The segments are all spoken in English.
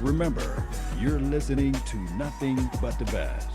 Remember, you're listening to nothing but the best.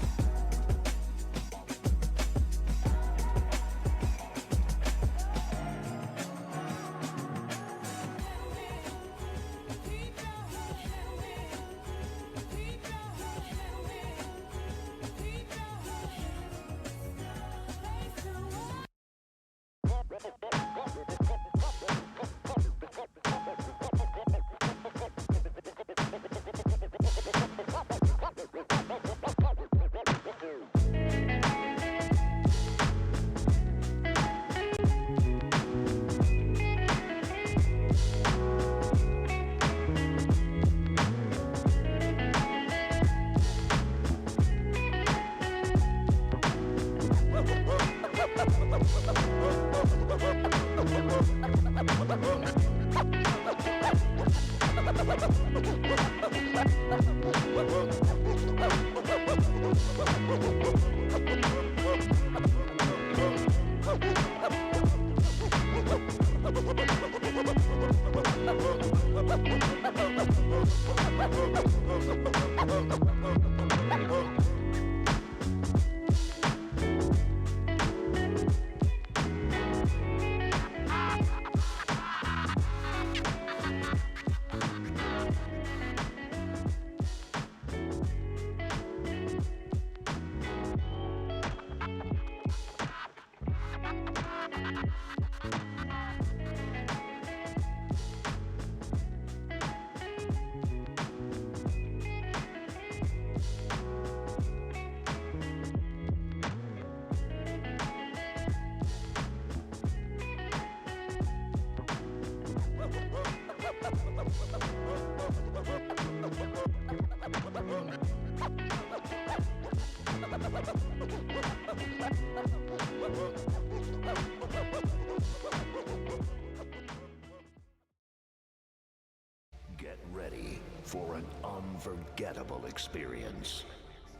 Get ready for an unforgettable experience.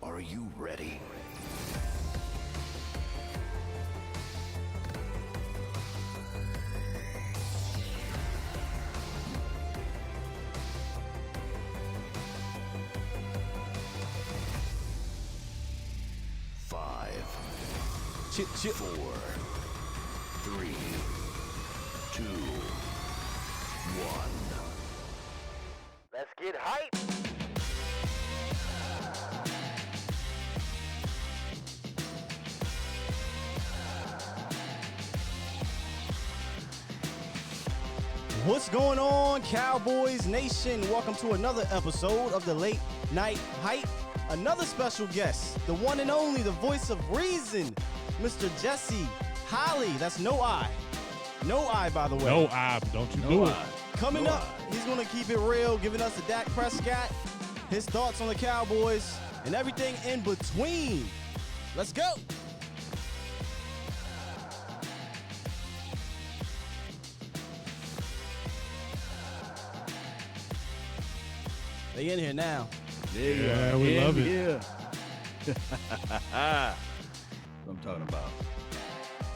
Are you ready? Five, four, three, two, one. Let's get hype. What's going on, Cowboys Nation? Welcome to another episode of the Late Night Hype. Another special guest, the one and only, the voice of reason, Mr. Jesse Holley. That's no I. No I, by the way. No, don't you do it. Coming up, he's going to keep it real, giving us the Dak Prescott, his thoughts on the Cowboys, and everything in between. Let's go. They in here now. Yeah, we love it. Yeah. What I'm talking about.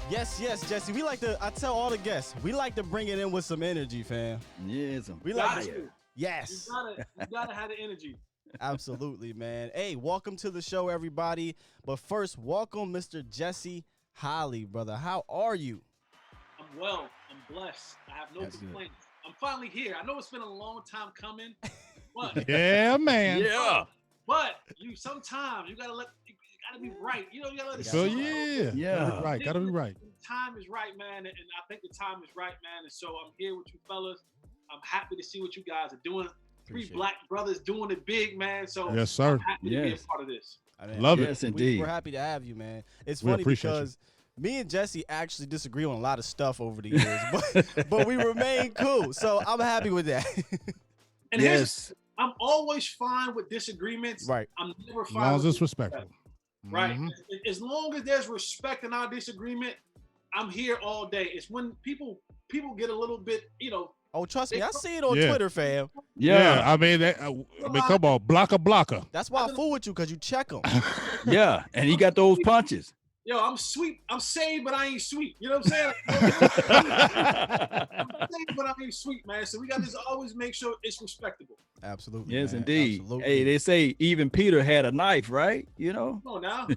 Yes, Jesse. We like to, I tell all the guests, we like to bring it in with some energy, fam. Yeah, We like to. Yes. You gotta have the energy. Absolutely, man. Hey, welcome to the show, everybody. But first, welcome Mr. Jesse Holley, brother. How are you? I'm well. I'm blessed. I have no That's complaints. I'm finally here. I know it's been a long time coming, but Yeah, man. Yeah. but sometimes you gotta be right. You know, you gotta let it So sit. yeah. Yeah. Gotta be right. Gotta be right. The time is right, man, and I think the time is right, man. And so I'm here with you fellas. I'm happy to see what you guys are doing. Appreciate Three black brothers doing it big, man. So Yes, sir. I'm happy to be a Yes. part of this. I mean, Love it. Yes, indeed. We're happy to have you, man. It's We funny appreciate you. because me and Jesse actually disagree on a lot of stuff over the years, but we remain cool. So I'm happy with that. And Yes. I'm always fine with disagreements. Right. I'm never As fine long with as it's respectful. Right. Mhm. As long as there's respect in our disagreement, I'm here all day. It's when people get a little bit, Oh, trust me, I see it on Yeah. Twitter, fam. Yeah. I mean, come on, blocker. That's why I fool with you, because you check them. Yeah. And he got those punches. yo, I'm sweet. I'm saved, but I ain't sweet. You know what I'm saying? I'm saved, but I ain't sweet, man. So we got to always make sure it's respectable. Absolutely. Yes, man. indeed. Absolutely. Hey, they say even Peter had a knife, right? You know, Come on now.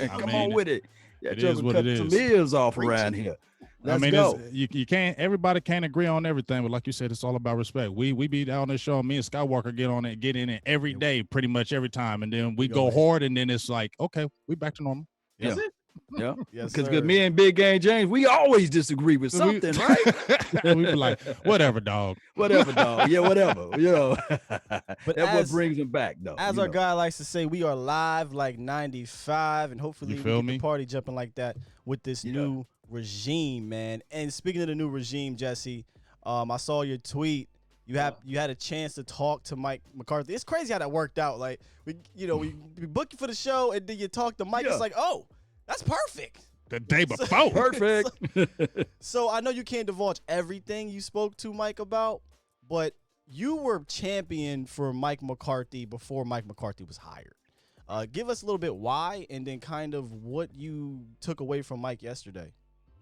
come mean, on with it. That it is joker what cut it some is. ears off around here. Let's I mean, go. you can't. Everybody can't agree on everything, but like you said, it's all about respect. We be down this show. Me and Skywalker get in it every day, pretty much every time, and then we go hard, and then it's like, okay, we back to normal. Yeah. That's it. Yeah. Yes, Because sir. me and Big Game James, we always disagree with something, right? We be like, whatever, dog. Whatever, dog. Yeah, whatever. You know. But That's what brings him back, though. As you our know. guy likes to say, we are live like 95, and hopefully You we feel get me? the party jumping like that with this Yeah. new regime, man. And speaking of the new regime, Jesse, I saw your tweet. You had a chance to talk to Mike McCarthy. It's crazy how that worked out. Like we book you for the show, and then you talk to Mike. Yeah. It's like, oh, that's perfect. The day before. Perfect. So I know you can't divulge everything you spoke to Mike about, but you were champion for Mike McCarthy before Mike McCarthy was hired. Give us a little bit why, and then kind of what you took away from Mike yesterday.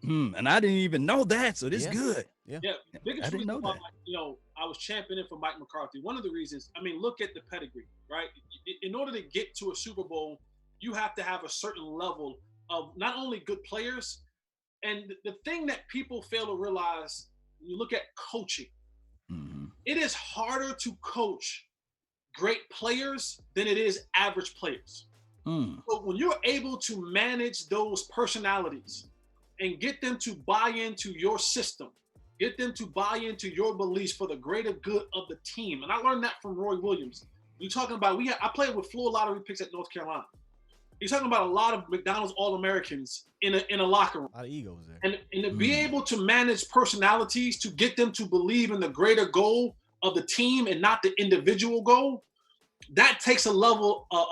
And I didn't even know that, so this Yeah. good. Yeah, I biggest didn't reason know why, that. I was championing for Mike McCarthy. One of the reasons, I mean, look at the pedigree, right? In order to get to a Super Bowl, you have to have a certain level of not only good players, and the thing that people fail to realize when you look at coaching, Mhm. it is harder to coach great players than it is average players. Mm. So when you're able to manage those personalities and get them to buy into your system, get them to buy into your beliefs for the greater good of the team. And I learned that from Roy Williams. You're talking about, I played with floor lottery picks at North Carolina. He's talking about a lot of McDonald's All-Americans in a locker room. A lot of egos there. And to be able to manage personalities to get them to believe in the greater goal of the team and not the individual goal, that takes a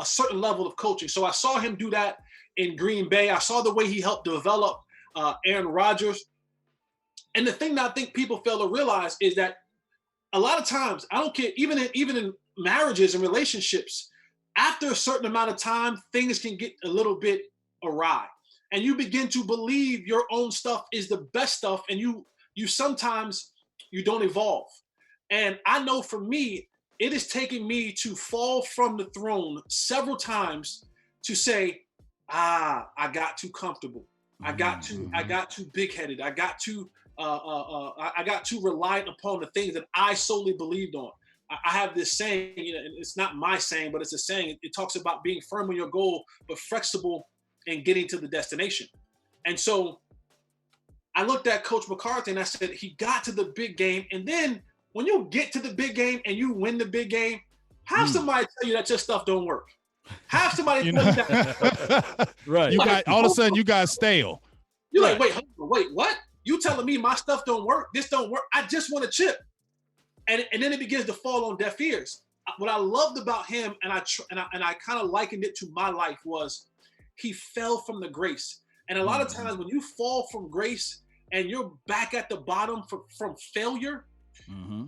certain level of coaching. So I saw him do that in Green Bay. I saw the way he helped develop Aaron Rodgers. And the thing that I think people fail to realize is that a lot of times, I don't care, even in marriages and relationships, after a certain amount of time, things can get a little bit awry. And you begin to believe your own stuff is the best stuff, and you sometimes you don't evolve. And I know for me, it is taking me to fall from the throne several times to say, I got too comfortable. I got too big-headed. I got too reliant upon the things that I solely believed on. I have this saying, and it's not my saying, but it's a saying. It talks about being firm on your goal, but flexible in getting to the destination. And so I looked at Coach McCarthy and I said, he got to the big game. And then when you get to the big game and you win the big game, have somebody tell you that your stuff don't work. Have somebody tell you that. Right. You got all of a sudden you got stale. You're like, wait, what? You telling me my stuff don't work? This don't work? I just want a chip. And then it begins to fall on deaf ears. What I loved about him, and I kind of likened it to my life, was he fell from the grace. And a lot of times when you fall from grace and you're back at the bottom from failure,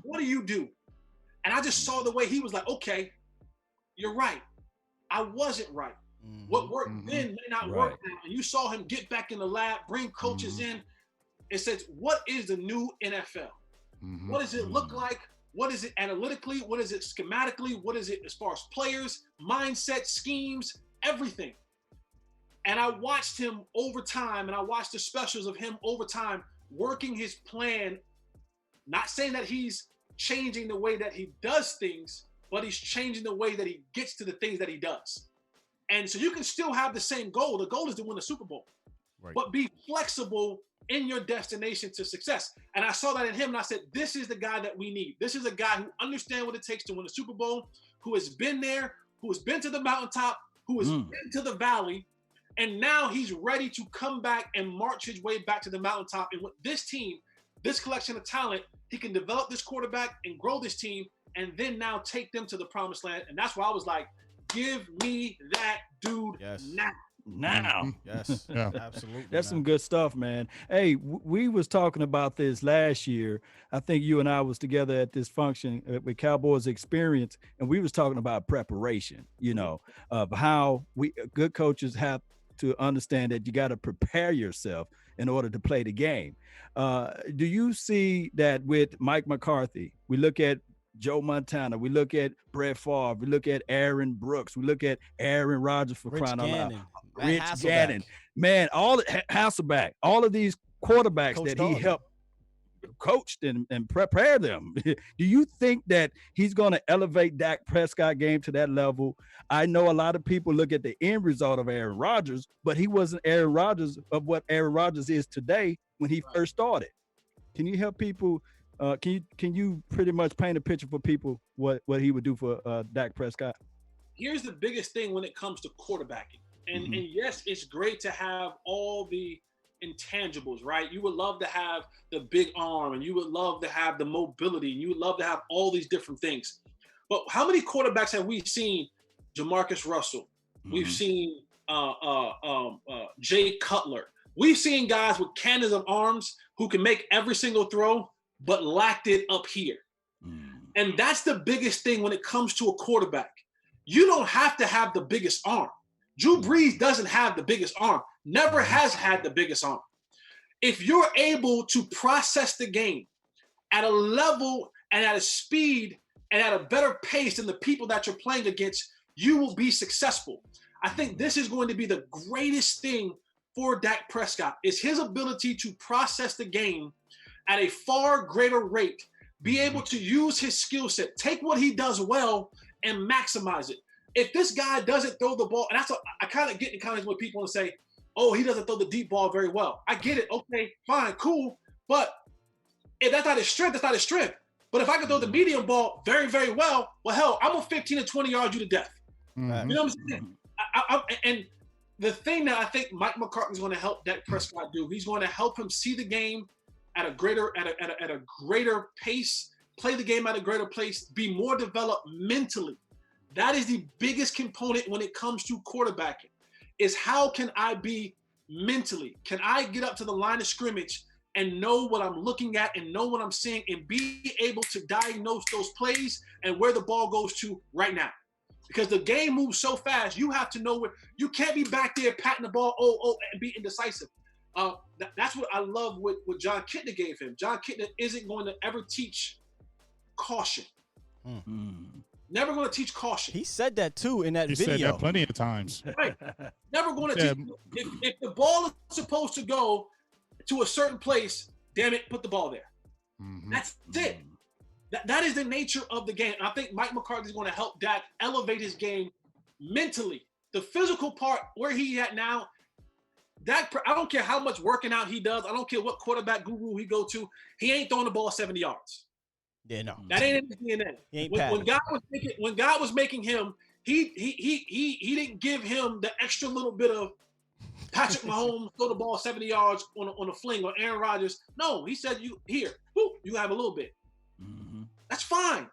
what do? And I just saw the way he was like, okay, you're right. I wasn't right. What worked then may not work now. And you saw him get back in the lab, bring coaches in, and says, what is the new NFL? What does it look like? What is it analytically? What is it schematically? What is it as far as players, mindset, schemes, everything? And I watched him over time, and I watched the specials of him over time working his plan, not saying that he's changing the way that he does things, but he's changing the way that he gets to the things that he does. And so you can still have the same goal. The goal is to win the Super Bowl, but be flexible in your destination to success. And I saw that in him, and I said, this is the guy that we need. This is a guy who understands what it takes to win a Super Bowl, who has been there, who has been to the mountaintop, who has been to the valley, and now he's ready to come back and march his way back to the mountaintop. And with this team, this collection of talent, he can develop this quarterback and grow this team, and then now take them to the promised land. And that's why I was like, give me that dude now. Yes, Yeah. absolutely. That's some good stuff, man. Hey, we was talking about this last year. I think you and I was together at this function with Cowboys Experience, and we was talking about preparation, of how good coaches have to understand that you got to prepare yourself in order to play the game. Do you see that with Mike McCarthy? We look at Joe Montana. We look at Brett Favre. We look at Aaron Brooks. We look at Aaron Rodgers for Rich crying out loud. Gannon, Matt Rich Hasselbeck, Gannon. Man, Hasselback, all of these quarterbacks Coach that he Darling. helped coached and prepare them. Do you think that he's going to elevate Dak Prescott game to that level? I know a lot of people look at the end result of Aaron Rodgers, but he wasn't Aaron Rodgers of what Aaron Rodgers is today when he first started. Can you help people? Can you pretty much paint a picture for people what he would do for Dak Prescott? Here's the biggest thing when it comes to quarterbacking. And yes, it's great to have all the intangibles, right? You would love to have the big arm, and you would love to have the mobility, and you would love to have all these different things. But how many quarterbacks have we seen? Jamarcus Russell. We've seen Jay Cutler. We've seen guys with cannons of arms who can make every single throw, but lacked it up here. And that's the biggest thing when it comes to a quarterback. You don't have to have the biggest arm. Drew Brees doesn't have the biggest arm, never has had the biggest arm. If you're able to process the game at a level and at a speed and at a better pace than the people that you're playing against, you will be successful. I think this is going to be the greatest thing for Dak Prescott, is his ability to process the game at a far greater rate, be able to use his skill set, take what he does well and maximize it. If this guy doesn't throw the ball, and that's what I kind of get in comments with people and say, oh, he doesn't throw the deep ball very well. I get it. Okay, fine, cool. But if that's not his strength, that's not his strength. But if I can throw the medium ball very, very well, hell, I'm gonna 15 to 20 yard you to death. You know what I'm saying? And the thing that I think Mike McCarthy's going to help Dak Prescott do, he's going to help him see the game at a greater pace, play the game at a greater pace, be more developed mentally. That is the biggest component when it comes to quarterbacking, is how can I be mentally? Can I get up to the line of scrimmage and know what I'm looking at and know what I'm seeing and be able to diagnose those plays and where the ball goes to right now? Because the game moves so fast, you have to know where. You can't be back there patting the ball, and be indecisive. That's what I love what John Kitna gave him. John Kitna isn't going to ever teach caution. Never going to teach caution. He said that too in that He video. said that plenty of times. Right. Never going to teach. If the ball is supposed to go to a certain place, damn it, put the ball there. That's it. That is the nature of the game. I think Mike McCarthy is going to help Dak elevate his game mentally. The physical part, where he at now, Dak, I don't care how much working out he does. I don't care what quarterback guru he go to. He ain't throwing the ball 70 yards. Yeah, no. That ain't in his DNA. He ain't when God was making him, he didn't give him the extra little bit of Patrick Mahomes throw the ball 70 yards on a fling, or Aaron Rodgers. No, he said, you have a little bit. That's fine.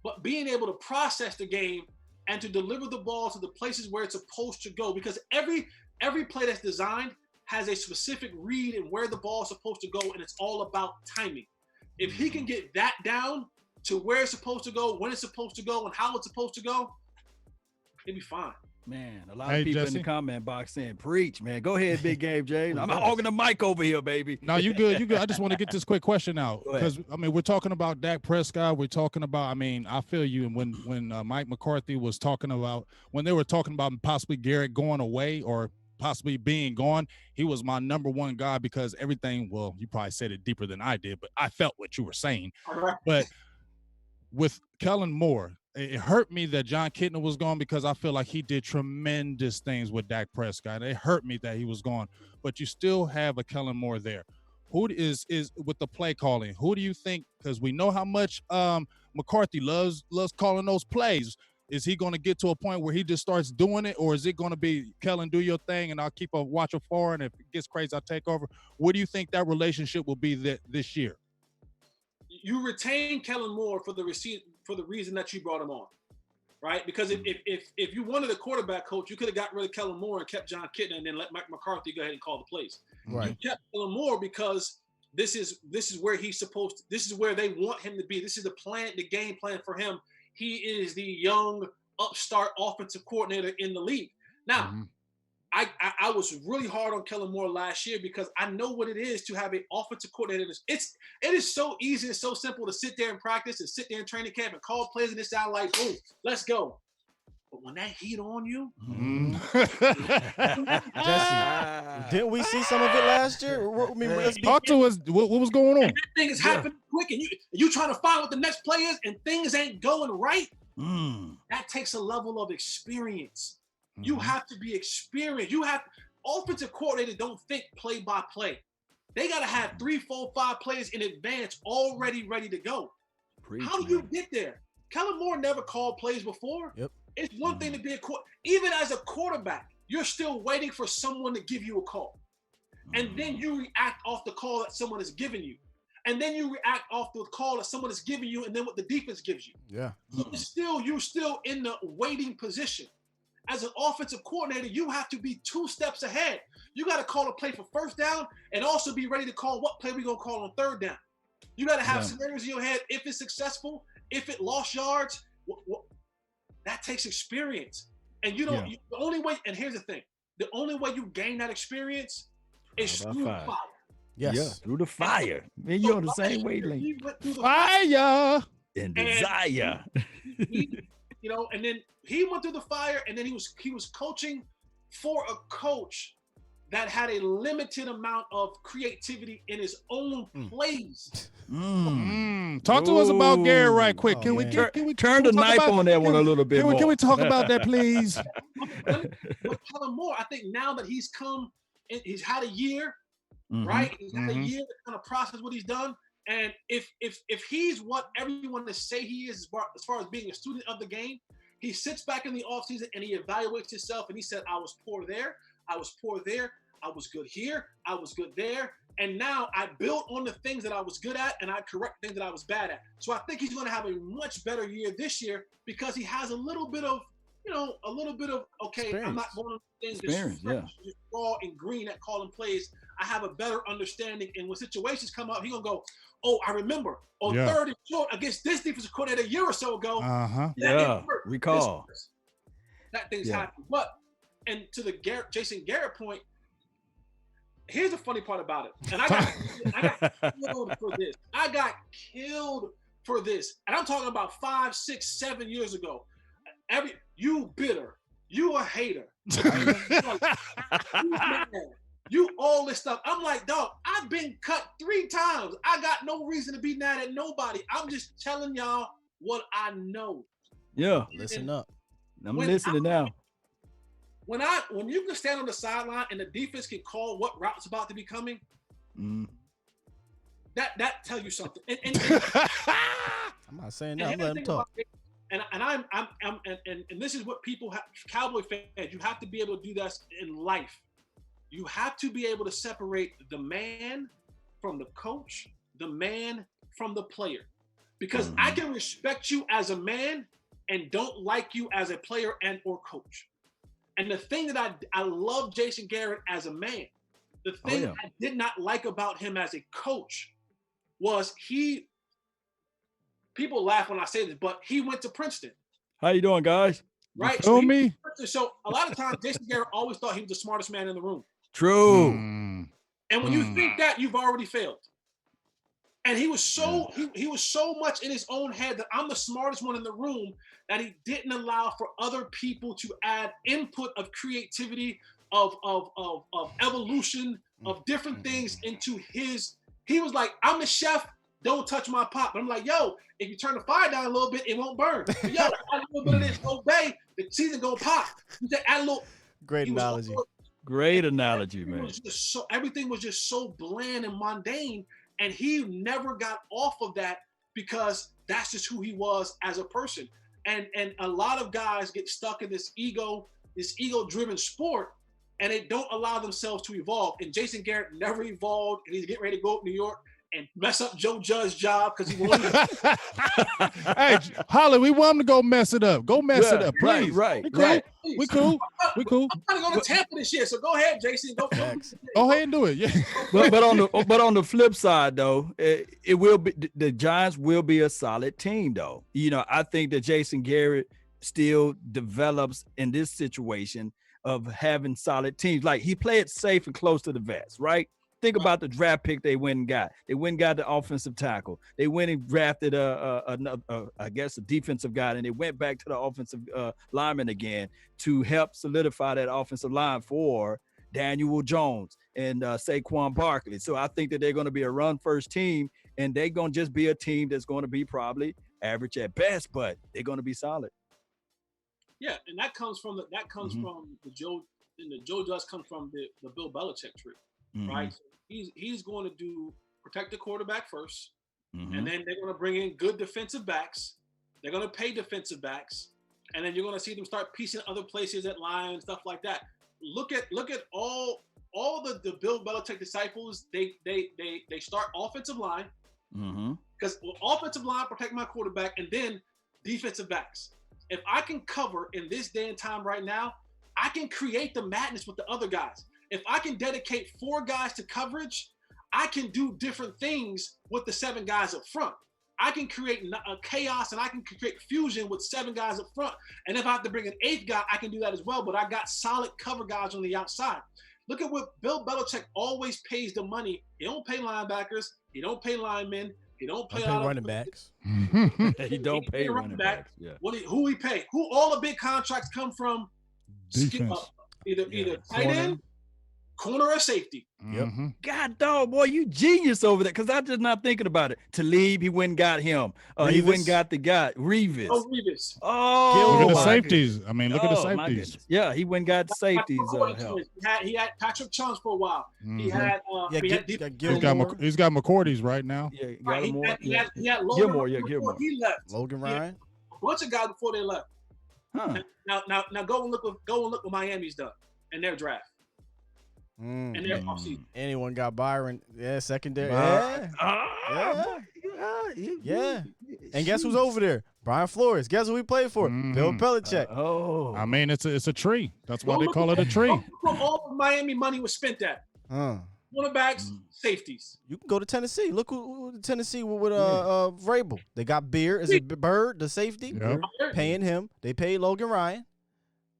But being able to process the game and to deliver the ball to the places where it's supposed to go, because every play that's designed has a specific read and where the ball is supposed to go, and it's all about timing. If he can get that down to where it's supposed to go, when it's supposed to go, and how it's supposed to go, he'll be fine. Man, a lot of people in the comment box saying, preach, man. Go ahead, Big Game James. I'm hogging the mic over here, baby. No, you good. You good. I just want to get this quick question out, because we're talking about Dak Prescott. We're talking about, I feel you. And when Mike McCarthy was talking about, when they were talking about possibly Garrett going away or possibly being gone, he was my number one guy, because everything, well, you probably said it deeper than I did, but I felt what you were saying. But with Kellen Moore, it hurt me that John Kitna was gone, because I feel like he did tremendous things with Dak Prescott. It hurt me that he was gone, but you still have a Kellen Moore there. Who is with the play calling? Who do you think? Because we know how much McCarthy loves calling those plays. Is he going to get to a point where he just starts doing it, or is it going to be, Kellen, do your thing and I'll keep a watch afar, and if it gets crazy, I'll take over? What do you think that relationship will be this year? You retain Kellen Moore for the reason that you brought him on, right? Because if you wanted a quarterback coach, you could have got rid of Kellen Moore and kept John Kitna, and then let Mike McCarthy go ahead and call the plays. Right. You kept Kellen Moore because this is where he's supposed to, this is where they want him to be. This is the game plan for him. He is the young upstart offensive coordinator in the league. Now, I was really hard on Kellen Moore last year because I know what it is to have an offensive coordinator. It is so easy and so simple to sit there and practice and sit there in training camp and call plays and it's out like, boom, let's go. But when that heat on you, Jesse, didn't we see some of it last year? I mean, let's be Talk to us. What was going on? and that thing is happening quick, and you trying to find what the next play is, and things ain't going right. That takes a level of experience. You have to be experienced. Offensive coordinators don't think play by play. They got to have 3, 4, 5 plays in advance already ready to go. How do you get there? Kellen Moore never called plays before. Yep. It's one thing to be even as a quarterback, you're still waiting for someone to give you a call. And then you react off the call that someone has given you. And then you react off the call that someone has given you and then what the defense gives you. Yeah. So you're still in the waiting position. As an offensive coordinator, you have to be 2 steps ahead. You got to call a play for first down and also be ready to call what play we're going to call on third down. You got to have scenarios in your head. If it's successful, if it lost yards, that takes experience. And you don't, the only way, and here's the thing, the only way you gain that experience is through the fire. Yes. Yeah, through the fire. Man, you're on the same wavelength. He went through the Fire and desire. And then he went through the fire, and then he was coaching for a coach that had a limited amount of creativity in his own plays. Talk to us about Garrett right quick. Can we turn the knife on that one a little bit more? Can we talk about that, please? With Kellen Moore, I think now that he's come, he's had a year, right? He's had a year to kind of process what he's done. And if he's what everyone is say he is as far as being a student of the game, he sits back in the offseason and he evaluates himself and he said, I was poor there, I was poor there, I was good here, I was good there. And now I built on the things that I was good at and I correct things that I was bad at. So I think he's going to have a much better year this year because he has a little bit of, okay, experience. I'm not going to things just raw and green at calling plays. I have a better understanding. And when situations come up, he's going to go, oh, I remember on 3rd and short against this defensive coordinator a year or so ago. Recall. That thing's happened. But, and to the Jason Garrett point, here's the funny part about it. And I got killed for this. I got killed for this. And I'm talking about 5, 6, 7 years ago. You bitter. You a hater. You all this stuff. I'm like, dog, I've been cut 3 times. I got no reason to be mad at nobody. I'm just telling y'all what I know. Yeah. Listen up. I'm listening now. When you can stand on the sideline and the defense can call what route's about to be coming, that tell you something. And I'm not saying that. I'm letting him talk. And this is what people have, Cowboy fans, you have to be able to do that in life. You have to be able to separate the man from the coach, the man from the player. Because I can respect you as a man and don't like you as a player and or coach. And the thing that I love Jason Garrett as a man, the thing I did not like about him as a coach was people laugh when I say this, but he went to Princeton. How you doing, guys? Right. So me? So a lot of times Jason Garrett always thought he was the smartest man in the room. True. And when you think that, you've already failed. And he was so he was so much in his own head that I'm the smartest one in the room that he didn't allow for other people to add input of creativity, of evolution, of different things into his. He was like, I'm the chef, don't touch my pot. But I'm like, yo, if you turn the fire down a little bit, it won't burn. But yo, add a little bit of this, obey, the season gonna pop. You said add a little. Great analogy. Great analogy, man. Everything was just so bland and mundane. And he never got off of that because that's just who he was as a person. And a lot of guys get stuck in this ego-driven sport, and they don't allow themselves to evolve. And Jason Garrett never evolved, and he's getting ready to go to New York and mess up Joe Judge's job because he wanted to. Hey, Holley, we want him to go mess it up. Go mess it up, please. Right. We cool. We cool. I'm trying to go to Tampa this year, so go ahead, Jason. Go ahead and do it. Yeah. but on the flip side, though, it will be the Giants will be a solid team, though. You know, I think that Jason Garrett still develops in this situation. of having solid teams. Like he played safe and close to the vest, right? Think about the draft pick they went and got. They went and got the offensive tackle. They went and drafted I guess a defensive guy, and they went back to the offensive lineman again to help solidify that offensive line for Daniel Jones and Saquon Barkley. So I think that they're going to be a run first team, and they're going to just be a team that's going to be probably average at best, but they're going to be solid. Yeah, and that comes from from the Joe, and the Joe does come from the Bill Belichick tree, right? So he's going to protect the quarterback first, and then they're going to bring in good defensive backs. They're going to pay defensive backs, and then you're going to see them start piecing other places at line and stuff like that. Look at all the Bill Belichick disciples. They start offensive line because offensive line protect my quarterback, and then defensive backs. If I can cover in this day and time right now, I can create the madness with the other guys. If I can dedicate 4 guys to coverage, I can do different things with the 7 guys up front. I can create a chaos and I can create fusion with 7 guys up front. And if I have to bring an 8th guy, I can do that as well. But I got solid cover guys on the outside. Look at what Bill Belichick always pays the money. He don't pay linebackers. He don't pay linemen. He don't pay running backs. He don't pay running backs. Yeah. Who he pay? Who all the big contracts come from? Defense. Either tight end, corner, or safety. Yep. God dog, boy, you genius over there. Cause I just not thinking about it. Talib, he went and got him. He went and got the guy, Revis. Oh, Revis. Oh, look at the safeties. I mean, look at the safeties. Yeah, he went and got the safeties. He had Patrick Chung for a while. He had he's got McCourty's right now. Yeah, he had Logan Gilmore. He left. Logan Ryan. A bunch of guys before they left. Huh. Now go and look what Miami's done in their draft. And their offseason. Anyone got Byron? Yeah, secondary. Yeah. And guess who's over there? Brian Flores. Guess who he played for? Bill Belichick. I mean, it's a tree. That's why they call it a tree. All of Miami money was spent at. Cornerbacks, safeties. You can go to Tennessee. Look who Tennessee with Vrabel. They got Beard. Is it Bird, the safety? Yep. Paying him. They paid Logan Ryan.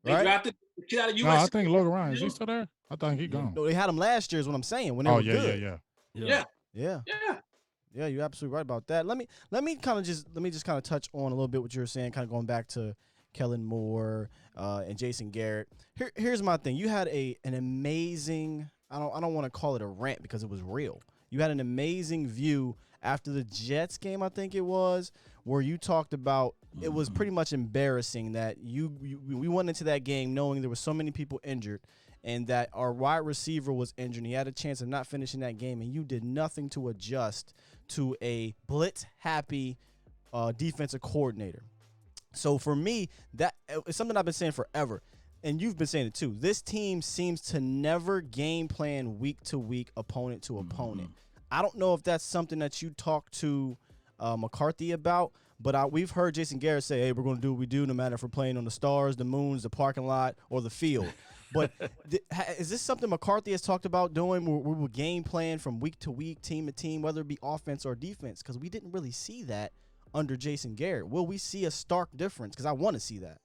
They drafted the kid out of USC. No, I think Logan Ryan, is he still there? I think he gone. No, they had him last year is what I'm saying. When they were good. Yeah, you're absolutely right about that. Let me just kind of touch on a little bit what you were saying, kind of going back to Kellen Moore and Jason Garrett. Here's my thing. You had an amazing, I don't want to call it a rant because it was real. You had an amazing view after the Jets game, I think it was, where you talked about it was pretty much embarrassing that we went into that game knowing there were so many people injured and that our wide receiver was injured and he had a chance of not finishing that game, and you did nothing to adjust to a blitz-happy defensive coordinator. So for me, that is something I've been saying forever, and you've been saying it too. This team seems to never game plan week to week, opponent to opponent. I don't know if that's something that you talked to McCarthy about, but we've heard Jason Garrett say, hey, we're going to do what we do no matter if we're playing on the stars, the moons, the parking lot, or the field. But is this something McCarthy has talked about doing where we will game plan from week to week, team to team, whether it be offense or defense? Because we didn't really see that under Jason Garrett. Will we see a stark difference? Because I want to see that.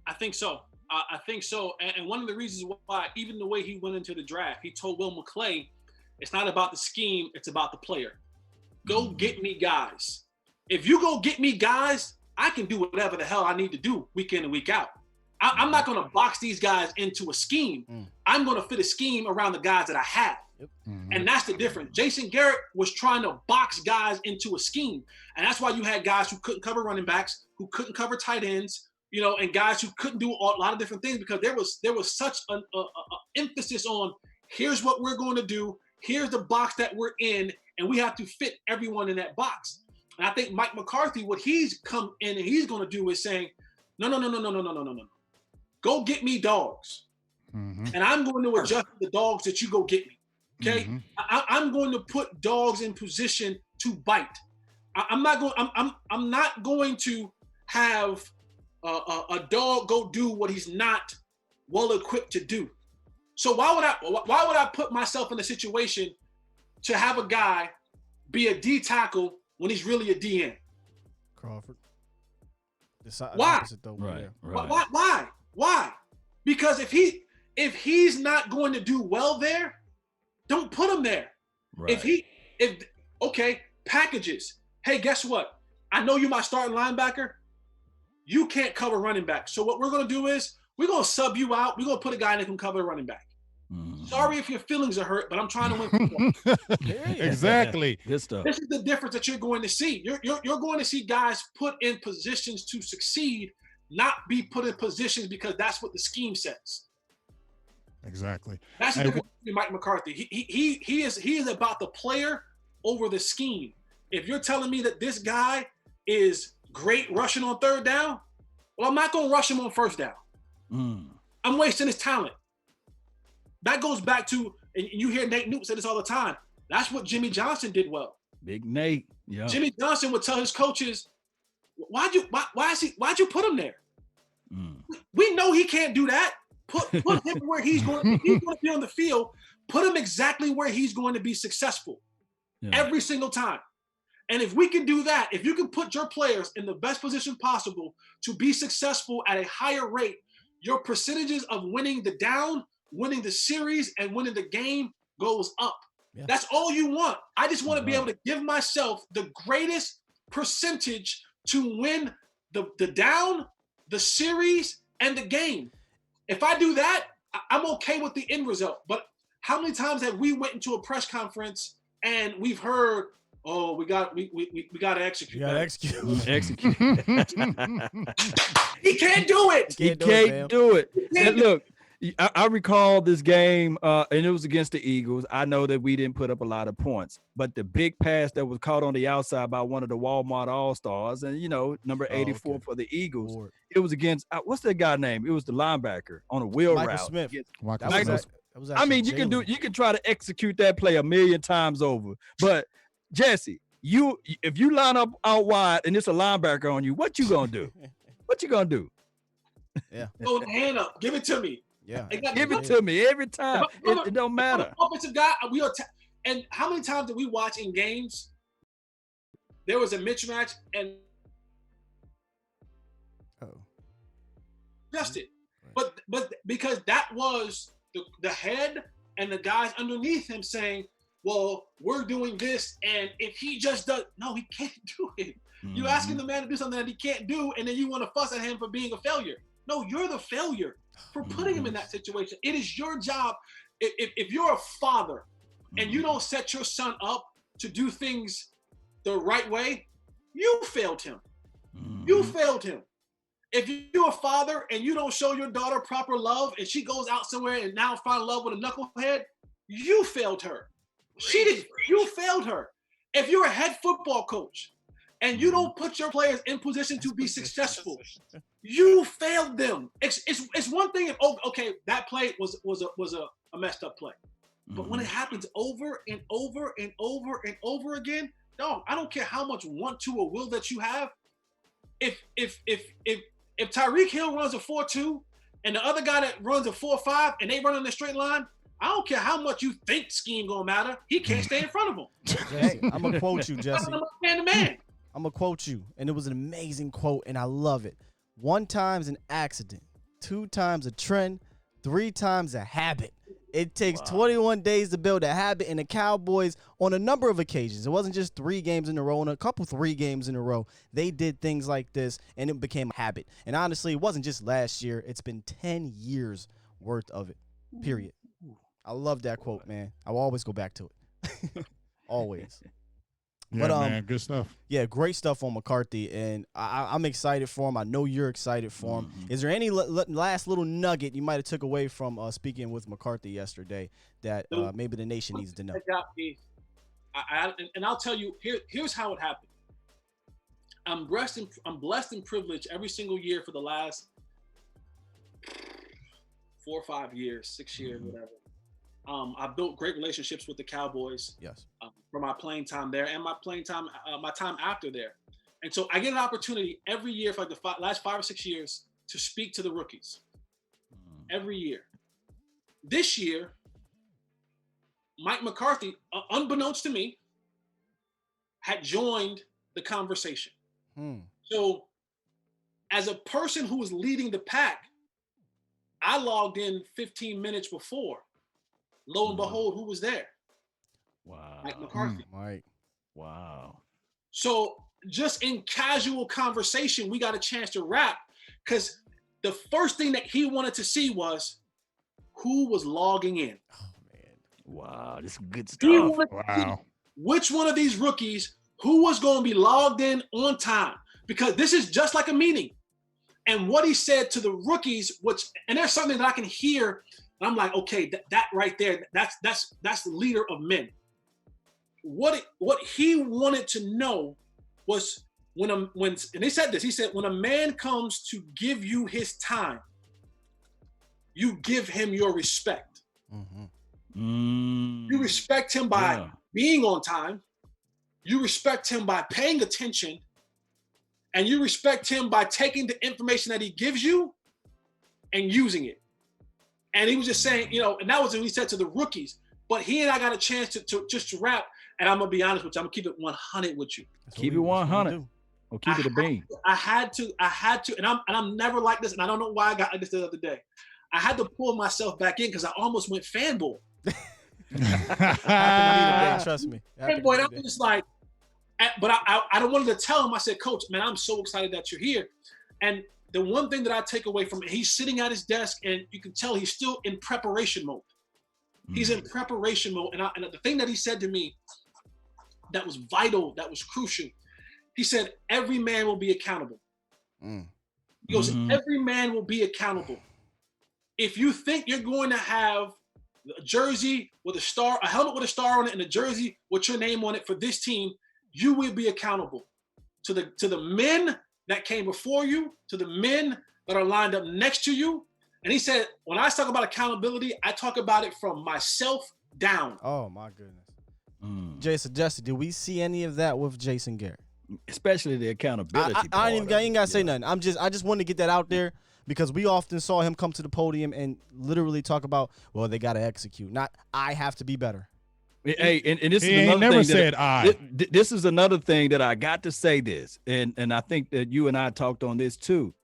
I think so. I think so. And one of the reasons why, even the way he went into the draft, he told Will McClay, it's not about the scheme, it's about the player. Go get me guys. If you go get me guys, I can do whatever the hell I need to do week in and week out. I'm not going to box these guys into a scheme. I'm going to fit a scheme around the guys that I have. And that's the difference. Jason Garrett was trying to box guys into a scheme. And that's why you had guys who couldn't cover running backs, who couldn't cover tight ends, and guys who couldn't do a lot of different things because there was such an emphasis on here's what we're going to do. Here's the box that we're in, and we have to fit everyone in that box. And I think Mike McCarthy, what he's come in and he's going to do is saying, no. Go get me dogs. And I'm going to adjust the dogs that you go get me. Okay. I'm going to put dogs in position to bite. I'm not going to have a dog go do what he's not well equipped to do. So why would I put myself in a situation to have a guy be a D tackle when he's really a DN? Crawford. Why? Right. Why? Because if he's not going to do well there, don't put him there. Right. Okay, packages. Hey, guess what? I know you're my starting linebacker. You can't cover running back. So what we're gonna do is we're gonna sub you out. We're gonna put a guy that can cover running back. Sorry if your feelings are hurt, but I'm trying to win football. Exactly. Good stuff. This is the difference that you're going to see. You're going to see guys put in positions to succeed, not be put in positions because that's what the scheme says. Exactly. That's the difference between Mike McCarthy. He is about the player over the scheme. If you're telling me that this guy is great rushing on third down, well, I'm not going to rush him on first down. I'm wasting his talent. That goes back to, and you hear Nate Newton say this all the time, that's what Jimmy Johnson did well. Big Nate. Yeah. Jimmy Johnson would tell his coaches, why'd you put him there? We know he can't do that. Put him where he's going to be on the field. Put him exactly where he's going to be successful every single time. And if we can do that, if you can put your players in the best position possible to be successful at a higher rate, your percentages of winning the down, winning the series, and winning the game goes up. Yeah. That's all you want. I just want to be able to give myself the greatest percentage to win the down, the series, and the game. If I do that, I'm okay with the end result. But how many times have we went into a press conference and we've heard, oh, we got to execute. You got to execute. Execute. He can't do it. He can't do it. And look, I recall this game, and it was against the Eagles. I know that we didn't put up a lot of points, but the big pass that was caught on the outside by one of the Walmart All-Stars, and, number 84 for the Eagles, it was against, what's that guy name? It was the linebacker on a wheel Michael route. Smith. I mean, you can try to execute that play a million times over, but Jesse, if you line up out wide and it's a linebacker on you, what you gonna do? What you gonna do? Yeah. Throw the hand up. Give it to me. Yeah. Give it to me every time. It don't matter. Offensive guy, and how many times did we watch in games? There was a mismatch and just it. But because that was the head and the guys underneath him saying, well, we're doing this, and if he just does, no, he can't do it. You're asking the man to do something that he can't do, and then you want to fuss at him for being a failure. No, you're the failure for putting him in that situation. It is your job. If you're a father and you don't set your son up to do things the right way, you failed him. You failed him. If you're a father and you don't show your daughter proper love and she goes out somewhere and now find love with a knucklehead, you failed her. She didn't. You failed her. If you're a head football coach and you don't put your players in position to be successful, you failed them. It's one thing if that play was a messed up play, but when it happens over and over and over and over again, dog, I don't care how much want to or will that you have. If Tyreek Hill runs a 4.2 and the other guy that runs a 4.5 and they run in a straight line, I don't care how much you think scheme gonna matter. He can't stay in front of him. Jesse, I'm gonna quote you, Jesse. Man to man. I'm gonna quote you, and it was an amazing quote, and I love it. 1 time's an accident, 2 times a trend, 3 times a habit. It takes 21 days to build a habit, and the Cowboys, on a number of occasions, it wasn't just 3 games in a row, and a couple 3 games in a row, they did things like this, and it became a habit. And honestly, it wasn't just last year. It's been 10 years worth of it, period. I love that quote, man. I will always go back to it. Always. Yeah, man, good stuff. Yeah, great stuff on McCarthy, and I'm excited for him. I know you're excited for him. Is there any last little nugget you might have took away from speaking with McCarthy yesterday that maybe the nation needs to know? And I'll tell you, here's how it happened. I'm blessed and privileged every single year for the last 4 or 5 years, 6 years, whatever. I've built great relationships with the Cowboys. Yes. For my playing time there and my time after there. And so I get an opportunity every year for like the last 5 or 6 years to speak to the rookies. Every year. This year, Mike McCarthy, unbeknownst to me, had joined the conversation. So as a person who was leading the pack, I logged in 15 minutes before. Lo and behold, who was there? Wow. Mike McCarthy. Mike. Wow. So just in casual conversation, we got a chance to rap because the first thing that he wanted to see was who was logging in. Oh man. Wow. This is good He stuff. wanted to see Wow. which one of these rookies who was going to be logged in on time, because this is just like a meeting. And what he said to the rookies, and there's something that I can hear, and I'm like, okay, that right there, that's the leader of men. What he wanted to know was and they said this, he said, when a man comes to give you his time, you give him your respect. Mm-hmm. You respect him by being on time. You respect him by paying attention. And you respect him by taking the information that he gives you and using it. And he was just saying, and that was what he said to the rookies. But he and I got a chance to rap. And I'm going to be honest with you. I'm going to keep it 100 with you. Keep it 100. Or keep it a bean. I had to, and I'm never like this. And I don't know why I got like this the other day. I had to pull myself back in because I almost went fanboy. Trust me. Fanboy, I was just like, but I don't wanted to tell him. I said, Coach, man, I'm so excited that you're here. And the one thing that I take away from it, he's sitting at his desk and you can tell he's still in preparation mode. He's in preparation mode. And the thing that he said to me that was vital, that was crucial, he said, every man will be accountable. He goes, every man will be accountable. If you think you're going to have a jersey with a helmet with a star on it, and a jersey with your name on it for this team, you will be accountable to the men that came before you, to the men that are lined up next to you. And he said, when I talk about accountability, I talk about it from myself down. Oh my goodness. Jay suggested, did we see any of that with Jason Garrett? Especially the accountability. I ain't got to say nothing. I just wanted to get that out there because we often saw him come to the podium and literally talk about, well, they got to execute. Not, I have to be better. Hey, and this He is ain't another never thing said I. This is another thing that I got to say this, and I think that you and I talked on this too.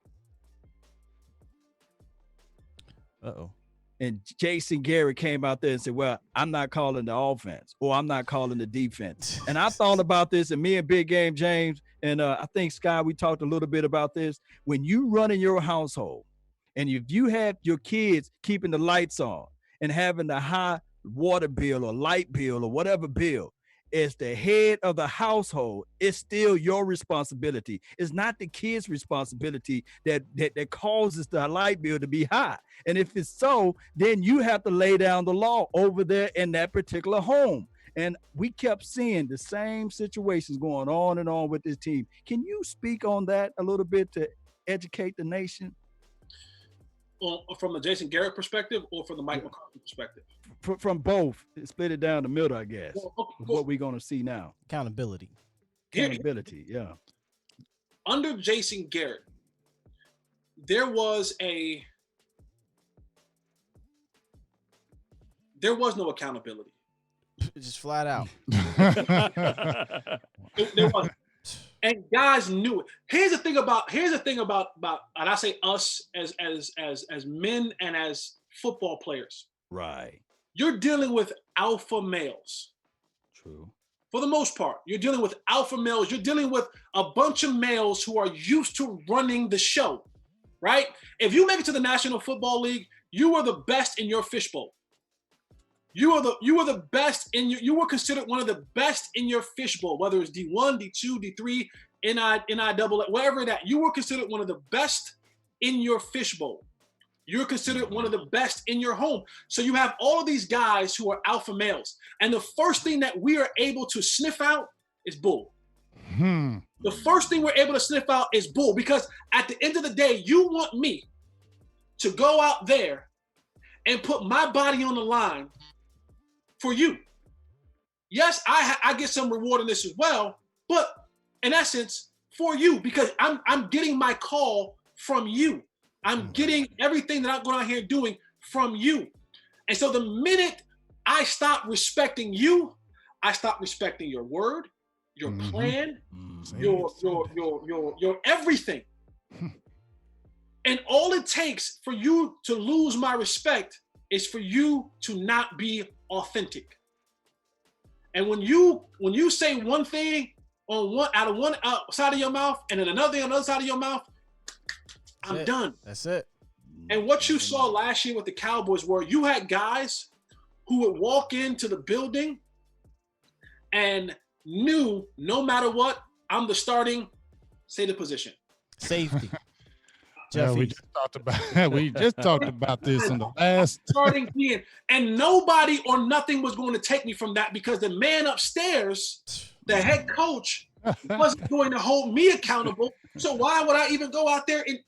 And Jason Garrett came out there and said, well, I'm not calling the offense or I'm not calling the defense. And I thought about this, and me and Big Game James, and I think Sky, we talked a little bit about this. When you run in your household and if you have your kids keeping the lights on and having the high water bill or light bill or whatever bill, as the head of the household, it's still your responsibility. It's not the kid's responsibility that causes the light bill to be high. And if it's so, then you have to lay down the law over there in that particular home. And we kept seeing the same situations going on and on with this team. Can you speak on that a little bit to educate the nation? From the Jason Garrett perspective or from the Mike McCarthy perspective? From both. Split it down the middle, I guess. What we're going to see now. Accountability, yeah. Under Jason Garrett, there was no accountability. Just flat out. There wasn't. And guys knew it. Here's the thing about, and I say us as men and as football players. Right. You're dealing with alpha males. True. For the most part, you're dealing with alpha males. You're dealing with a bunch of males who are used to running the show, right? If you make it to the National Football League, you are the best in your fishbowl. You were the best you were considered one of the best in your fishbowl, whether it's D1, D2, D3, NIAA, wherever that. You were considered one of the best in your fishbowl. You're considered one of the best in your home. So you have all of these guys who are alpha males. And the first thing that we are able to sniff out is bull. The first thing we're able to sniff out is bull, because at the end of the day, you want me to go out there and put my body on the line for you. Yes, I get some reward in this as well, but in essence, for you, because I'm getting my call from you. I'm getting everything that I'm going out here doing from you. And so the minute I stop respecting you, I stop respecting your word, your plan, your everything. And all it takes for you to lose my respect is for you to not be authentic. And when you say one thing on one out of one side of your mouth and then another thing on the other side of your mouth, I'm done. That's it. And what you saw last year with the Cowboys were you had guys who would walk into the building and knew no matter what, I'm the starting, say the position. Safety. Yeah, we just talked about this in the last starting being, and nobody or nothing was going to take me from that because the man upstairs, the head coach, wasn't going to hold me accountable. So why would I even go out there and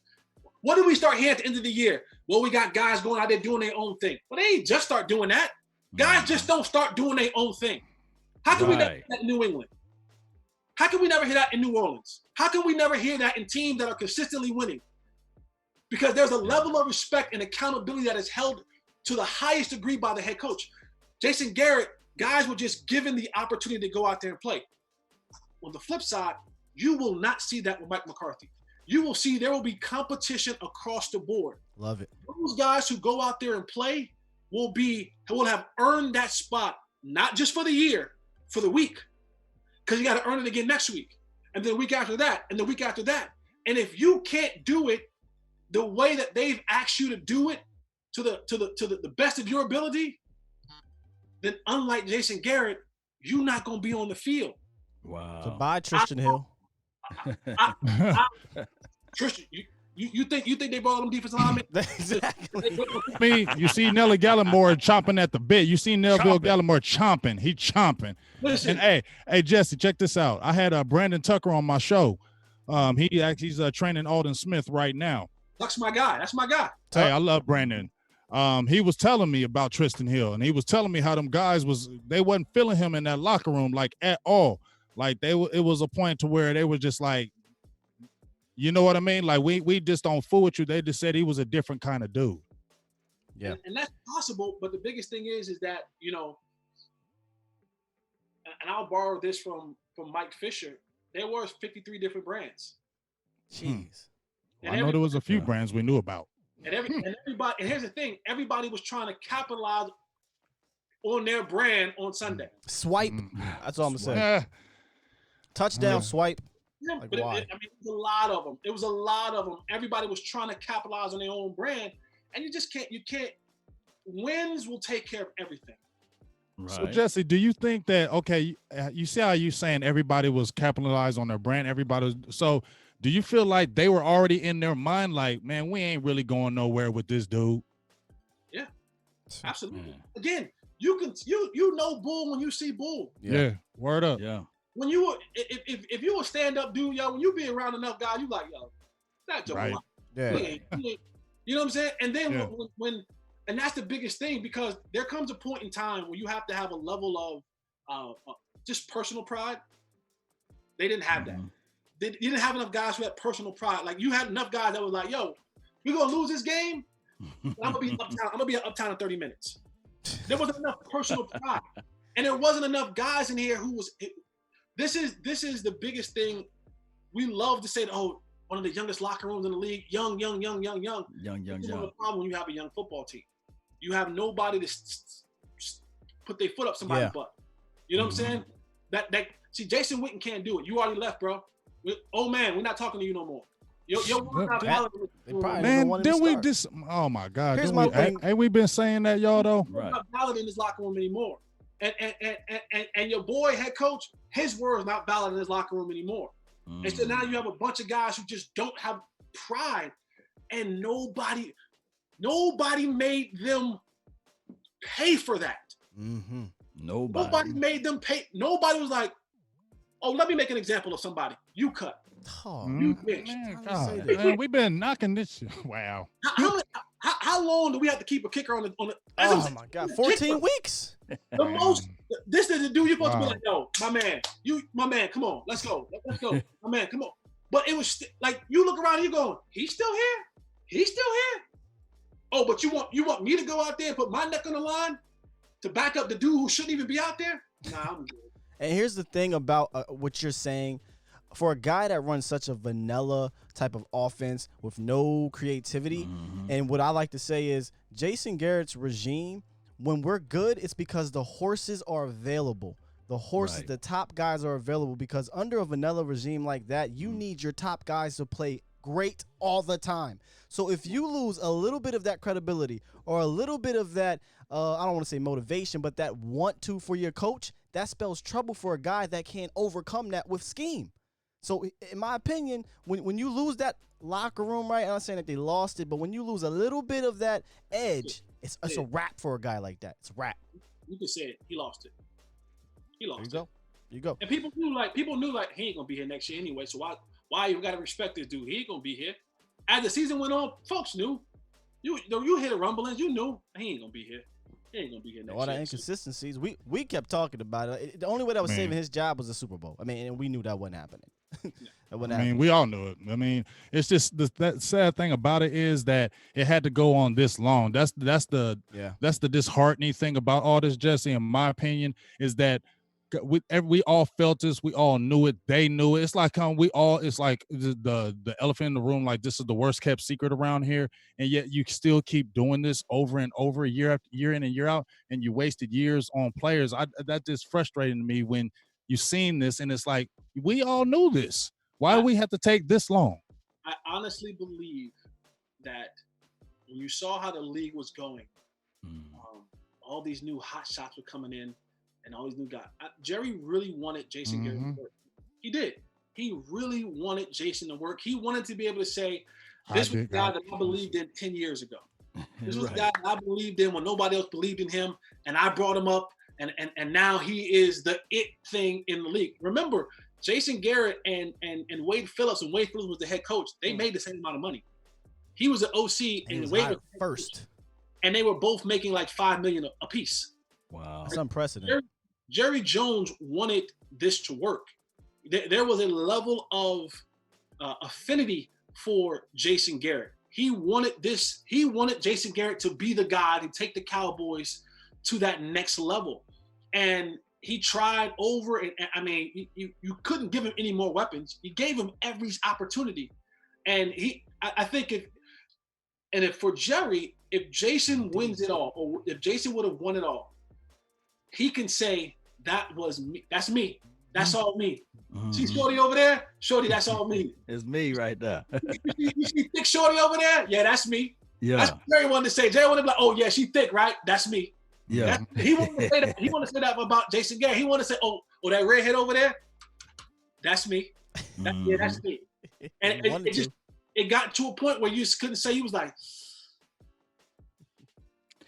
what do we start here at the end of the year? Well, we got guys going out there doing their own thing. But they ain't just start doing that. Guys just don't start doing their own thing. How can we never hear that in New England? How can we never hear that in New Orleans? How can we never hear that in teams that are consistently winning? Because there's a level of respect and accountability that is held to the highest degree by the head coach. Jason Garrett, guys were just given the opportunity to go out there and play. On the flip side, you will not see that with Mike McCarthy. You will see there will be competition across the board. Love it. Those guys who go out there and play will have earned that spot, not just for the year, for the week. Because you got to earn it again next week. And then the week after that, and the week after that. And if you can't do it the way that they've asked you to do it to the best of your ability, then unlike Jason Garrett, you're not going to be on the field. Wow. So bye, Tristan Hill. Tristan, you think they brought them defensive linemen? Exactly. I mean, you see Nelly Gallimore chomping at the bit. You see Neville Gallimore chomping. He chomping. Listen. And hey, Jesse, check this out. I had Brandon Tucker on my show. He's training Alden Smith right now. That's my guy. That's my guy. Hey, I love Brandon. He was telling me about Tristan Hill, and he was telling me how them guys they wasn't feeling him in that locker room like at all. Like it was a point to where they were just like, you know what I mean? Like we just don't fool with you. They just said he was a different kind of dude. Yeah. And that's possible, but the biggest thing is that, and I'll borrow this from Mike Fisher, there were 53 different brands. Jeez. Well, I know there was a few brands we knew about. And everybody, and here's the thing, everybody was trying to capitalize on their brand on Sunday. Swipe. That's all I'm saying. Yeah. Touchdown, swipe. Yeah, Like, but why? it was a lot of them. It was a lot of them. Everybody was trying to capitalize on their own brand, and you just can't. Wins will take care of everything. Right. So Jesse, do you think that you see how you saying everybody was capitalized on their brand? So do you feel like they were already in their mind like, man, we ain't really going nowhere with this dude? Yeah, absolutely. Again, you know Bull when you see Bull. Yeah. Word up. Yeah. When you were, if you a stand up dude, yo, when you be around enough guys, you like, yo, that's your Right. boy. Yeah. You know what I'm saying? And then Yeah. when and that's the biggest thing, because there comes a point in time where you have to have a level of just personal pride. They didn't have that. You didn't have enough guys who had personal pride. Like you had enough guys that was like, yo, we're gonna lose this game. I'm gonna be uptown. I'm gonna be uptown in 30 minutes. There wasn't enough personal pride, and there wasn't enough guys in here who was. This is the biggest thing. We love to say, oh, one of the youngest locker rooms in the league, young. Young. This is the problem when you have a young football team. You have nobody to put their foot up somebody's butt. You know what I'm saying? That see, Jason Witten can't do it. You already left, bro. Man, we're not talking to you no more. You're not valid. Man, then we just oh my God. Here's my thing. Ain't we been saying that, y'all though? You're not valid in this locker room anymore. And your boy head coach, his word is not valid in his locker room anymore. And so now you have a bunch of guys who just don't have pride, and nobody made them pay for that. Mm-hmm. Nobody made them pay. Nobody was like, oh, let me make an example of somebody. You cut. Oh, You bitch. Man, God, man, we've been knocking this shit. Wow. How long do we have to keep a kicker on the oh my God, 14 weeks. The most. This is the dude you're supposed to be like, yo, my man, come on, let's go, my man, come on. But it was like you look around, and you going, he's still here. Oh, but you want me to go out there and put my neck on the line to back up the dude who shouldn't even be out there? Nah, I'm good. And here's the thing about what you're saying. for a guy that runs such a vanilla type of offense with no creativity, and what I like to say is Jason Garrett's regime, when we're good, it's because the horses are available. The horses, the top guys are available, because under a vanilla regime like that, you need your top guys to play great all the time. So if you lose a little bit of that credibility or a little bit of that, I don't want to say motivation, but that want to for your coach, that spells trouble for a guy that can't overcome that with scheme. So in my opinion, when you lose that locker room, right, I'm not saying that they lost it, but when you lose a little bit of that edge, it's a wrap for a guy like that. It's a wrap. You can say it. He lost it. He lost There you go. And people knew like he ain't gonna be here next year anyway. So why you gotta respect this dude? He ain't gonna be here. As the season went on, folks knew. You hear the rumblings. You knew he ain't gonna be here. He ain't gonna be here next year. All the inconsistencies, we kept talking about it. The only way that was saving his job was the Super Bowl. I mean, and we knew that wasn't happening. We all knew it. I mean, it's just that sad thing about it is that it had to go on this long. That's the disheartening thing about all this, Jesse. In my opinion, is that we all felt this. We all knew it. They knew it. It's like it's like the elephant in the room. Like, this is the worst kept secret around here, and yet you still keep doing this over and over, year after year in and year out, and you wasted years on players. That just frustrating to me when you seen this, and it's like, we all knew this. Why do we have to take this long? I honestly believe that when you saw how the league was going, all these new hot shots were coming in, and all these new guys. Jerry really wanted Jason Garrett to work. He did. He really wanted Jason to work. He wanted to be able to say, this was the guy that I believed in 10 years ago. This was the guy that I believed in when nobody else believed in him, and I brought him up, and now he is the it thing in the league. Remember, Jason Garrett and Wade Phillips, and Wade Phillips was the head coach. They made the same amount of money. He was an OC, and Wade was first. And they were both making like $5 million a piece. Wow, that's unprecedented. Jerry Jones wanted this to work. There was a level of affinity for Jason Garrett. He wanted this. He wanted Jason Garrett to be the guy to take the Cowboys to that next level. And he tried over, and I mean, you couldn't give him any more weapons. You gave him every opportunity. And I think if for Jerry, if Jason wins it all, or if Jason would have won it all, he can say, that was me. That's me. That's all me. See Shorty over there? Shorty, that's all me. It's me right there. You see thick Shorty over there? Yeah, that's me. Yeah. That's what Jerry wanted to say. Jerry wanted to be like, oh yeah, she thick, right? That's me. Yeah. He wanted to say that. He wanted to say that about Jason Garrett. He wanted to say, oh, that redhead over there? That's me. Yeah, that's me. And it got to a point where you couldn't say. He was like,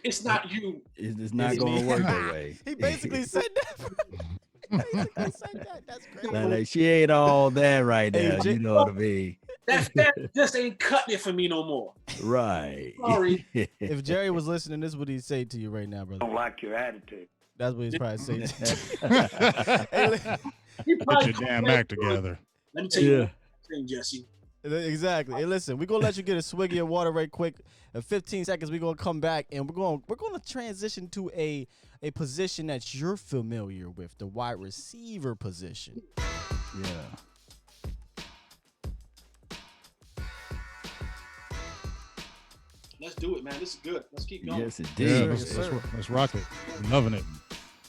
it's not you. It's not going to work that way. He basically said that. That's crazy. Like, she ain't all that right now. You know what I mean? That just ain't cutting it for me no more. Right. Sorry. If Jerry was listening, this is what he'd say to you right now, brother. Don't like your attitude. That's what he's probably saying to you. Get your damn act together. Let me tell you thing, Jesse. Exactly. Hey, listen, we're gonna let you get a swiggy of water right quick. In 15 seconds, we're gonna come back and we're gonna transition to a position that you're familiar with, the wide receiver position. Yeah. Let's do it, man. This is good. Let's keep going. Yes, it Yeah, did. let's rock it. I'm loving it.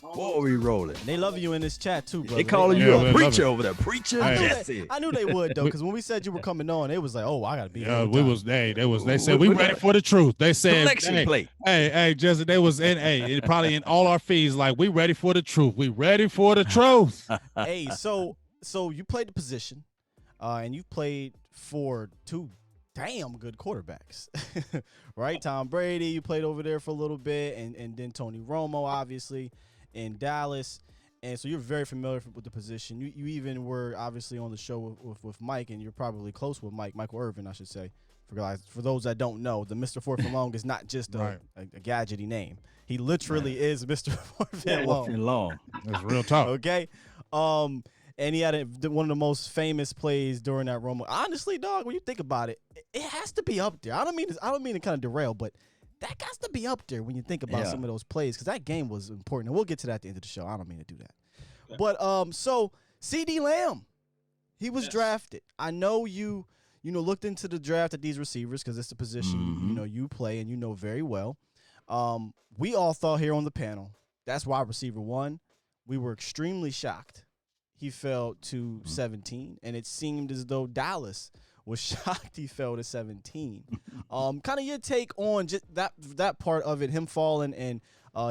Boy, we rolling. And they love you in this chat too, brother. They calling Yeah, you we a love preacher it. over there. Preacher Jesse. I knew they would though, because when we said you were coming on, it was like, oh, I gotta be. Yeah, here. they said we ready for the truth. They said, Selection plate. hey, Jesse, they was it probably in all our feeds like, we ready for the truth. We ready for the truth. Hey, so you played the position, and you played for two damn good quarterbacks, right? Tom Brady, you played over there for a little bit, and then Tony Romo, obviously, in Dallas. And so you're very familiar with the position. You even were obviously on the show with Mike, and you're probably close with Michael Irvin, I should say. For those that don't know, the Mr. Fourth and Long is not just a gadgety name. He literally is Mr. Fourth and Long. That's real talk. Okay. And he had one of the most famous plays during that Romo. Honestly, dog, when you think about it, it has to be up there. I don't mean to kind of derail, but that got to be up there when you think about some of those plays, because that game was important. And we'll get to that at the end of the show. I don't mean to do that. But so CD Lamb, He was Yes. drafted. I know you looked into the draft at these receivers because it's the position Mhm. you play and you know very well. We all thought here on the panel that's wide receiver 1. We were extremely shocked. He fell to 17, and it seemed as though Dallas was shocked he fell to 17. Kind of your take on just that part of it, him falling and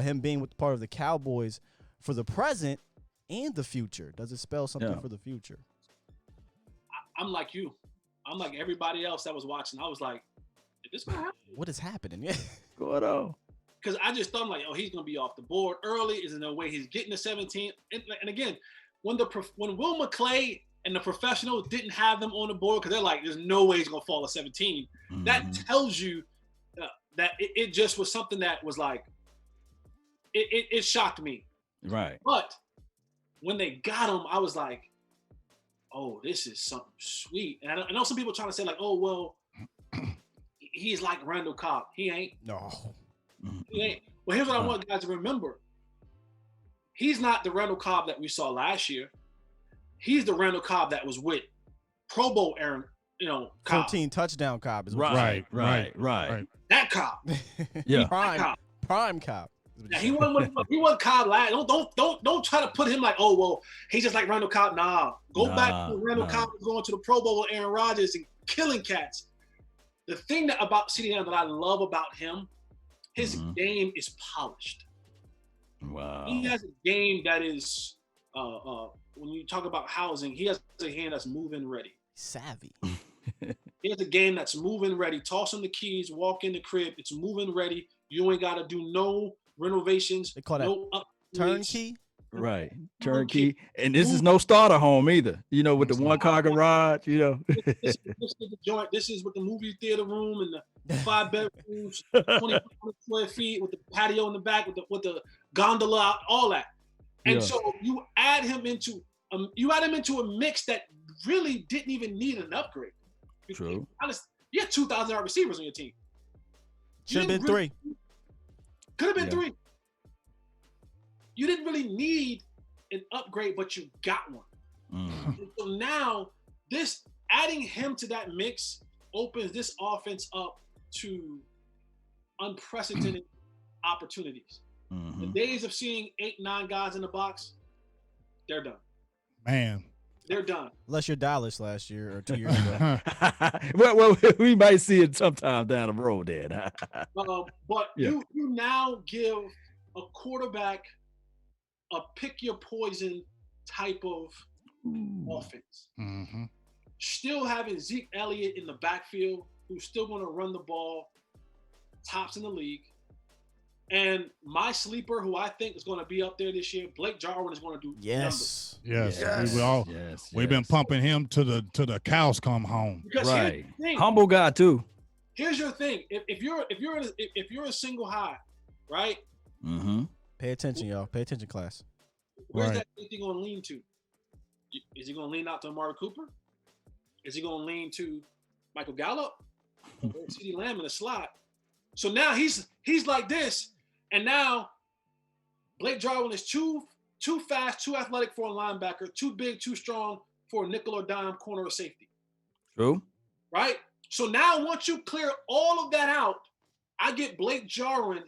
him being with part of the Cowboys for the present and the future. Does it spell something for the future? I'm like you. I'm like everybody else that was watching. I was like, is this gonna happen? What is happening? Yeah. Going on. Because I just thought, like, oh, he's gonna be off the board early. Is there no way he's getting to 17? And again, when Will McClay and the professionals didn't have them on the board because they're like, there's no way he's gonna fall to 17. That tells you that it just was something that was like, it shocked me. Right. But when they got him, I was like, oh, this is something sweet. And I know some people trying to say like, oh, well, he's like Randall Cobb. He ain't. No. He ain't. Well, here's what I want guys to remember. He's not the Randall Cobb that we saw last year. He's the Randall Cobb that was with Pro Bowl Aaron, Cobb. 13 touchdown Cobb is what Right. Right. That Cobb. Yeah. Prime Cobb. Now, he wasn't Cobb last. Don't try to put him like, oh, well, he's just like Randall Cobb. Nah. Go back to Randall Cobb going to the Pro Bowl with Aaron Rodgers and killing cats. The thing about CeeDee Lamb that I love about him, his game is polished. Wow. He has a game that is, when you talk about housing, he has a hand that's moving ready. Savvy. He has a game that's moving ready. Toss him the keys, walk in the crib. It's moving ready. You ain't got to do no renovations. They call that no turnkey. Right. Turnkey. And this is no starter home either, with the 1-car garage, This is the joint. This is with the movie theater room and the 5 bedrooms, 20 square feet with the patio in the back, with the gondola out, all that. And so you add him into a mix that really didn't even need an upgrade. True. You had 2,000-yard receivers on your team. Should have been 3. Could have been 3. You didn't really need an upgrade, but you got one. And so now, adding him to that mix opens this offense up to unprecedented opportunities. The days of seeing 8-9 guys in the box, they're done. Man. They're done. Unless you're Dallas last year or 2 years ago. well, we might see it sometime down the road then. But you now give a quarterback a pick your poison type of offense. Still having Zeke Elliott in the backfield, who's still going to run the ball, tops in the league. And my sleeper, who I think is going to be up there this year, Blake Jarwin, is going to do numbers. Yes. We've been pumping him to the cows come home. Because right. Humble guy too. Here's your thing: if you're a single high, right? Pay attention, y'all. Pay attention, class. Where's that safety going to lean to? Is he going to lean out to Amari Cooper? Is he going to lean to Michael Gallup? Or CeeDee Lamb in the slot? So now he's like this, and now Blake Jarwin is too fast, too athletic for a linebacker, too big, too strong for a nickel or dime corner or safety. True. Right? So now once you clear all of that out, I get Blake Jarwin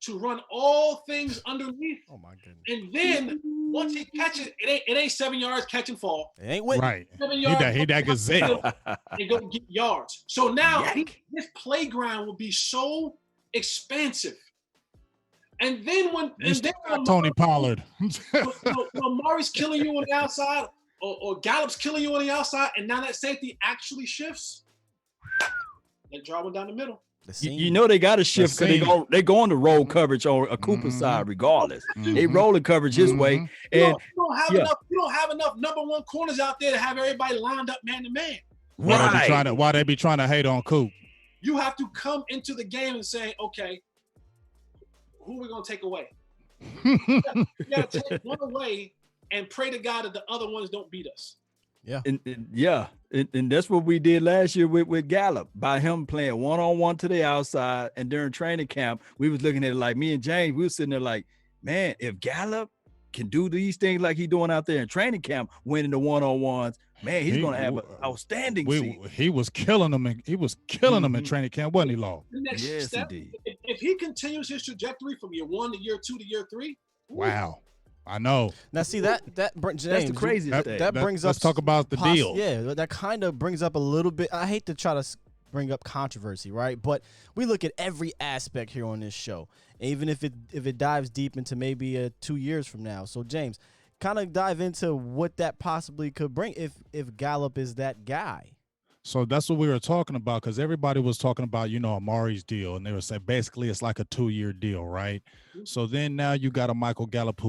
to run all things underneath. Oh my goodness. And then once he catches it ain't 7 yards catch and fall. It ain't Whitney. Right. 7 yards. He that gazelle. And go get yards. So now his playground will be so expansive. And then when Tony Pollard. when Amari's killing you on the outside or Gallup's killing you on the outside, and now that safety actually shifts, they draw one down the middle. They got to shift because they going to roll coverage on a Cooper side regardless. They rolling coverage his way. And you don't have enough number one corners out there to have everybody lined up man to man. Why they be trying to hate on Coop? You have to come into the game and say, okay, who are we gonna take away? You gotta take one away and pray to God that the other ones don't beat us. Yeah. And that's what we did last year with Gallup, by him playing one-on-one to the outside. And during training camp, we was looking at it like, me and James, we was sitting there like, man, if Gallup can do these things like he's doing out there in training camp, winning the one-on-ones, man, he's going to have an outstanding season. He was killing them. He was killing them in training camp, wasn't he, Law? The next Yes, step, indeed. if he continues his trajectory from year 1 to year 2 to year 3, Wow. I know. Now, see that James, That's the craziest thing. that brings up. Let's talk about the deal. Yeah, that kind of brings up a little bit. I hate to try to bring up controversy, right? But we look at every aspect here on this show, even if it dives deep into maybe 2 years from now. So, James, kind of dive into what that possibly could bring if Gallup is that guy. So that's what we were talking about, because everybody was talking about, Amari's deal, and they were saying basically it's like a 2-year deal, right? So then now you got a Michael Gallup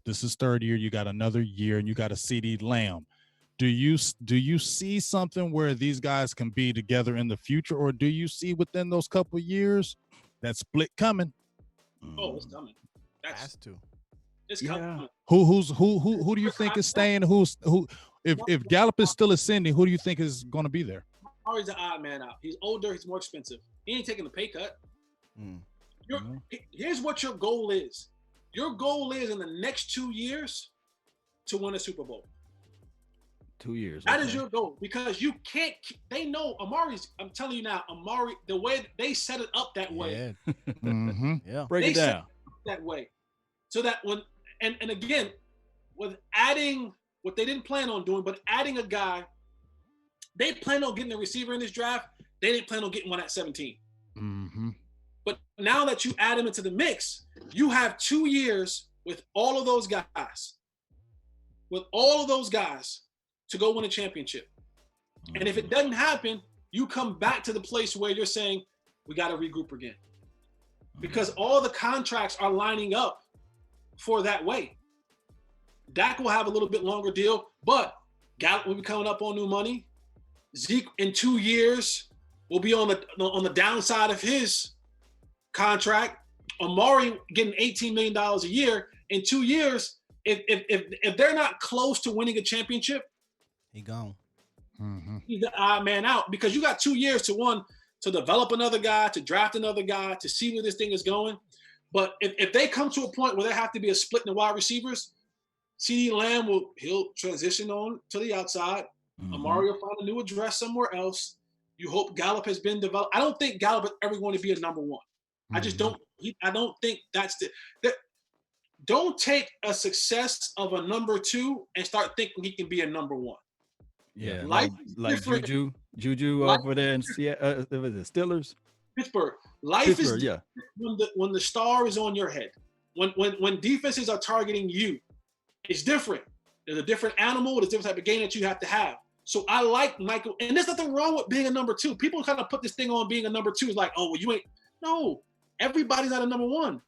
this is third year, you got another year, and you got a CD Lamb. Do you see something where these guys can be together in the future, or do you see within those couple of years that split coming? Oh, it's coming. Has to. It's coming. Who do you think is staying? If Gallup is still ascending, who do you think is going to be there? Amari's the odd man out. He's older. He's more expensive. He ain't taking a pay cut. Here's what your goal is. Your goal is in the next 2 years to win a Super Bowl. 2 years. That is your goal, because you can't. They know Amari's. I'm telling you now, Amari. The way they set it up that way. Mm-hmm. Yeah. Break it down that way, so that when and again, with adding what they didn't plan on doing, but adding a guy, they planned on getting a receiver in this draft. They didn't plan on getting one at 17. Mm-hmm. But now that you add him into the mix, you have 2 years with all of those guys, to go win a championship. And if it doesn't happen, you come back to the place where you're saying, we got to regroup again. Because all the contracts are lining up for that way. Dak will have a little bit longer deal, but Gallup will be coming up on new money. Zeke in 2 years will be on the downside of his contract. Amari getting $18 million a year in 2 years. If they're not close to winning a championship, he gone. Mm-hmm. He's the odd man out, because you got 2 years to develop another guy, to draft another guy, to see where this thing is going. But if they come to a point where there have to be a split in the wide receivers, CeeDee Lamb he'll transition on to the outside. Amari will find a new address somewhere else. You hope Gallup has been developed. I don't think Gallup is ever going to be a number one. I just don't. I don't think that's don't take a success of a number 2 and start thinking he can be a number 1. Yeah, Life like Juju over there in the Steelers, Pittsburgh. Life is when the star is on your head. When defenses are targeting you, it's different. There's a different animal. There's a different type of game that you have to have. So I like Michael, and there's nothing wrong with being a number 2. People kind of put this thing on being a number 2 is like, oh, well, you ain't. No, everybody's not a number 1.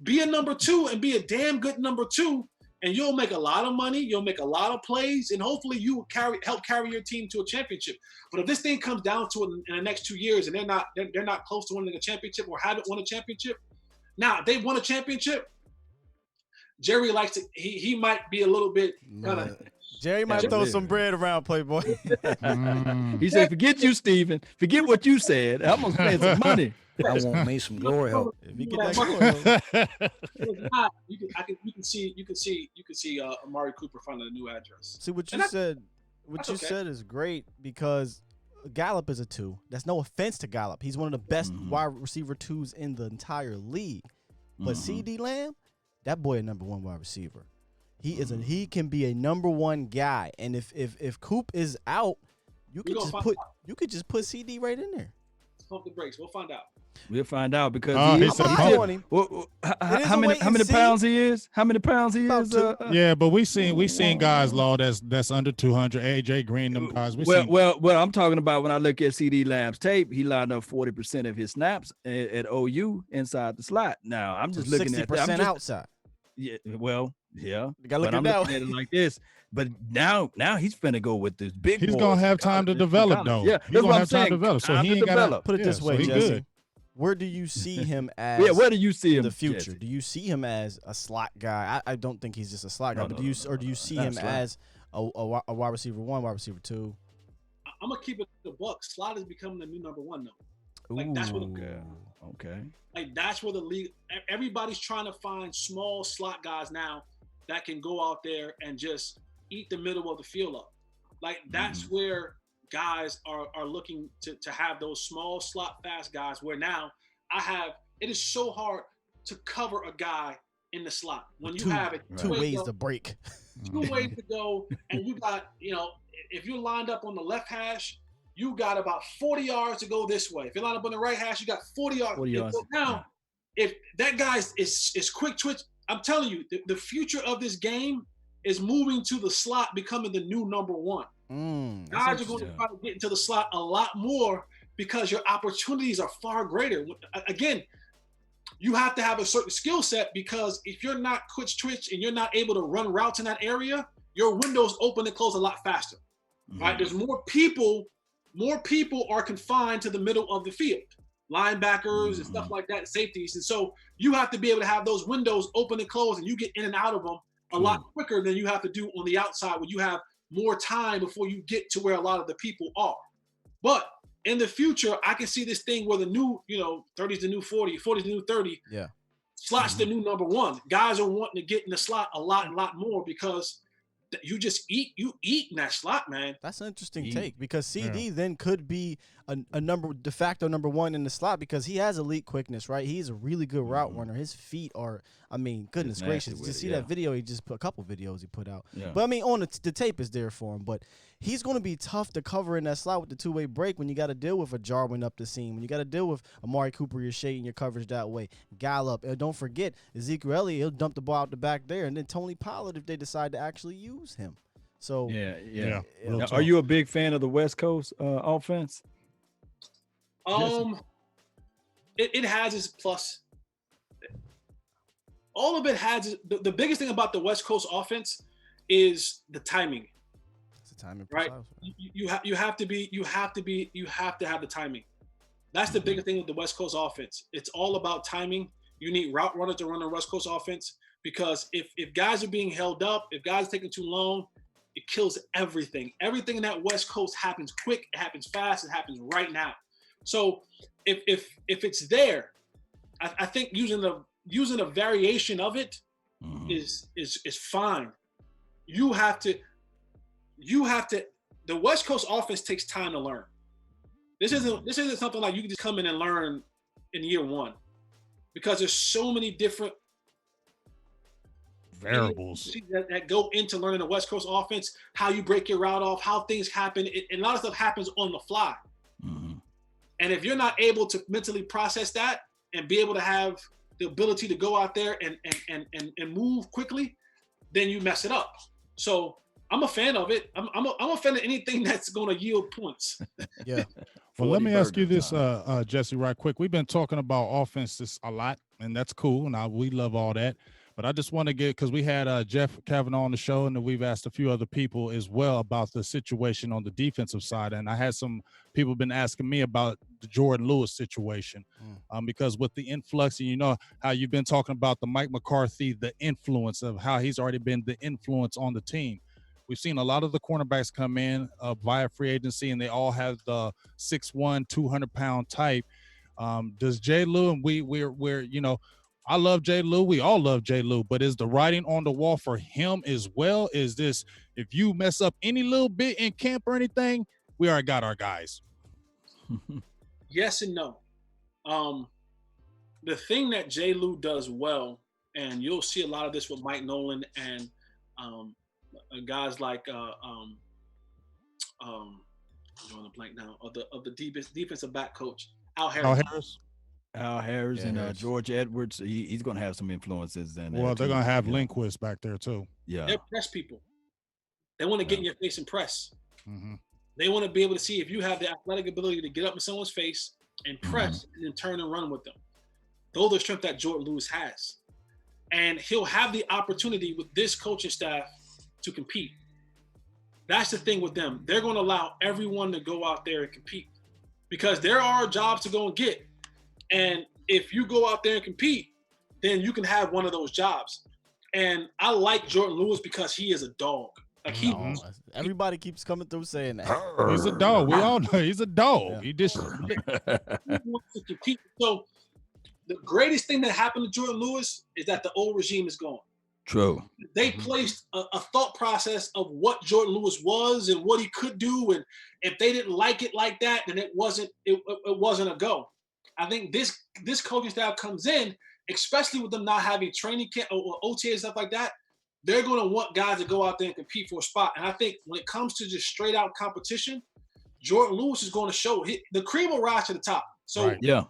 Be a number 2 and be a damn good number 2, and you'll make a lot of money. You'll make a lot of plays, and hopefully you will help carry your team to a championship. But if this thing comes down to it in the next 2 years, and they're not close to winning a championship or haven't won a championship, now if they've won a championship, Jerry likes to. He might be a little bit kind of. Jerry might throw some bread around, Playboy. He said, "Forget you, Steven. Forget what you said. I'm gonna spend some money. I want me some glory hole. If you get that You can see Amari Cooper finding a new address. See what you said. What you said is great, because Gallup is a 2. That's no offense to Gallup. He's one of the best wide receiver 2s in the entire league. But CeeDee Lamb, that boy a number 1 wide receiver. He can be a number 1 guy. And if Coop is out, you could just put CD right in there. Let's pump the brakes. We'll find out. We'll find out, because how many pounds he is? How many pounds he is? Yeah, but we seen guys, Law, that's under 200. AJ Green, them guys. Well, I'm talking about when I look at CeeDee Lamb's tape, he lined up 40% of his snaps at OU inside the slot. Now I'm just looking at 60% outside. Yeah, well, yeah. You gotta look but I'm at looking at it like this. But now he's finna go with this big. He's gonna have time to develop, though. Yeah, he's gonna have time to develop. So he ain't gotta put it this way, so Jesse. good. Where do you see him as? Yeah, where do you see him in the future? Jesse? Do you see him as a slot guy? I don't think he's just a slot guy. But do you see him as a wide receiver 1, wide receiver 2? I'm gonna keep it the buck. Slot is becoming the new number 1 though. Like that's what. Okay. Like that's where the league. Everybody's trying to find small slot guys now. that can go out there and just eat the middle of the field up. Like that's where guys are looking to have those small slot fast guys where now it is so hard to cover a guy in the slot when you have it two ways to break. Two ways to go, and you got, if you're lined up on the left hash, you got about 40 yards to go this way. If you're lined up on the right hash, you got 40 yards. 40 yards. So now, if that guy is quick twitch, I'm telling you, the future of this game is moving to the slot, becoming the new number one. Guys are going to try to get into the slot a lot more because your opportunities are far greater. Again, you have to have a certain skill set, because if you're not quick twitch and you're not able to run routes in that area, your windows open and close a lot faster. Right? There's more people are confined to the middle of the field, linebackers and stuff like that, safeties. And so you have to be able to have those windows open and close, and you get in and out of them a lot quicker than you have to do on the outside, where you have more time before you get to where a lot of the people are. But in the future, I can see this thing where the new, 30's the new 40, 40's the new 30. Yeah. Slot's the new number one. Guys are wanting to get in the slot a lot more, because you just eat in that slot, man. That's an interesting take, because CD then could be a de facto number one in the slot, because he has elite quickness, right? He's a really good route runner. His feet are, goodness gracious. You see that video a couple videos he put out. Yeah. But the tape is there for him. But he's going to be tough to cover in that slot with the two-way break when you got to deal with a Jarwin up the seam, when you got to deal with Amari Cooper, you're shading your coverage that way. Gallup, and don't forget Ezekiel Elliott, he'll dump the ball out the back there, and then Tony Pollard if they decide to actually use him. So yeah. Now, are you a big fan of the West Coast offense? It has its plus. All of it has the biggest thing about the West Coast offense is the timing. It's the timing, right? You have to have the timing. That's the biggest thing with the West Coast offense. It's all about timing. You need route runners to run the West Coast offense, because if guys are being held up, if guys are taking too long, it kills everything. Everything in that West Coast happens quick, it happens fast, it happens right now. So if it's there, I think using a variation of it is fine. You have to. The West Coast offense takes time to learn. This isn't something like you can just come in and learn in year one, because there's so many different variables that go into learning the West Coast offense, how you break your route off, how things happen. And a lot of stuff happens on the fly. And if you're not able to mentally process that and be able to have the ability to go out there and move quickly, then you mess it up. So I'm a fan of it. I'm a fan of anything that's going to yield points. Yeah. Well, let me ask you this, Jesse, right quick. We've been talking about offenses a lot, and that's cool, and we love all that. But I just want to because we had Jeff Kavanaugh on the show, and then we've asked a few other people as well about the situation on the defensive side. And I had some people been asking me about the Jordan Lewis situation, because with the influx, and you know how you've been talking about the Mike McCarthy, the influence of how he's already been the influence on the team. We've seen a lot of the cornerbacks come in via free agency, and they all have the 6'1", 200-pound type. Does J. Lou, and we're I love J. Lou. We all love J. Lou, but is the writing on the wall for him as well? Is this, if you mess up any little bit in camp or anything, we already got our guys? Yes and no. The thing that J. Lou does well, and you'll see a lot of this with Mike Nolan and guys like I'm drawing a blank now of the defensive back coach Al Harris. Al Harris and George Edwards, he's going to have some influences. Well, they're going to have Lindquist back there too. Yeah, they're press people. They want to get in your face and press. They want to be able to see if you have the athletic ability to get up in someone's face and press and then turn and run with them. Those are the strength that Jordan Lewis has. And he'll have the opportunity with this coaching staff to compete. That's the thing with them. They're going to allow everyone to go out there and compete, because there are jobs to go and get. And if you go out there and compete, then you can have one of those jobs. And I like Jordan Lewis because he is a dog. Like everybody keeps coming through saying that. He's a dog. We all know he's a dog. Yeah. He just he wants to compete. So the greatest thing that happened to Jordan Lewis is that the old regime is gone. True. They placed a thought process of what Jordan Lewis was and what he could do, and if they didn't like it like that, then it wasn't a go. I think this coaching staff comes in, especially with them not having training camp or OTA and stuff like that. They're going to want guys to go out there and compete for a spot. And I think when it comes to just straight out competition, Jordan Lewis is going to show the cream will rise to the top. So Right. Yeah.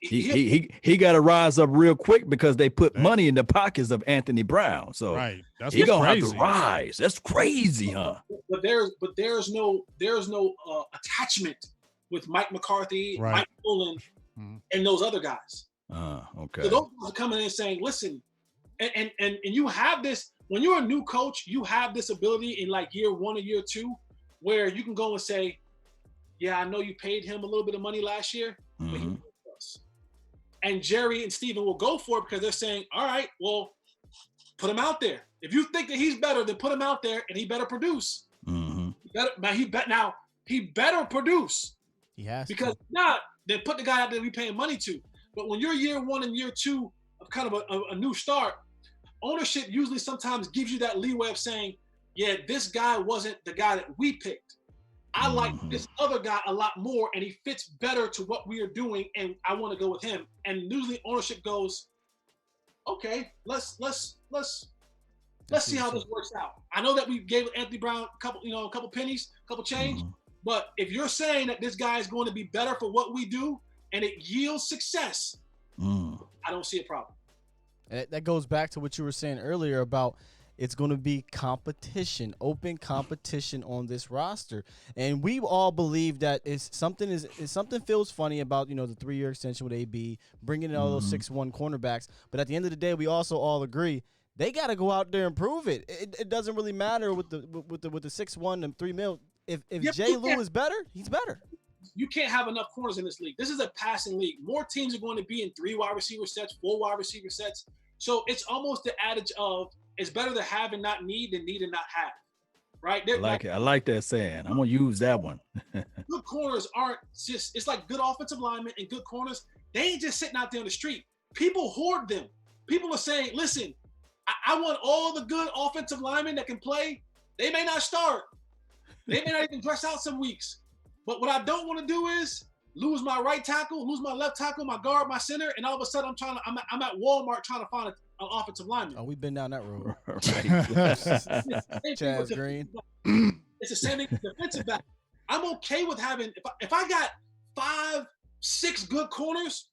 He got to rise up real quick because they put money in the pockets of Anthony Brown. So Right. That's he what's gonna crazy. have to rise. That's crazy, huh? But there's no attachment with Mike McCarthy, Right. Mike Nolan, and those other guys. Okay. So those guys are coming in and saying, listen, and you have this when you're a new coach, you have this ability in like year 1 or year 2 where you can go and say, yeah, I know you paid him a little bit of money last year, but he worked for us. And Jerry and Steven will go for it because they're saying, all right, well, put him out there. If you think that he's better, then put him out there and he better produce. He better produce. He has because to. not then put the guy out there we paying money to. But when you're year 1 and year 2 of kind of a new start, ownership usually sometimes gives you that leeway of saying, yeah, this guy wasn't the guy that we picked. I like this other guy a lot more, and he fits better to what we are doing, and I want to go with him. And usually ownership goes, okay, let's see how this works out. I know that we gave Anthony Brown a couple pennies, a couple change, but if you're saying that this guy is going to be better for what we do and it yields success, I don't see a problem. That goes back to what you were saying earlier about it's going to be competition, open competition on this roster. And we all believe that something feels funny about, the 3-year extension with AB, bringing in all those 6'1" cornerbacks. But at the end of the day, we also all agree they got to go out there and prove it. It doesn't really matter with the 6'1" and $3 million. If Jay Lou is better, he's better. You can't have enough corners in this league. This is a passing league. More teams are going to be in 3 wide receiver sets, 4 wide receiver sets. So it's almost the adage of it's better to have and not need than need and not have. Right? I like that saying. I'm gonna use that one. Good corners aren't just, it's like good offensive linemen and good corners. They ain't just sitting out there on the street. People hoard them. People are saying, listen, I want all the good offensive linemen that can play. They may not start. They may not even dress out some weeks. But what I don't want to do is lose my right tackle, lose my left tackle, my guard, my center, and all of a sudden I'm at Walmart trying to find an offensive lineman. Oh, we've been down that road. Chaz Green. It's the same thing with defensive back. I'm okay with having if I got 5, 6 good corners,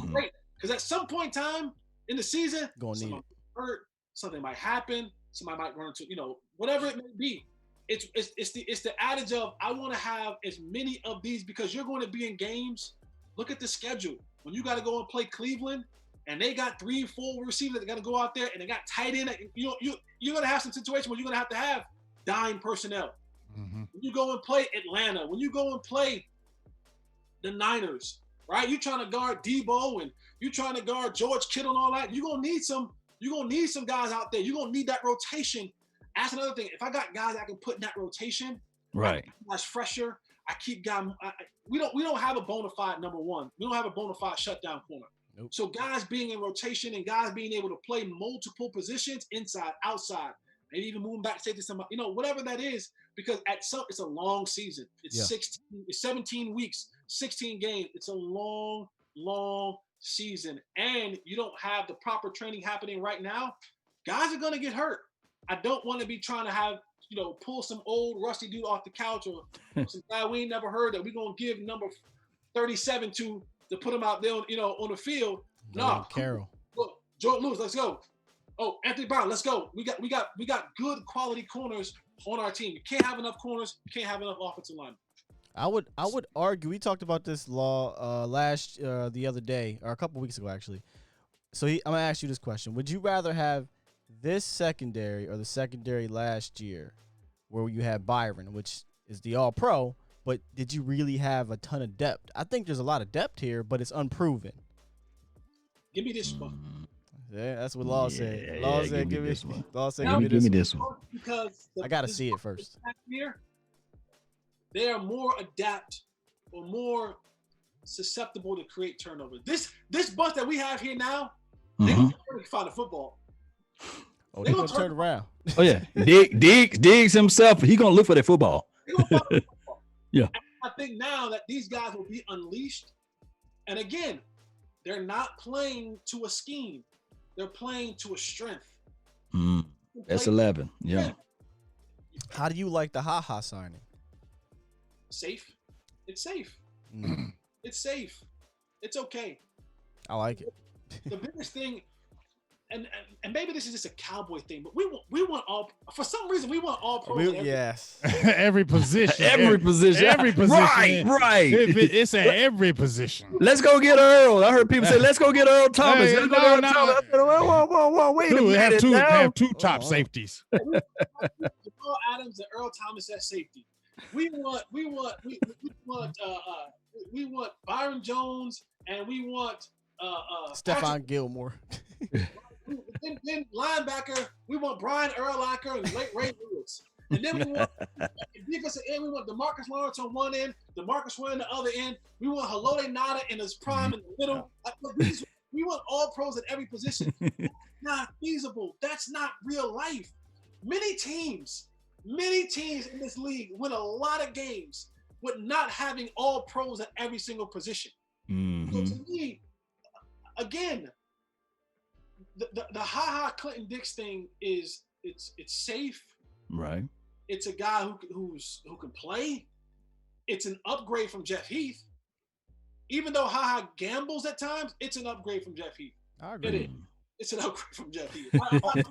great. Because at some point in time in the season, somebody might hurt, something might happen, somebody might run into whatever it may be. It's the adage of I want to have as many of these because you're going to be in games. Look at the schedule. When you got to go and play Cleveland and they got 3, 4 receivers that got to go out there and they got tight end, you're going to have some situations where you're going to have dime personnel. When you go and play Atlanta, when you go and play the Niners, right? You're trying to guard Debo and you're trying to guard George Kittle and all that. You're gonna need some guys out there. You're gonna need that rotation. That's another thing. If I got guys I can put in that rotation, right? Guys fresher. I keep guys. We don't have a bona fide number one. We don't have a bona fide shutdown corner. Nope. So guys being in rotation and guys being able to play multiple positions, inside, outside, maybe even moving back to safety, somebody, whatever that is, because it's a long season. It's 17 weeks, 16 games. It's a long season, and you don't have the proper training happening right now. Guys are gonna get hurt. I don't want to be trying to have pull some old rusty dude off the couch or some guy we ain't never heard that we're gonna give number 37 to put him out there on the field. No, Carroll. Look, Jordan Lewis, let's go. Oh, Anthony Brown, let's go. We got good quality corners on our team. You can't have enough corners. You can't have enough offensive linemen. I would argue. We talked about this law the other day or a couple weeks ago actually. So I'm gonna ask you this question: would you rather have this secondary or the secondary last year, where you had Byron, which is the All-Pro, but did you really have a ton of depth? I think there's a lot of depth here, but it's unproven. Give me this one. Yeah, that's what Law said. Law said, "Give me this one." Law said, "Give me this one." Because I gotta see it first. Here, they are more adapt or more susceptible to create turnovers. This bunch that we have here now, they can find the football. Oh, they're gonna turn around. Oh yeah, Diggs himself. He gonna look for that football. They're gonna follow the football. Yeah. And I think now that these guys will be unleashed, and again, they're not playing to a scheme; they're playing to a strength. That's 11. Yeah. How do you like the Ha signing? Safe. It's safe. Mm, It's safe. It's okay. I like it. The biggest thing, and maybe this is just a Cowboy thing, but we want all, for some reason we want all pros. Yes. Every position. Every position. Every position. Right. It's at every position. Let's go get Earl. I heard people say, "Let's go get Earl Thomas." Hey, Let's go get Earl Thomas. I said, whoa, wait a Dude, minute. they now. have two top safeties. Jamal Adams and Earl Thomas at safety. We want Byron Jones, and we want Stephon Gilmore. then linebacker, we want Brian Urlacher and Ray Lewis. And then we want defensive end, we want DeMarcus Lawrence on one end, DeMarcus Ware on the other end. We want Haloti Nada in his prime in the middle. We want all pros at every position. That's not feasible. That's not real life. Many teams in this league win a lot of games with not having all pros at every single position. So to me, again, the Ha Clinton Dix thing is it's safe. Right. It's a guy who can play. It's an upgrade from Jeff Heath. Even though Ha gambles at times, it's an upgrade from Jeff Heath. I agree. It's an upgrade from Jeff Heath.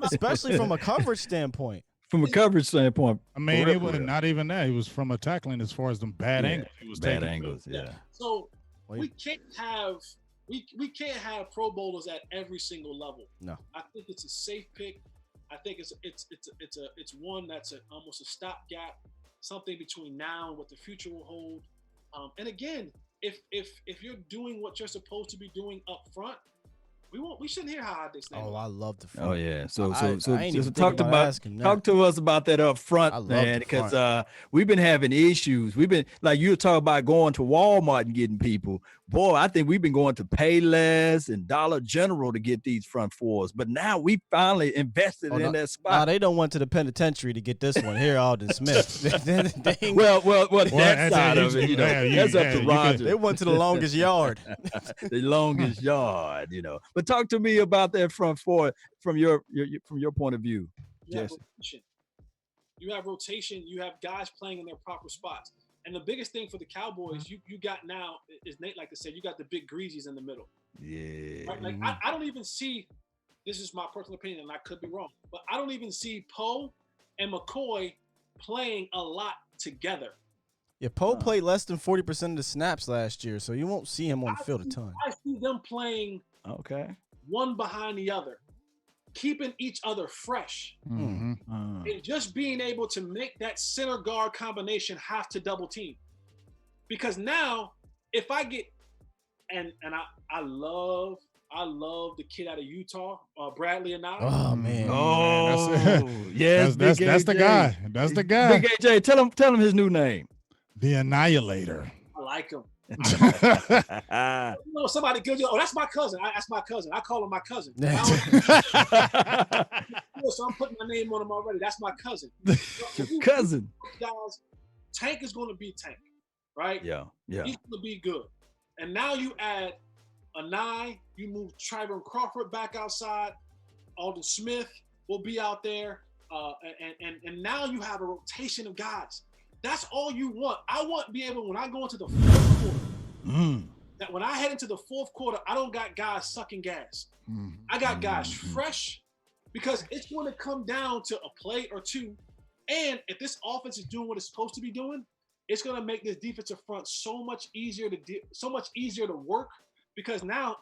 Especially from a coverage standpoint. From a coverage standpoint, I mean, it was not even that. He was from a tackling as far as them bad angles. He was bad taking angles. Yeah. So we can't have Pro Bowlers at every single level. No. I think it's a safe pick. I think it's one that's almost a stopgap, something between now and what the future will hold. And again, if you're doing what you're supposed to be doing up front, we shouldn't hear how this name. Oh, I love the front. Oh yeah. So talk to us about that up front, man, because we've been having issues. We've been, like, you were talking about going to Walmart and getting people. Boy, I think we've been going to Payless and Dollar General to get these front fours. But now we finally invested in that spot. No, they don't went to the penitentiary to get this one. Here, Alden Smith. well, that side of it, that's up to Roger. They went to the longest yard. The longest yard, But talk to me about that front four from your point of view, Jesse. You have rotation. You have guys playing in their proper spots. And the biggest thing for the Cowboys, you got now, is Nate like to say, you got the big greasies in the middle. Yeah. Right? Like I don't even see, this is my personal opinion, and I could be wrong, but I don't even see Poe and McCoy playing a lot together. Yeah, Poe played less than 40% of the snaps last year, so you won't see him on the field a ton. I see them playing one behind the other, keeping each other fresh, and just being able to make that center guard combination have to double team. Because now, if I get, and I love the kid out of Utah, Bradley Anaya. Oh man! Yes, that's the guy. That's the guy. Big AJ, tell him his new name. The Annihilator. I like him. Somebody gives you, that's my cousin. That's my cousin. I call him my cousin. So I'm putting my name on him already. That's my cousin. Your cousin. Guys, Tank is going to be Tank, right? Yeah. He's going to be good. And now you add Anai, you move Tyrone Crawford back outside. Alden Smith will be out there. And now you have a rotation of guys. That's all you want. I want to be able, when I go into the fourth quarter, that when I head into the fourth quarter, I don't got guys sucking gas. I got guys fresh, because it's going to come down to a play or two. And if this offense is doing what it's supposed to be doing, it's going to make this defensive front so much easier to work, because now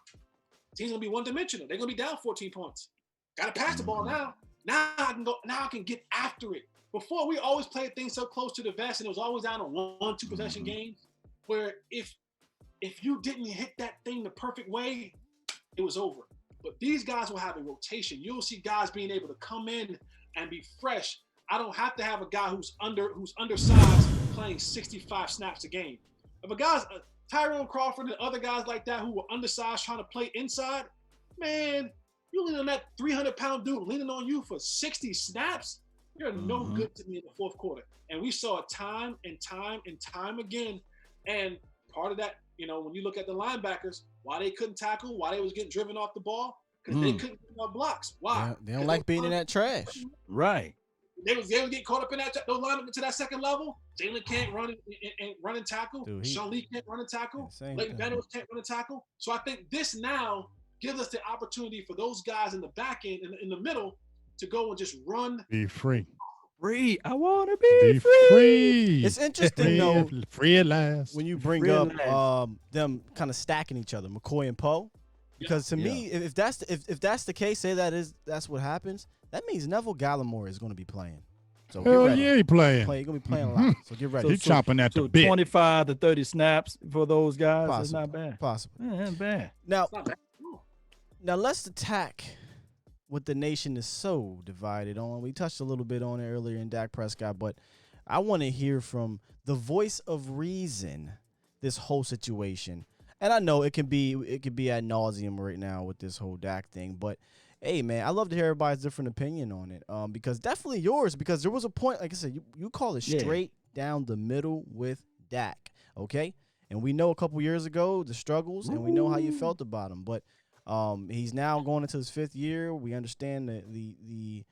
teams going to be one-dimensional. They're going to be down 14 points. Got to pass the ball now. Now I can get after it. Before, we always played things so close to the vest, and it was always down to 1-2 possession games, where if you didn't hit that thing the perfect way, it was over. But these guys will have a rotation. You'll see guys being able to come in and be fresh. I don't have to have a guy who's undersized playing 65 snaps a game. If a guy's Tyrone Crawford and other guys like that who were undersized trying to play inside, man, You leaning on that 300-pound dude leaning on you for 60 snaps. You're no good to me in the fourth quarter. And we saw it time and time and time again. And part of that, when you look at the linebackers, why they couldn't tackle, why they was getting driven off the ball, because they couldn't get enough blocks. Why? They don't like being in that trash. Right. They was get caught up in that those linemen to that second level. Jalen can't run and run and tackle. Dude, Sean Lee can't run and tackle. Insane. Leighton Meadows can't run and tackle. So I think this now gives us the opportunity for those guys in the back end and in the middle to go and just run. Be free. Free. I want to be free. It's interesting though. Free at last. When you bring up them kind of stacking each other, McCoy and Poe, because to me, if that's the case, that's what happens. That means Neville Gallimore is going to be playing. So hell yeah, he playing. He's going to be playing a lot. So get ready. He's chomping at the bit. 25 to 30 snaps for those guys. Possible. That's not bad. Possible. Yeah, not bad. Now let's attack what the nation is so divided on. We touched a little bit on it earlier in Dak Prescott, but I want to hear from the voice of reason this whole situation. And I know it can be ad nauseum right now with this whole Dak thing, but hey, man, I love to hear everybody's different opinion on it. Because definitely yours, because there was a point, like I said, you call it straight down the middle with Dak, okay? And we know a couple years ago the struggles, and we know how you felt about him, but he's now going into his 5th year. We understand the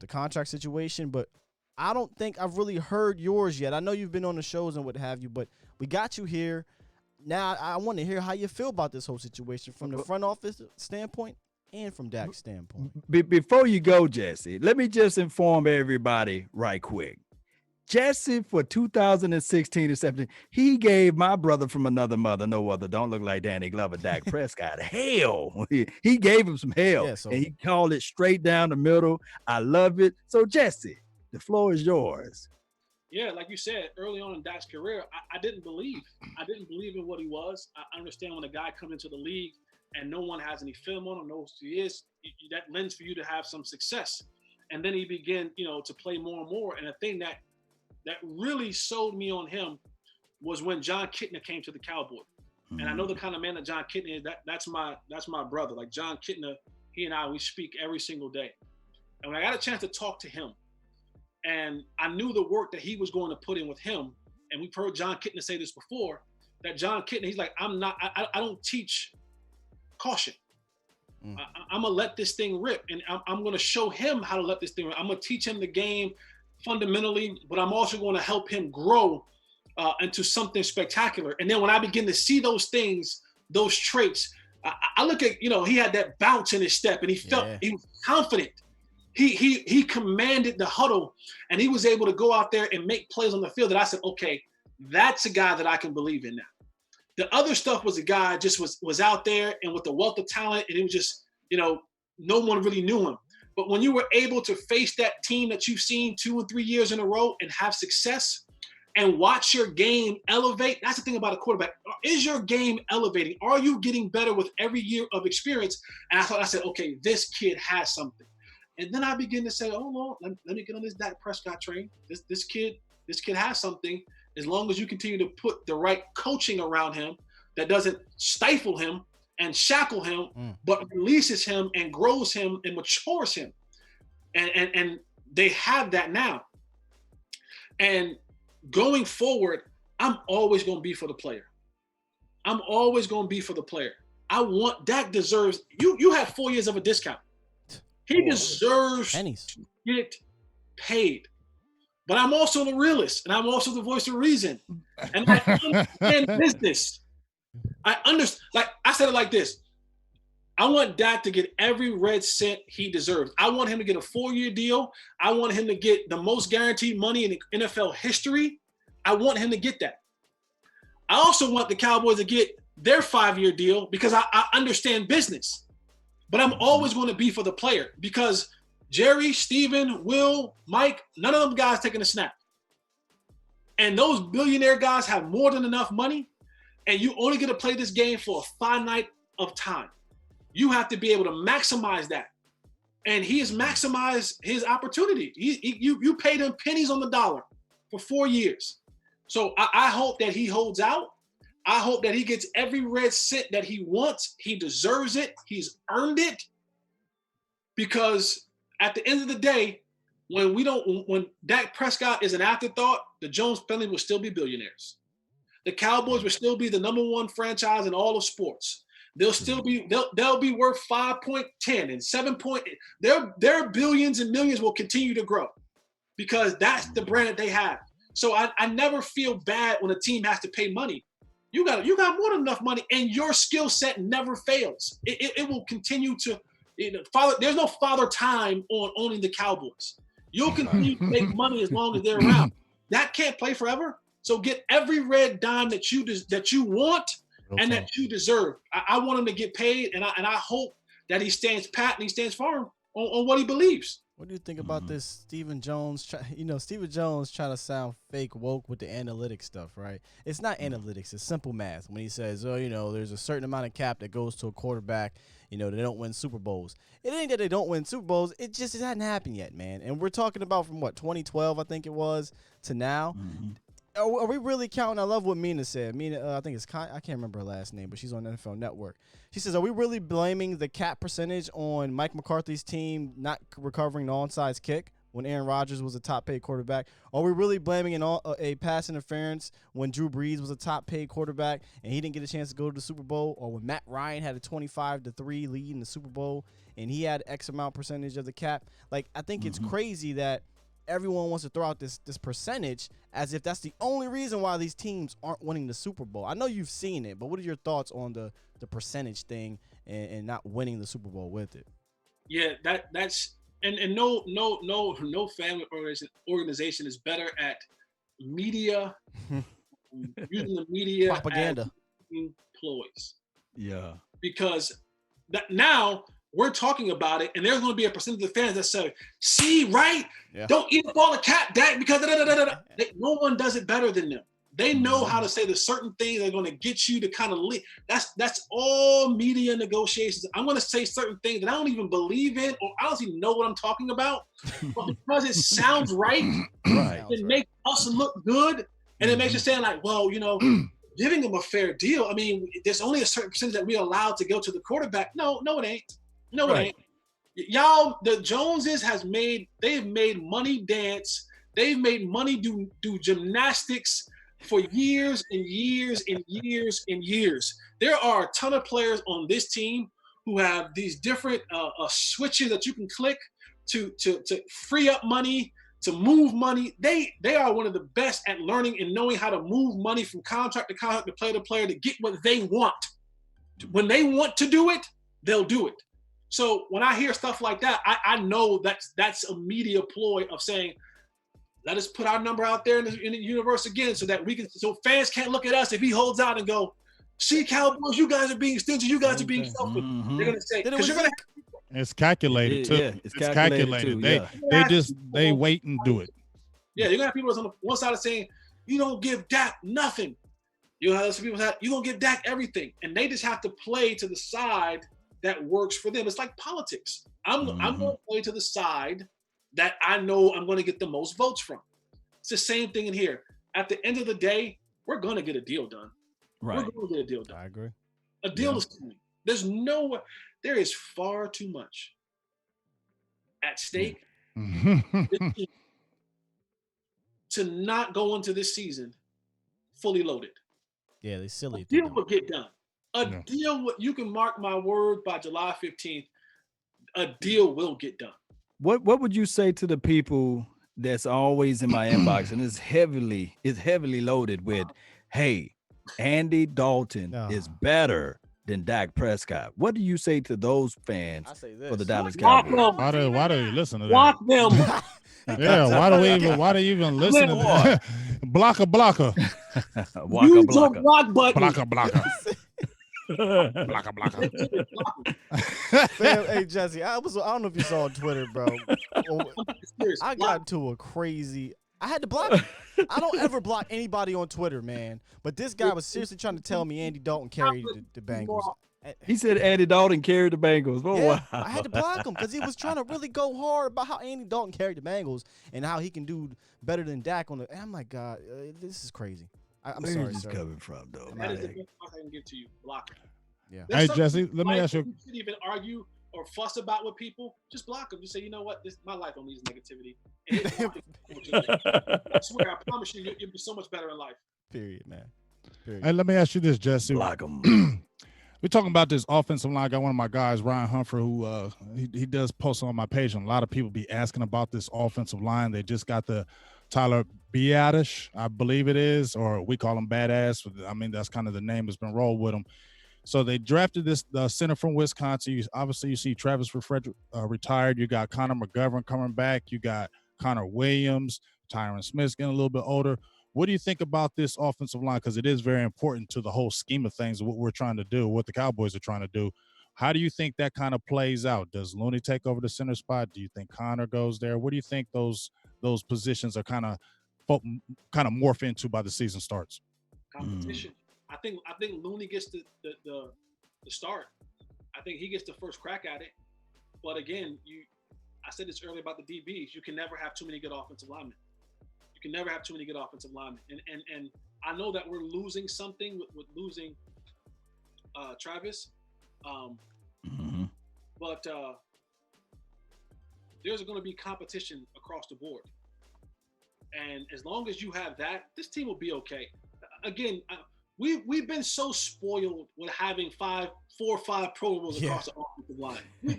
contract situation, but I don't think I've really heard yours yet. I know you've been on the shows and what have you, but we got you here. Now I want to hear how you feel about this whole situation from the front office standpoint and from Dak's standpoint. Before you go, Jesse, let me just inform everybody right quick. Jesse, for 2016 and 17, he gave my brother from another mother, no other, don't look like Danny Glover, Dak Prescott, hell. He gave him some hell, and he called it straight down the middle. I love it. So, Jesse, the floor is yours. Yeah, like you said, early on in Dak's career, I didn't believe. I didn't believe in what he was. I understand when a guy comes into the league and no one has any film on him, knows who he is, that lends for you to have some success. And then he began, to play more and more. And the thing that really sold me on him was when John Kitna came to the Cowboys. And I know the kind of man that John Kitna is. That's my brother. Like John Kitna, he and I, we speak every single day. And when I got a chance to talk to him, and I knew the work that he was going to put in with him, and we've heard John Kitna say this before, that John Kitna, he's like, I don't teach caution. I'm gonna let this thing rip, and I'm gonna show him how to let this thing rip. I'm gonna teach him the game fundamentally, but I'm also going to help him grow into something spectacular. And then when I begin to see those things, those traits, I look at, he had that bounce in his step, and he felt he was confident. He commanded the huddle, and he was able to go out there and make plays on the field that I said, okay, that's a guy that I can believe in now. The other stuff was a guy just was out there and with a wealth of talent, and it was just, no one really knew him. But when you were able to face that team that you've seen 2 or 3 years in a row and have success and watch your game elevate, that's the thing about a quarterback. Is your game elevating? Are you getting better with every year of experience? And I said, okay, this kid has something. And then I begin to say, oh, no, let me get on this Dak Prescott train. This kid has something. As long as you continue to put the right coaching around him that doesn't stifle him and shackle him, but releases him and grows him and matures him. And they have that now. And going forward, I'm always going to be for the player. I'm always going to be for the player. Dak deserves, you have 4 years of a discount. He deserves to get paid. But I'm also the realist, and I'm also the voice of reason. And I understand business. I understand. Like I said it like this. I want Dak to get every red cent he deserves. I want him to get a 4-year deal. I want him to get the most guaranteed money in NFL history. I want him to get that. I also want the Cowboys to get their 5-year deal because I understand business. But I'm always going to be for the player because Jerry, Steven, Will, Mike, none of them guys taking a snap. And those billionaire guys have more than enough money, and you only get to play this game for a finite of time. You have to be able to maximize that. And he has maximized his opportunity. You paid him pennies on the dollar for 4 years. So I hope that he holds out. I hope that he gets every red cent that he wants. He deserves it. He's earned it. because at the end of the day, when Dak Prescott is an afterthought, the Jones family will still be billionaires. The Cowboys will still be the #1 franchise in all of sports. They'll be worth 5.10 and 7. Their billions and millions will continue to grow because that's the brand that they have. So I never feel bad when a team has to pay money. You got more than enough money, and your skill set never fails. It will continue to. There's no father time on owning the Cowboys. You'll continue to make money as long as they're around. That can't play forever. So get every red dime that you want and that you deserve. I want him to get paid, and I hope that he stands pat and he stands firm on what he believes. What do you think about this Stephen Jones? Stephen Jones trying to sound fake woke with the analytics stuff, right? It's not analytics. It's simple math. When he says, there's a certain amount of cap that goes to a quarterback, they don't win Super Bowls. It ain't that they don't win Super Bowls. It hadn't happened yet, man. And we're talking about from 2012, I think it was, to now. Mm-hmm. Are we really counting? I love what Mina said. Mina, I think I can't remember her last name, but she's on NFL Network. She says, are we really blaming the cap percentage on Mike McCarthy's team not recovering the onside kick when Aaron Rodgers was a top-paid quarterback? Are we really blaming a pass interference when Drew Brees was a top-paid quarterback and he didn't get a chance to go to the Super Bowl? Or when Matt Ryan had a 25-3 lead in the Super Bowl and he had X amount percentage of the cap? Like, I think it's crazy that everyone wants to throw out this percentage as if that's the only reason why these teams aren't winning the Super Bowl. I know you've seen it, but what are your thoughts on the percentage thing and not winning the Super Bowl with it? Yeah, that's and no family organization is better at media using the media propaganda employees. Yeah, because now we're talking about it, and there's going to be a percentage of the fans that say, "See, right? Yeah. Don't eat up all the cap, Dak, because no one does it better than them. They know how to say the certain things that are going to get you to kind of leave. That's all media negotiations. I'm going to say certain things that I don't even believe in, or I don't even know what I'm talking about, but because it sounds right, it makes us look good, and it makes it sound like, well, giving them a fair deal. I mean, there's only a certain percentage that we're allowed to go to the quarterback. No, it ain't. No, it ain't. Y'all, the Joneses they've made money dance. They've made money do gymnastics for years and years and years and years. There are a ton of players on this team who have these different switches that you can click to free up money, to move money. They are one of the best at learning and knowing how to move money from contract to contract, to player to get what they want. When they want to do it, they'll do it. So when I hear stuff like that, I know that's a media ploy of saying, let us put our number out there in the universe again so that so fans can't look at us if he holds out and go, see, Cowboys, you guys are being stingy, you guys are being selfish. They're gonna say, because you're gonna it's calculated too. Yeah, it's calculated too. They wait and do it. Yeah, you're gonna have people that's on the one side of saying, you don't give Dak nothing. You'll have some people that you don't give Dak everything. And they just have to play to the side that works for them. It's like politics. I'm going to play to the side that I know I'm going to get the most votes from. It's the same thing in here. At the end of the day, we're going to get a deal done. Right. We're going to get a deal done. I agree. A deal is coming. There is far too much at stake to not go into this season fully loaded. Yeah, they're silly. A deal will get done. Deal, you can mark my word, by July 15th, a deal will get done. What would you say to the people that's always in my inbox and is heavily loaded with, hey, Andy Dalton is better than Dak Prescott? What do you say to those fans for the Dallas Cowboys? Why do you listen to that? Watch them. Yeah, why do you even listen to that? Blocker. Blocker. Block button. Blocker. Fam, hey Jesse, I don't know if you saw on Twitter, bro. I got into a crazy. I had to block him. I don't ever block anybody on Twitter, man. But this guy was seriously trying to tell me Andy Dalton carried the Bengals. He said Andy Dalton carried the Bengals. Oh, yeah, wow. I had to block him because he was trying to really go hard about how Andy Dalton carried the Bengals and how he can do better than Dak on the. And I'm like, God, this is crazy. I'm Where sorry, is this sir. coming from, though? That is the best I can give to you. Block. Yeah. Hey, Jesse, let me ask you. You shouldn't even argue or fuss about with people, just block them. Just say, you know what, this my life don't need this negativity. I swear, I promise you, you'll be so much better in life. Period, man. Period. Hey, let me ask you this, Jesse. Block 'em. We're talking about this offensive line. I got one of my guys, Ryan Humphrey, who he does post on my page, and a lot of people be asking about this offensive line. They just got the Tyler Biadasz, I believe it is, or we call him Badass. I mean, that's kind of the name that's been rolled with him. So they drafted this center from Wisconsin. Obviously, you see Travis Frederick retired. You got Connor McGovern coming back. You got Connor Williams. Tyron Smith's getting a little bit older. What do you think about this offensive line? Because it is very important to the whole scheme of things, what we're trying to do, what the Cowboys are trying to do. How do you think that kind of plays out? Does Looney take over the center spot? Do you think Connor goes there? What do you think those positions are kind of morph into by the season starts? Competition. I think Looney gets the start. I think he gets the first crack at it. But again, I said this earlier about the DBs. You can never have too many good offensive linemen. You can never have too many good offensive linemen. And I know that we're losing something with losing Travis. But there's going to be competition across the board. And as long as you have that, this team will be okay. Again, we've been so spoiled with having 4 or 5 Pro Bowls across the offensive line. We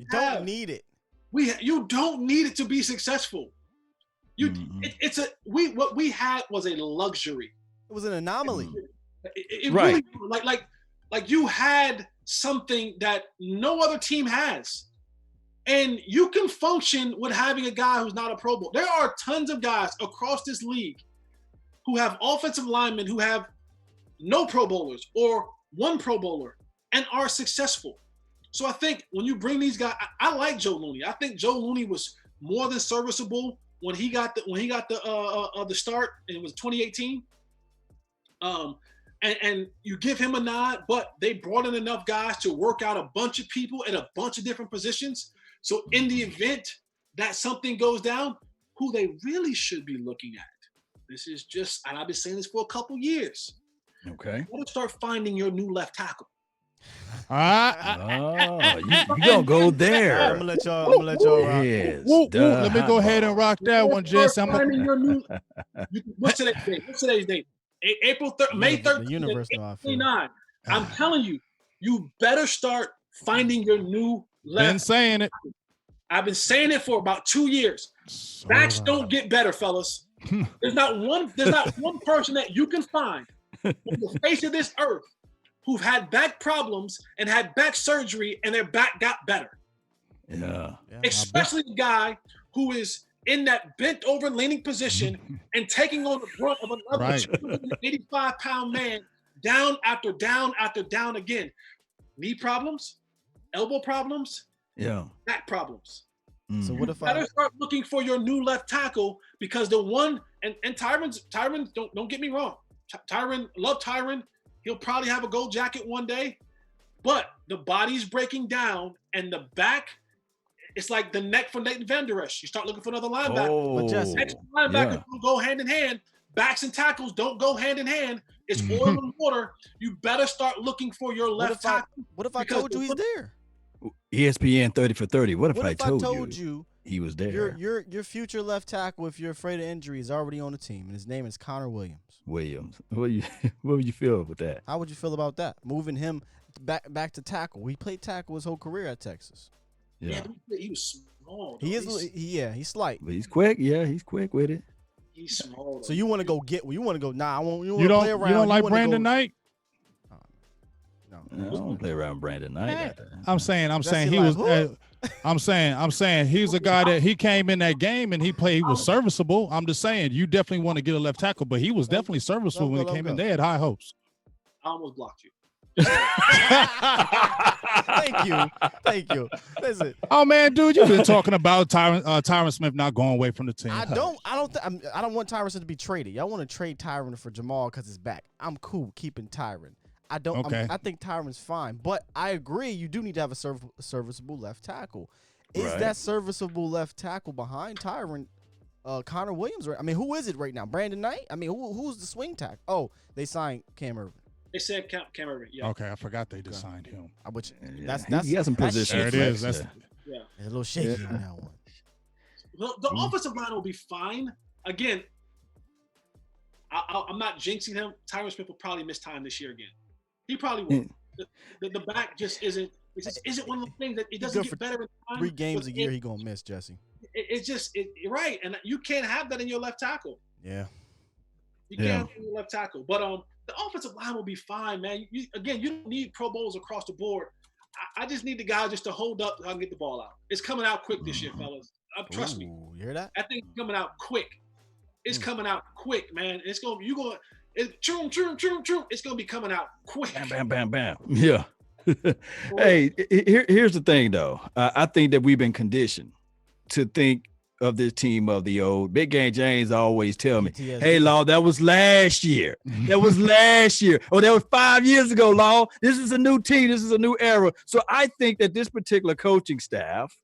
don't need it. You don't need it to be successful. What we had was a luxury. It was an anomaly. It right. Really, like you had something that no other team has. And you can function with having a guy who's not a Pro Bowl. There are tons of guys across this league who have offensive linemen who have no Pro Bowlers or 1 Pro Bowler and are successful. So I think when you bring these guys, I like Joe Looney. I think Joe Looney was more than serviceable when he got the start, and it was 2018. And you give him a nod, but they brought in enough guys to work out a bunch of people at a bunch of different positions. So in the event that something goes down, who they really should be looking at, this is just, and I've been saying this for a couple years. Okay. You want to start finding your new left tackle. You gonna go there? I'm gonna let y'all rock. Yes, let me go ahead and rock that one, Jess. What's today's date? April 3rd, May 13th, the universe know I feel. 89. I'm telling you, you better start finding your new left. Been saying it. I've been saying it for about 2 years. Backs don't get better, fellas. There's not one person that you can find on the face of this earth who've had back problems and had back surgery and their back got better. Yeah. Especially the guy who is in that bent over leaning position and taking on the brunt of another 285-pound man down after down after down again. Knee problems, elbow problems, back problems. So what if I better start looking for your new left tackle, because the one and Tyron, don't get me wrong. Love Tyron. He'll probably have a gold jacket one day, but the body's breaking down and the back, it's like the neck for Nathan Van Der Esch. You start looking for another linebacker. But Jesse, linebackers don't go hand in hand. Backs and tackles don't go hand in hand. It's oil and water. You better start looking for your left tackle. What if I told you he's there? ESPN 30 for 30. What if I told you he was there? Your future left tackle, if you're afraid of injury, is already on the team, and his name is Connor Williams. What would you feel with that? How would you feel about that? Moving him back to tackle. He played tackle his whole career at Texas. Yeah, he was small. He's slight. But he's quick. Yeah, he's quick with it. He's small. So you want to go get? You want to go? Nah, I won't. You don't like Brandon Knight? No, I don't play around Brandon Knight. I'm saying he was. I'm saying he's a guy that he came in that game and he was serviceable. I'm just saying you definitely want to get a left tackle, but he was definitely serviceable when he came in. They had high hopes. I almost blocked you. Thank you. Listen. Oh man, dude, you've been talking about Tyron Smith not going away from the team. I don't want Tyron Smith to be traded. Y'all want to trade Tyron for Jamal because it's back. I'm cool keeping Tyron. I don't. Okay. I think Tyron's fine, but I agree. You do need to have a serviceable left tackle. Is that serviceable left tackle behind Tyron? Connor Williams? I mean, who is it right now? Brandon Knight? I mean, who's the swing tackle? Oh, they signed Cam Irvin. They said Cam Irving. Yeah. Okay, I forgot they just signed him. He got some position. There it is. That's Yeah. It's a little shaky on that one. The offensive line will be fine. Again, I'm not jinxing him. Tyron Smith will probably miss time this year again. He probably will. The back just isn't. It just isn't one of the things that it doesn't get better in time. 3 games a year he gonna miss, Jesse. It's just right, and you can't have that in your left tackle. Yeah. You can't have that in your left tackle. But the offensive line will be fine, man. You don't need Pro Bowls across the board. I just need the guy just to hold up and get the ball out. It's coming out quick this year, fellas. Trust me. You hear that? That thing's coming out quick. It's coming out quick, man. It's gonna it's gonna be coming out quick. Bam, bam, bam, bam. Yeah. Hey, here's the thing, though. I think that we've been conditioned to think of this team of the old. Big Game James always tell me, hey, Law, that was last year. That was last year. Oh, that was 5 years ago, Law. This is a new team. This is a new era. So I think that this particular coaching staff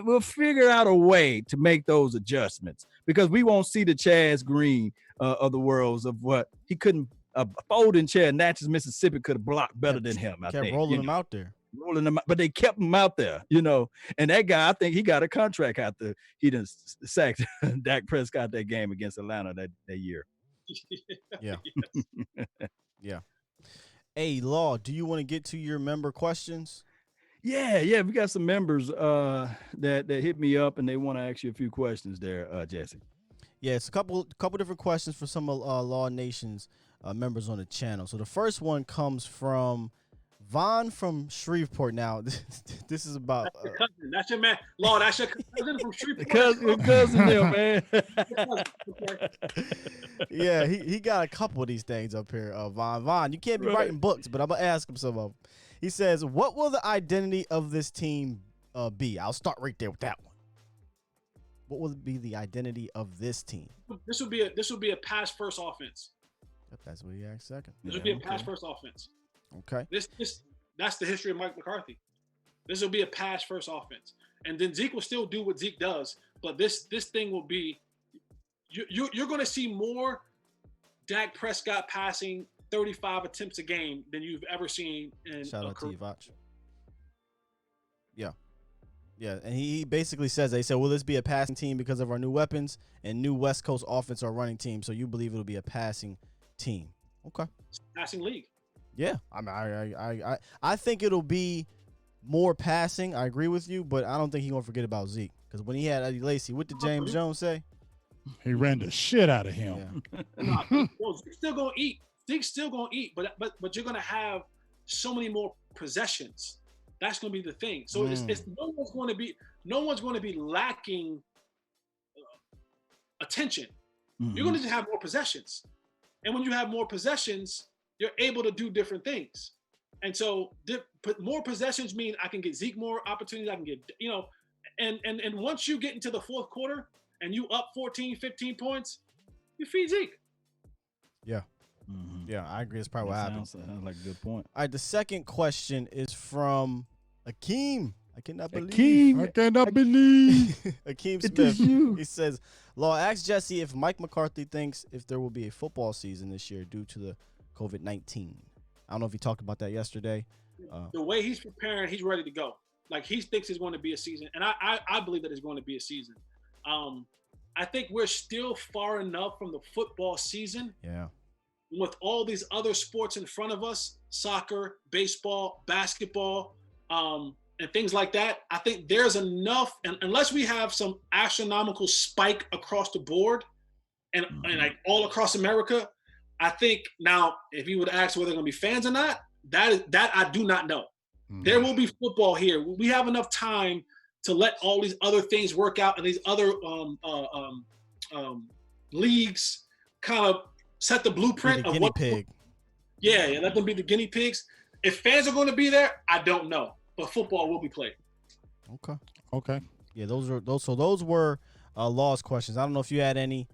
will figure out a way to make those adjustments, because we won't see the Chaz Green of the worlds of what he couldn't. A folding chair in Natchez, Mississippi could have blocked better than him. I think rolling him out there. Rolling them, but they kept him out there, And that guy, I think he got a contract after he done sacked Dak Prescott that game against Atlanta that year. Yeah. Yeah. Hey, Law, do you want to get to your member questions? Yeah. We got some members that hit me up and they want to ask you a few questions there, Jesse. Yeah, it's a couple different questions for some Law Nation's members on the channel. So the first one comes from Vaughn from Shreveport. Now, this is about that's your cousin. That's your man. Law, that's your cousin from Shreveport. cousin there, man. Yeah, he got a couple of these things up here. Vaughn, you can't be writing books, but I'm gonna ask him some of them. He says, "What will the identity of this team be?" I'll start right there with that one. What will be the identity of this team? This will be a pass first offense. That's what he asked second. This will be a pass first offense. Okay. That's the history of Mike McCarthy. This will be a pass first offense, and then Zeke will still do what Zeke does. But this thing will be, you're going to see more Dak Prescott passing 35 attempts a game than you've ever seen in. Shout out to you, Vach. Yeah. Yeah, and he basically says, they said, will this be a passing team because of our new weapons and new West Coast offense or running team? So you believe it'll be a passing team. Okay. Passing league. Yeah. I think it'll be more passing. I agree with you, but I don't think he's going to forget about Zeke. Because when he had Eddie Lacy, what did James Jones say? He ran the shit out of him. Yeah. Zeke's still going to eat. Zeke's still going to eat, but you're going to have so many more possessions. That's going to be the thing. So it's no one's going to be lacking attention. Mm-hmm. You're going to just have more possessions, and when you have more possessions, you're able to do different things. And so, more possessions mean I can get Zeke more opportunities. I can get and once you get into the fourth quarter and you up 14, 15 points, you feed Zeke. Yeah. Mm-hmm. Yeah, I agree. That's probably what happened. Sounds like a good point. All right, the second question is from Akeem. I cannot believe. Akeem Smith. He says, Law, ask Jesse if Mike McCarthy thinks if there will be a football season this year due to the COVID-19. I don't know if he talked about that yesterday. The way he's preparing, he's ready to go. Like, he thinks it's going to be a season. And I believe that it's going to be a season. I think we're still far enough from the football season. Yeah. With all these other sports in front of us, soccer, baseball, basketball, and things like that, I think there's enough, and unless we have some astronomical spike across the board and like all across America, I think now if you would ask whether they're going to be fans or not, that I do not know. Mm-hmm. There will be football here. We have enough time to let all these other things work out and these other leagues kind of set the blueprint of what pig. Yeah, let them be the guinea pigs. If fans are going to be there, I don't know, but football will be played. Okay. Yeah, those were Law's questions. I don't know if you had any,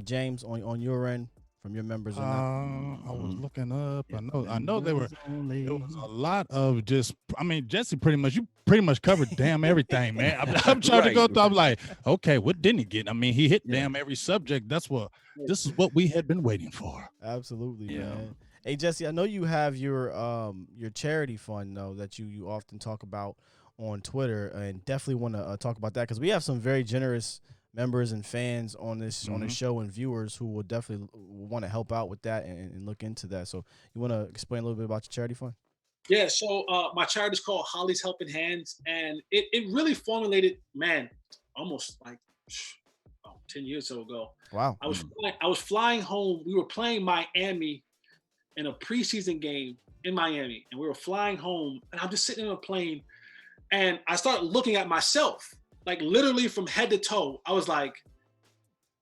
James, on your end from your members or not. I was looking up. I know there was a lot of just. I mean, Jesse, you pretty much covered damn everything, man. I'm trying to go through. I'm like, okay, what didn't he get? I mean, he hit damn every subject. This is what we had been waiting for. Absolutely, man. Hey Jesse, I know you have your charity fund though that you often talk about on Twitter, and definitely want to talk about that because we have some very generous members and fans on this show and viewers who will definitely want to help out with that and look into that. So you want to explain a little bit about your charity fund? Yeah, so my charity is called Holley's Helping Hands, and it really formulated, man, almost like 10 years ago. Wow. I was flying home. We were playing Miami in a preseason game in Miami, and we were flying home, and I'm just sitting in a plane, and I started looking at myself, like literally from head to toe. I was like,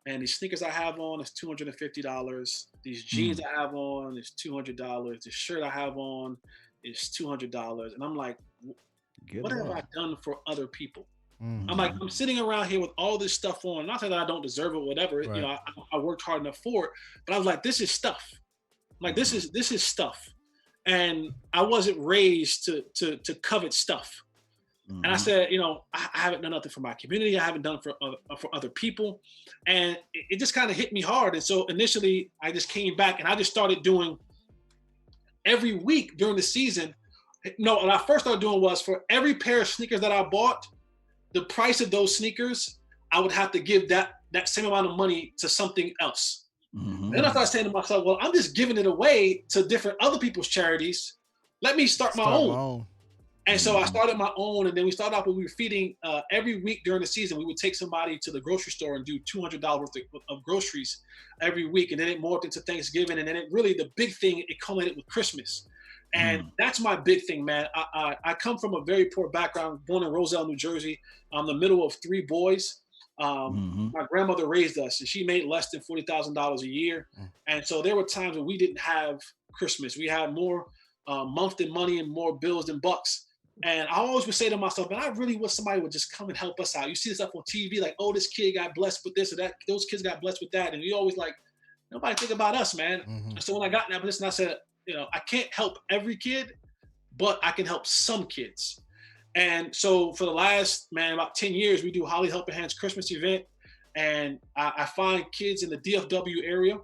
man, these sneakers I have on is $250. These jeans I have on is $200. This shirt I have on is $200. And I'm like, what have I done for other people? I'm like, I'm sitting around here with all this stuff on. Not that I don't deserve it, whatever. Right. You know, I worked hard enough for it, but I was like, this is stuff. Like this is stuff. And I wasn't raised to covet stuff. And I said, you know, I haven't done nothing for my community. I haven't done for other people. And it just kind of hit me hard. And so initially I just came back and I just started doing every week during the season. No, what I first started doing was for every pair of sneakers that I bought, the price of those sneakers, I would have to give that same amount of money to something else. Then I started saying to myself, well, I'm just giving it away to different other people's charities. Let me start my own. And so I started my own, and then we started off when we were feeding every week during the season. We would take somebody to the grocery store and do $200 worth of groceries every week, and then it morphed into Thanksgiving, and then it really, the big thing, it culminated with Christmas. And that's my big thing, man. I come from a very poor background, born in Roselle, New Jersey. I'm the middle of three boys. My grandmother raised us, and she made less than $40,000 a year. And so there were times when we didn't have Christmas. We had more monthly money and more bills than bucks. And I always would say to myself, man, I really wish somebody would just come and help us out. You see this stuff on TV, like, oh, this kid got blessed with this or that. Those kids got blessed with that. And we always like, nobody think about us, man. So when I got in that position, I said, you know, I can't help every kid, but I can help some kids. And so for the last, man, about 10 years, we do Holley Helping Hands Christmas event. And I find kids in the DFW area.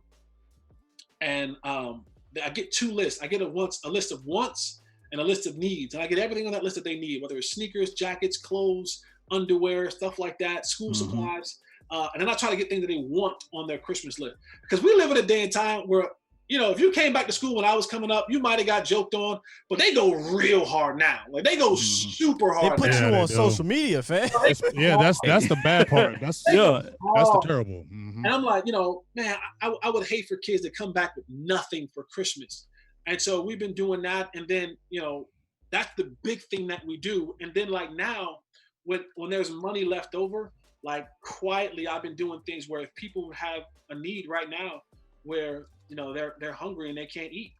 And I get two lists. I get a list of wants and a list of needs. And I get everything on that list that they need, whether it's sneakers, jackets, clothes, underwear, stuff like that, school supplies. And then I try to get things that they want on their Christmas list. Because we live in a day and time where, you know, if you came back to school when I was coming up, you might have got joked on, but they go real hard now. Like they go super hard. They put you on social media, fam. Yeah, that's the bad part. That's the terrible. And I'm like, you know, man, I would hate for kids to come back with nothing for Christmas. And so we've been doing that. And then, you know, that's the big thing that we do. And then like now, when there's money left over, like quietly, I've been doing things where if people have a need right now where, you know, they're hungry and they can't eat.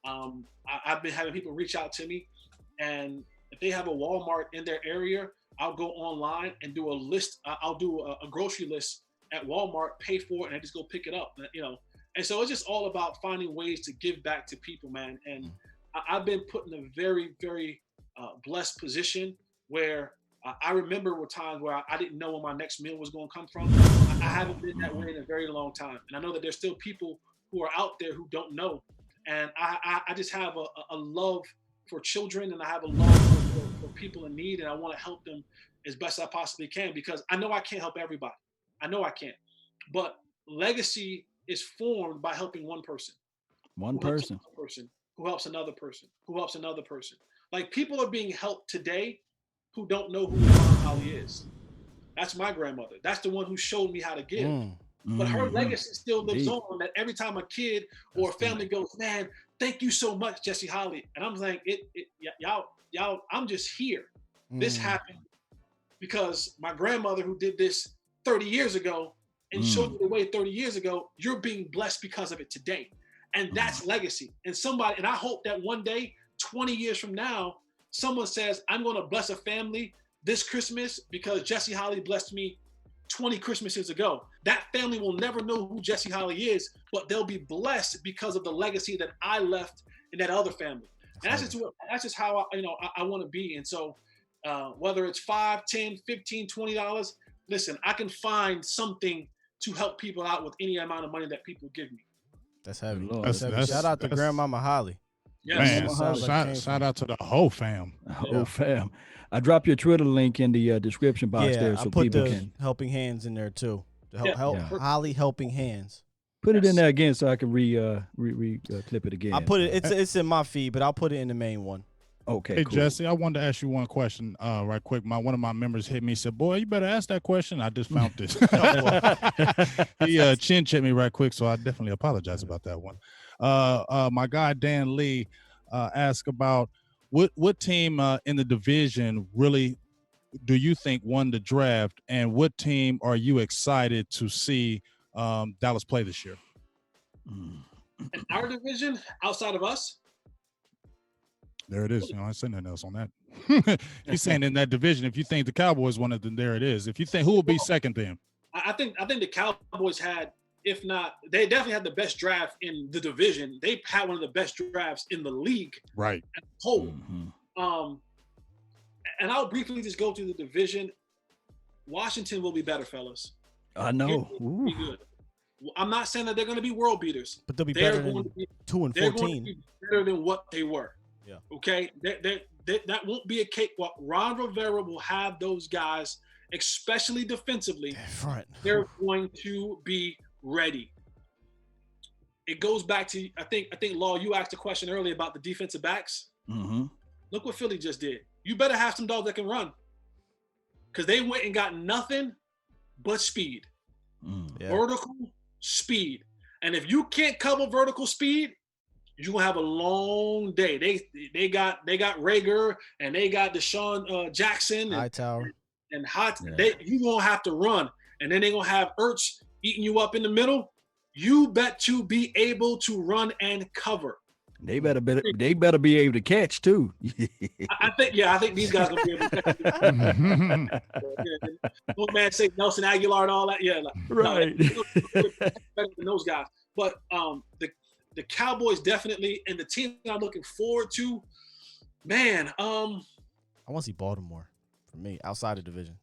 I've been having people reach out to me, and if they have a Walmart in their area, I'll go online and do a list. I'll do a grocery list at Walmart, pay for it, and I just go pick it up, you know. And so it's just all about finding ways to give back to people, man. And I've been put in a very, very blessed position where I remember were times where I didn't know where my next meal was going to come from. I haven't been that way in a very long time. And I know that there's still people who are out there who don't know. And I just have a love for children, and I have a love for people in need, and I want to help them as best I possibly can, because I know I can't help everybody. I know I can't. But legacy is formed by helping one person. One person Who helps another person, who helps another person. Like people are being helped today who don't know who Holley is. That's my grandmother. That's the one who showed me how to give. But her legacy still lives on, that every time a kid or a family goes, man, thank you so much, Jesse Holley. And I'm like, y'all, I'm just here. This happened because my grandmother who did this 30 years ago and showed you the way 30 years ago, you're being blessed because of it today. And that's legacy. And I hope that one day, 20 years from now, someone says, I'm going to bless a family this Christmas because Jesse Holley blessed me 20 Christmases ago. That family will never know who Jesse Holley is, but they'll be blessed because of the legacy that I left in that other family. And that's just how I want to be. And so whether it's $5, $10, $15, $20, listen, I can find something to help people out with any amount of money that people give me. That's heavy. Lord, That's heavy. Shout out to Grandmama Holly. Man, Sounds like shout out to the whole fam. Oh, fam. I drop your Twitter link in the description box there I so put people the can helping hands in there too. The Yeah. help Yeah. Holly helping hands. put it in there again so I can clip it again. I put it. It's in my feed, but I'll put it in the main one. Okay, Hey cool. Jesse, I wanted to ask you one question right quick. One of my members hit me, said, "Boy, you better ask that question." I just found this. He chin checked me right quick, so I definitely apologize about that one. My guy Dan Lee asked about what team in the division really do you think won the draft, and what team are you excited to see Dallas play this year? Mm. In our division, outside of us, There it is. You know, I said nothing else on that. He's saying in that division, if you think the Cowboys won it, then there it is. If you think who will be second, then I think the Cowboys had, if not, they definitely had the best draft in the division. They had one of the best drafts in the league right. as a whole. Mhm. And I'll briefly just go through the division. Washington will be better, fellas. I know. They'll be good. I'm not saying that they're going to be world beaters. But they'll be They're better going than to be 2 and they're going to 14. be better than what they were. Yeah. Okay. That won't be a cakewalk. Ron Rivera will have those guys, especially defensively. Front. They're going to be ready. It goes back to I think Law. You asked a question earlier about the defensive backs. Mhm. Look what Philly just did. You better have some dogs that can run, because they went and got nothing but speed, Yeah. vertical speed. And if you can't cover vertical speed, you're gonna have a long day. They got Rager and they got Deshaun Jackson and Hightower. You gonna have to run, and then they gonna have Ertz eating you up in the middle. You bet to be able to run and cover. They better be able to catch too. I think these guys gonna be able to catch. No man say Nelson Aguilar and all that. Yeah, like, Right. no, better than those guys. But the Cowboys definitely, and the team I'm looking forward to, man. I want to see Baltimore for me outside the division.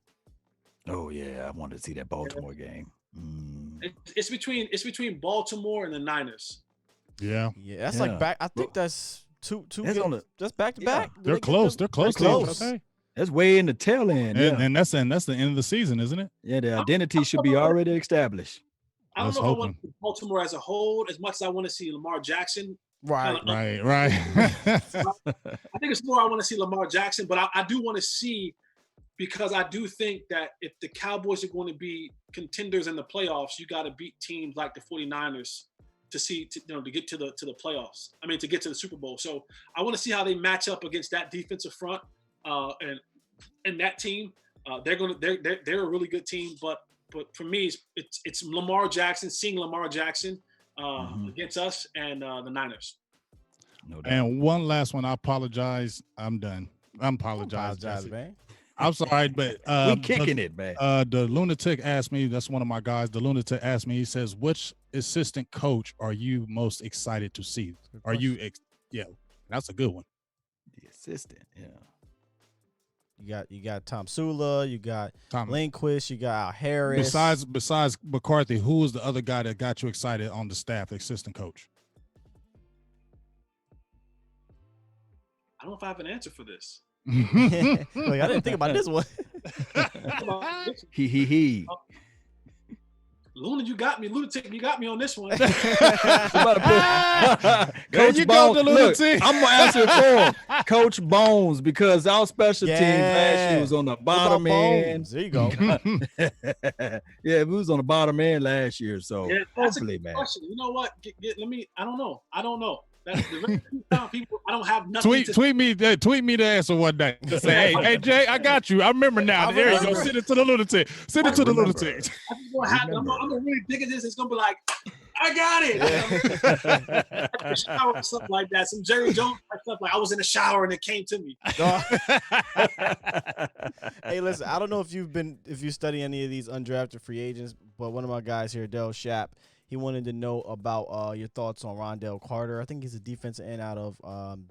Oh yeah, I wanted to see that Baltimore game. It's between Baltimore and the Niners. Yeah. Yeah, that's like back. I think that's two. That's back to back. They're close. They're close. That's way in the tail end. And that's the end of the season, isn't it? Yeah, the identity should be already established. I don't know if I want to see Baltimore as a whole as much as I want to see Lamar Jackson. Right. I think it's more I want to see Lamar Jackson, but I do want to see, because I do think that if the Cowboys are going to be contenders in the playoffs, you got to beat teams like the 49ers to get to the playoffs. I mean, to get to the Super Bowl. So I want to see how they match up against that defensive front and that team. They're a really good team, but for me, it's Lamar Jackson, seeing Lamar Jackson against us and the Niners. No doubt. And one last one. I apologize. I'm done. I'm apologizing, man. I'm sorry, but we kicking it, man. The Lunatic asked me, that's one of my guys. The Lunatic asked me, he says, which assistant coach are you most excited to see? Are you yeah, that's a good one. The assistant, yeah. You got Tom Sula, you got Tom Lindquist, you got Al Harris. Besides McCarthy, who was the other guy that got you excited on the staff, the assistant coach? I don't know if I have an answer for this. Like, I didn't think about this one. He. Luna, you got me. Lunatic, you got me on this one. Coach you Bones. go, the Look, Lunatic. I'm gonna answer it for him. Coach Bones, because our special team last year was on the bottom end. There you go. Yeah, we was on the bottom end last year, so Yeah, that's a hopefully, good man. question. You know what? I don't know. That's the rest of the people. I don't have nothing. Tweet me the answer one day. Just say, hey Jay, I got you. I remember now. There you go. Send it to the Lunatic. Send it to the Lunatic. I'm gonna really dig at this. It's gonna be like, I got it. Shower or something like that. Some Jerry Jones stuff. Like I was in the shower and it came to me. Hey, listen. I don't know if you study any of these undrafted free agents, but one of my guys here, Del Shap, he wanted to know about your thoughts on Rondell Carter. I think he's a defensive end out of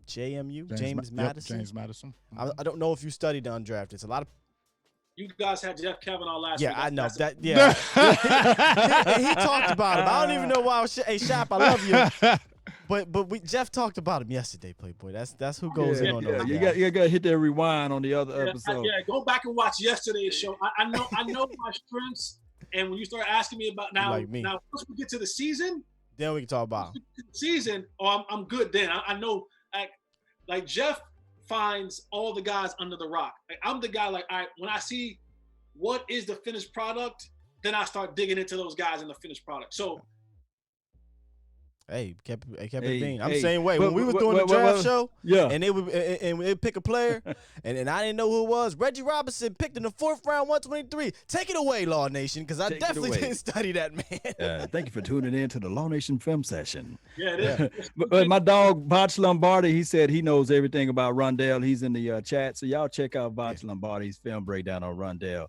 JMU, James Madison. James Madison. I don't know if you studied the undrafted. It's a lot of You guys had Jeff Kavanaugh last Yeah, week. I know That's that. Yeah, he talked about him. I don't even know why. Hey, Shop, I love you, but Jeff talked about him yesterday. Playboy. That's who goes in on those You guys. got to hit that rewind on the other episode. Yeah, go back and watch yesterday's show. I know my strengths, and when you start asking me about now, Like me. now once we get to the season, Then we can talk about him. I'm good. Then I know, like Jeff finds all the guys under the rock. Like, I'm the guy. Like, when I see what is the finished product, then I start digging into those guys in the finished product. So. Hey, kept it being. I'm the same way. When we was doing the draft show, and they'd pick a player, and I didn't know who it was. Reggie Robinson picked in the 4th round, 123. Take it away, Law Nation, because I definitely didn't study that man. Thank you for tuning in to the Law Nation Film Session. Yeah, it is. But my dog, Botch Lombardi, he said he knows everything about Rondell. He's in the chat, so y'all check out Botch Lombardi's film breakdown on Rondell.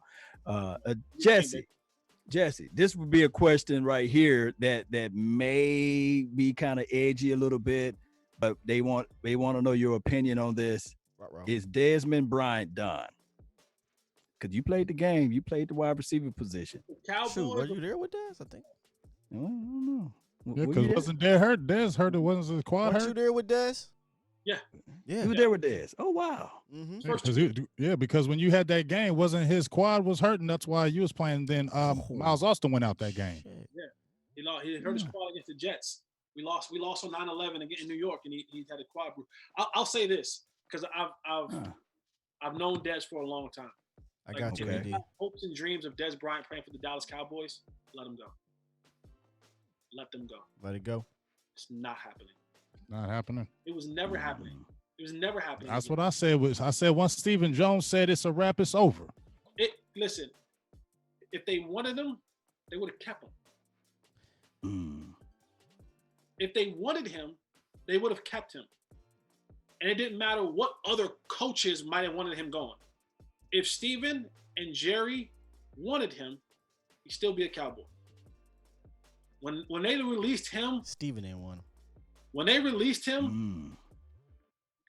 Jesse, this would be a question right here that may be kind of edgy a little bit, but they want to know your opinion on this. Is Desmond Bryant done? Because you played the game, you played the wide receiver position. Cowboys. Shoot, were you there with Des? I think. I don't know. Yeah, because wasn't Des hurt? Des hurt. It wasn't his quad Weren't hurt. you there with Des? Yeah. You were there with Des. Oh wow. Because when you had that game, wasn't his quad was hurting? That's why you was playing. Then Miles Austin went out that game. Yeah, he hurt his quad against the Jets. We lost on 9/11 again in New York, and he had a quad group. I'll say this because I've known Des for a long time. I got you, AD. Hopes and dreams of Des Bryant playing for the Dallas Cowboys. Let him go. Let them go. Let it go. It's not happening. Not happening. It was never happening. It was never happening. That's what I said. I said once Stephen Jones said it's a wrap, it's over. Listen, if they wanted him, they would have kept him. If they wanted him, they would have kept him. And it didn't matter what other coaches might have wanted him going. If Steven and Jerry wanted him, he'd still be a Cowboy. When they released him, Steven didn't want him. When they released him,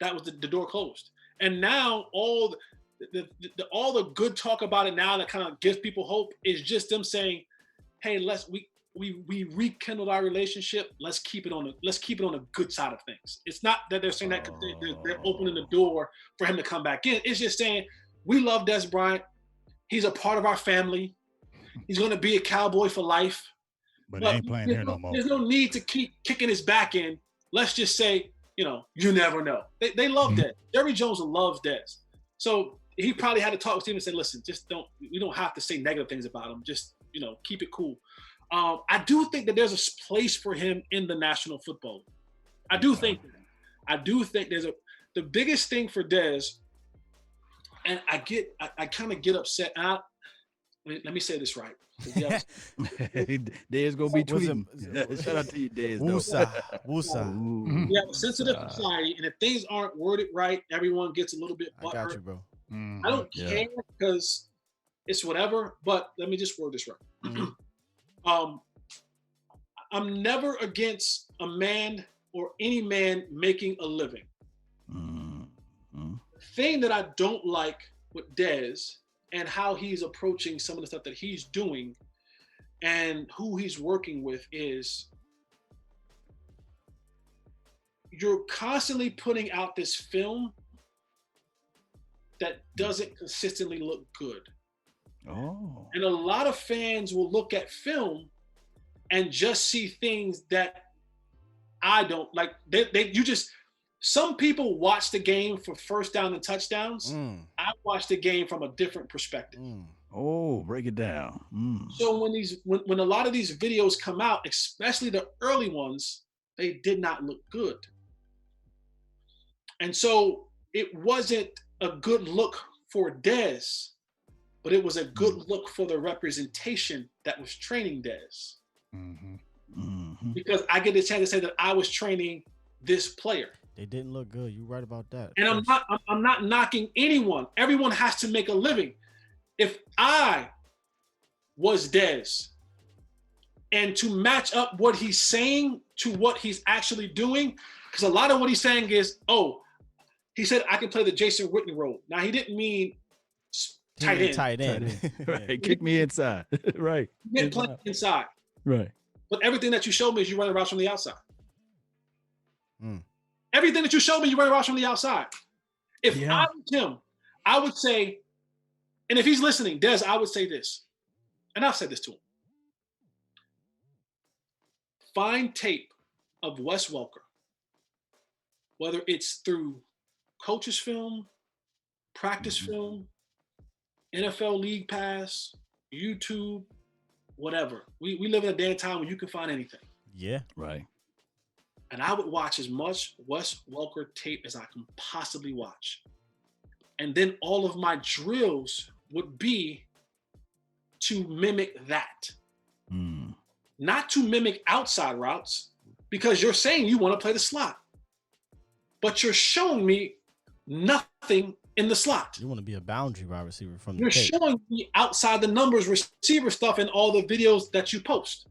that was the door closed. And now all the good talk about it now that kind of gives people hope is just them saying, "Hey, we rekindled our relationship. Let's keep it on the good side of things." It's not that they're saying that they're opening the door for him to come back in. It's just saying we love Des Bryant. He's a part of our family. He's going to be a Cowboy for life. But he ain't playing here no more. There's no need to keep kicking his back in. Let's just say, you never know. They love Des. Jerry Jones loves Des. So he probably had to talk with him and say, listen, we don't have to say negative things about him. Just, keep it cool. I do think that there's a place for him in the National Football League. I do think the biggest thing for Des, and I kind of get upset. Let me say this right. Dez gonna be tweeting. Shout out to you, Dez. Woosa. We have a sensitive society, and if things aren't worded right, everyone gets a little bit butthurt. I got you, bro. I don't care because it's whatever. But let me just word this right. I'm never against a man or any man making a living. The thing that I don't like with Dez and how he's approaching some of the stuff that he's doing and who he's working with is you're constantly putting out this film that doesn't consistently look good. Oh. And a lot of fans will look at film and just see things that I don't like. Some people watch the game for first down and touchdowns. I watch the game from a different perspective. Oh, break it down. So when a lot of these videos come out, especially the early ones, they did not look good. And so it wasn't a good look for Dez, but it was a good look for the representation that was training Dez. Because I get the chance to say that I was training this player. They didn't look good. You're right about that. And I'm not knocking anyone. Everyone has to make a living. If I was Dez and to match up what he's saying to what he's actually doing, because a lot of what he's saying is, he said I can play the Jason Witten role. Now he didn't mean tight end. Tight end. Right. Kick me inside. Right. You get playing inside. Right. But everything that you showed me is you running routes from the outside. Mm. Everything that you showed me, you running routes from the outside. If I was him, I would say, and if he's listening, Des, I would say this, and I've said this to him. Find tape of Wes Welker, whether it's through coach's film, practice film, NFL League Pass, YouTube, whatever. We live in a day and time when you can find anything. Yeah. Right. And I would watch as much Wes Welker tape as I can possibly watch. And then all of my drills would be to mimic that. Mm. Not to mimic outside routes, because you're saying you want to play the slot. But you're showing me nothing in the slot. You want to be a boundary wide receiver from the You're tape. showing me outside the numbers receiver stuff in all the videos that you post.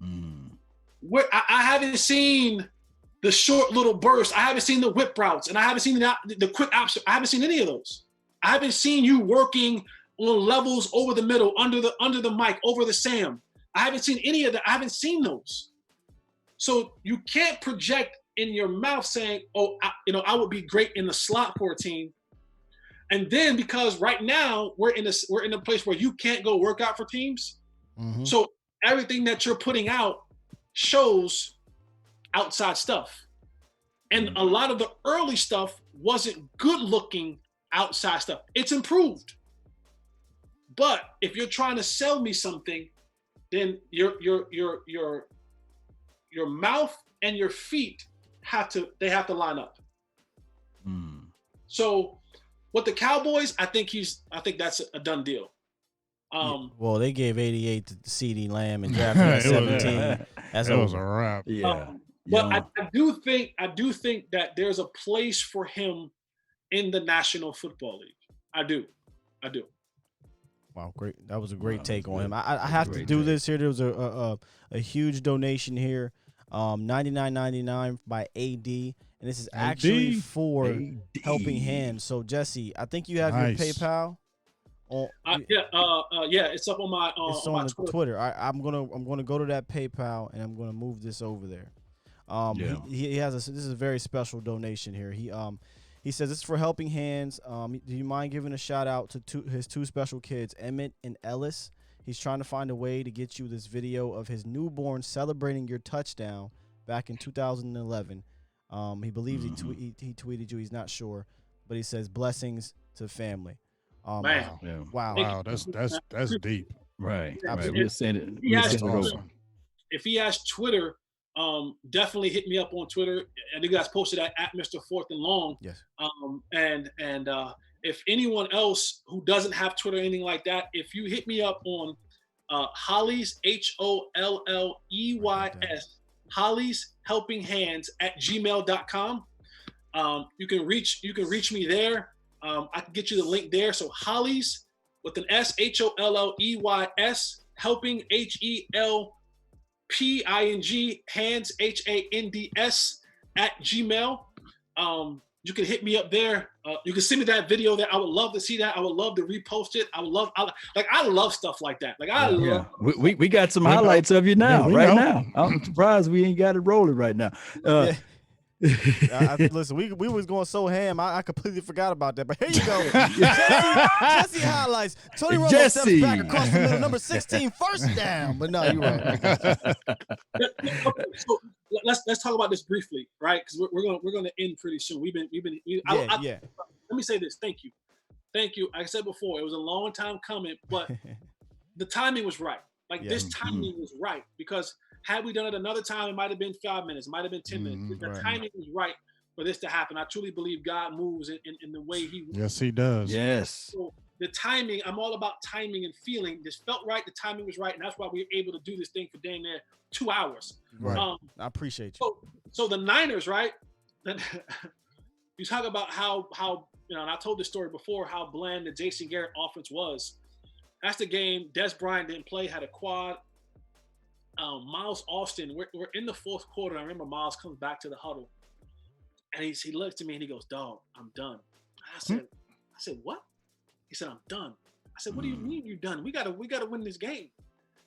Mm. Where I haven't seen the short little bursts. I haven't seen the whip routes, and I haven't seen the quick option. I haven't seen any of those. I haven't seen you working on levels over the middle, under the mic, over the Sam. I haven't seen any of that. I haven't seen those. So you can't project in your mouth saying, "Oh, I would be great in the slot for a team." And then because right now we're in a place where you can't go work out for teams. Mm-hmm. So everything that you're putting out shows outside stuff. And a lot of the early stuff wasn't good looking outside stuff. It's improved. But if you're trying to sell me something, then your mouth and your feet have to line up. Mm. So with the Cowboys, I think that's a done deal. Well, they gave 88 to CeeDee Lamb and drafted at 17. That's That was a wrap. Yeah. But I do think that there's a place for him in the National Football League. I do. Wow, great! That was a great take that's on good. him. I have to Great do take. this here. There was a huge donation here, $99.99 by AD, and this is actually AD. for AD. Helping Hands. So Jesse, I think you have Nice. your PayPal. It's up on my It's on my on the Twitter. Twitter. I'm gonna go to that PayPal and I'm gonna move this over there. He has this is a very special donation here. He says this is for Helping Hands. Do you mind giving a shout out to his two special kids, Emmett and Ellis? He's trying to find a way to get you this video of his newborn celebrating your touchdown back in 2011. He believes he tweeted you. He's not sure, but he says blessings to family. Man. Yeah. Wow. Wow, that's deep. Right. Absolutely. We'll send it. He We'll has send it over. awesome. If he has Twitter, definitely hit me up on Twitter. And you guys posted at Mr. Fourth and Long. Yes. And if anyone else who doesn't have Twitter or anything like that, if you hit me up on Holley's HOLLEYS, Holley's Helping Hands at gmail.com. You can reach me there. I can get you the link there. So Holley's with an S, HOLLEYS, Helping HELPING, Hands HANDS at Gmail. You can hit me up there. You can send me that video there. I would love to see that. I would love to repost it. I love stuff like that. Like I love. We got some highlights of you now, we right know. now. I'm surprised we ain't got it rolling right now. Listen, we was going so ham, I completely forgot about that. But here you go. Jesse highlights. Tony Romo steps Jesse. back across the middle, number 16, first down. But no, you're right. So let's talk about this briefly, right? Because we're gonna end pretty soon. Let me say this. Thank you. Like I said before, it was a long time coming, but the timing was right. This timing was right, because had we done it another time, it might have been 5 minutes, it might have been 10 minutes. The timing was right for this to happen. I truly believe God moves in the way He. Yes, he does. Yes. So the timing, I'm all about timing and feeling. This felt right. The timing was right, and that's why we were able to do this thing for dang near 2 hours. Right. I appreciate you. So the Niners, right? You talk about how and I told this story before, how bland the Jason Garrett offense was. That's the game. Des Bryant didn't play, had a quad. Miles Austin, we're in the fourth quarter. I remember Miles comes back to the huddle, and he looks at me and he goes, "Dog, I'm done." I said, "What?" He said, I'm done. I said, what do you mean you're done? We gotta win this game.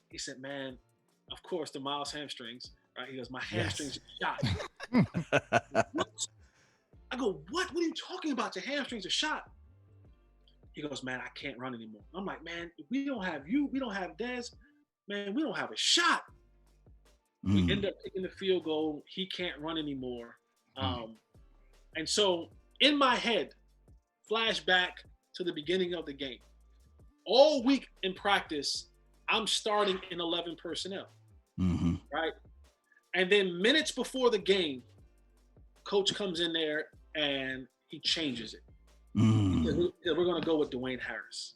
He said, man, of course, the Miles hamstrings, right? He goes, my hamstrings are shot. What? I go, what? What are you talking about? Your hamstrings are shot. He goes, man, I can't run anymore. I'm like, man, if we don't have you, we don't have Dez, man, we don't have a shot. We end up taking the field goal. He can't run anymore. And so in my head, flashback to the beginning of the game. All week in practice, I'm starting in 11 personnel, right? And then minutes before the game, coach comes in there and he changes it. We're going to go with Dwayne Harris.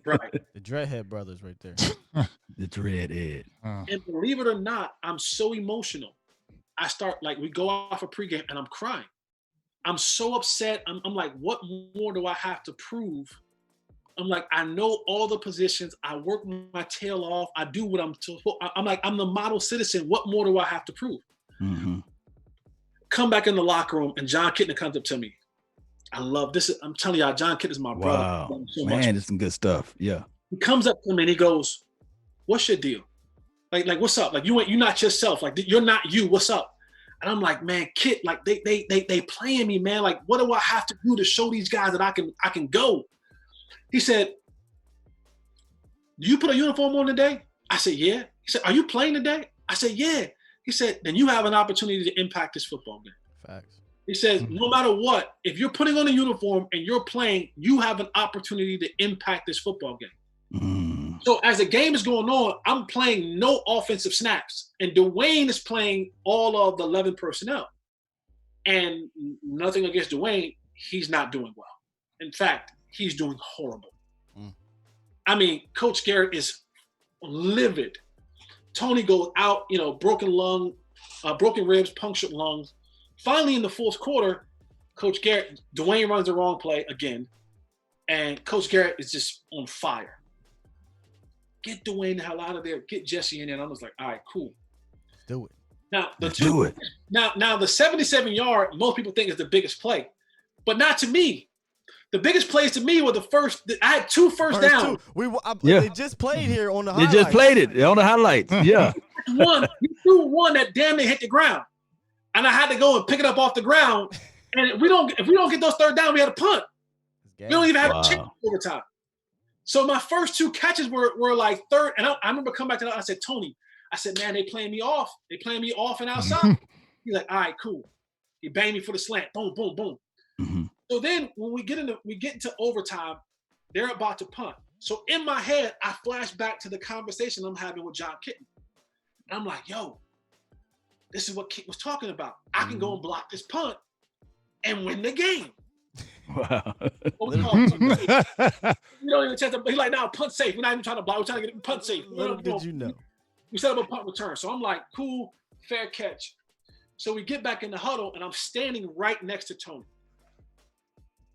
Right. The Dreadhead brothers right there. The Dreadhead. And believe it or not, I'm so emotional. I start, like, we go off a pregame and I'm crying. I'm so upset. I'm like, what more do I have to prove? I'm like, I know all the positions. I work my tail off. I do what I'm told. I'm like, I'm the model citizen. What more do I have to prove? Come back in the locker room and John Kitna comes up to me. I love this. I'm telling y'all, John Kitna is my brother. Wow, man, it's some good stuff. Yeah. He comes up to me and he goes, what's your deal? Like, what's up? Like, you're not yourself. Like, you're not you. What's up? And I'm like, man, Kit, like they playing me, man. Like, what do I have to do to show these guys that I can go? He said, do you put a uniform on today? I said, yeah. He said, are you playing today? I said, yeah. He said, then you have an opportunity to impact this football game. Facts. He says, no matter what, if you're putting on a uniform and you're playing, you have an opportunity to impact this football game. So as the game is going on, I'm playing no offensive snaps. And Dwayne is playing all of the 11 personnel. And nothing against Dwayne, he's not doing well. In fact, he's doing horrible. I mean, Coach Garrett is livid. Tony goes out, broken lung, broken ribs, punctured lungs. Finally, in the fourth quarter, Dwayne runs the wrong play again. And Coach Garrett is just on fire. Get Dwayne the hell out of there. Get Jesse in there. And I was like, all right, cool. Do it. Now, do it. Now, the 77-yard, most people think is the biggest play. But not to me. The biggest plays to me were the first. I had two first downs. They just played here on the highlights. They just played it on the highlights. Yeah. He threw one that damn near hit the ground. And I had to go and pick it up off the ground. And if we don't get those third down, we had a punt. We don't even have a chance overtime. So my first two catches were like third. And I remember coming back to that. I said, Tony, man, they playing me off. They playing me off and outside. He's like, all right, cool. He banged me for the slant. Boom, boom, boom. So then when we get into overtime, they're about to punt. So in my head, I flash back to the conversation I'm having with John Kitna. And I'm like, yo, this is what Kit was talking about. I can go and block this punt and win the game. Wow. We don't even chance to. He's like, now punt safe. We're not even trying to block. We're trying to get punt safe. Little did you know. We set up a punt return. So I'm like, cool, fair catch. So we get back in the huddle, and I'm standing right next to Tony.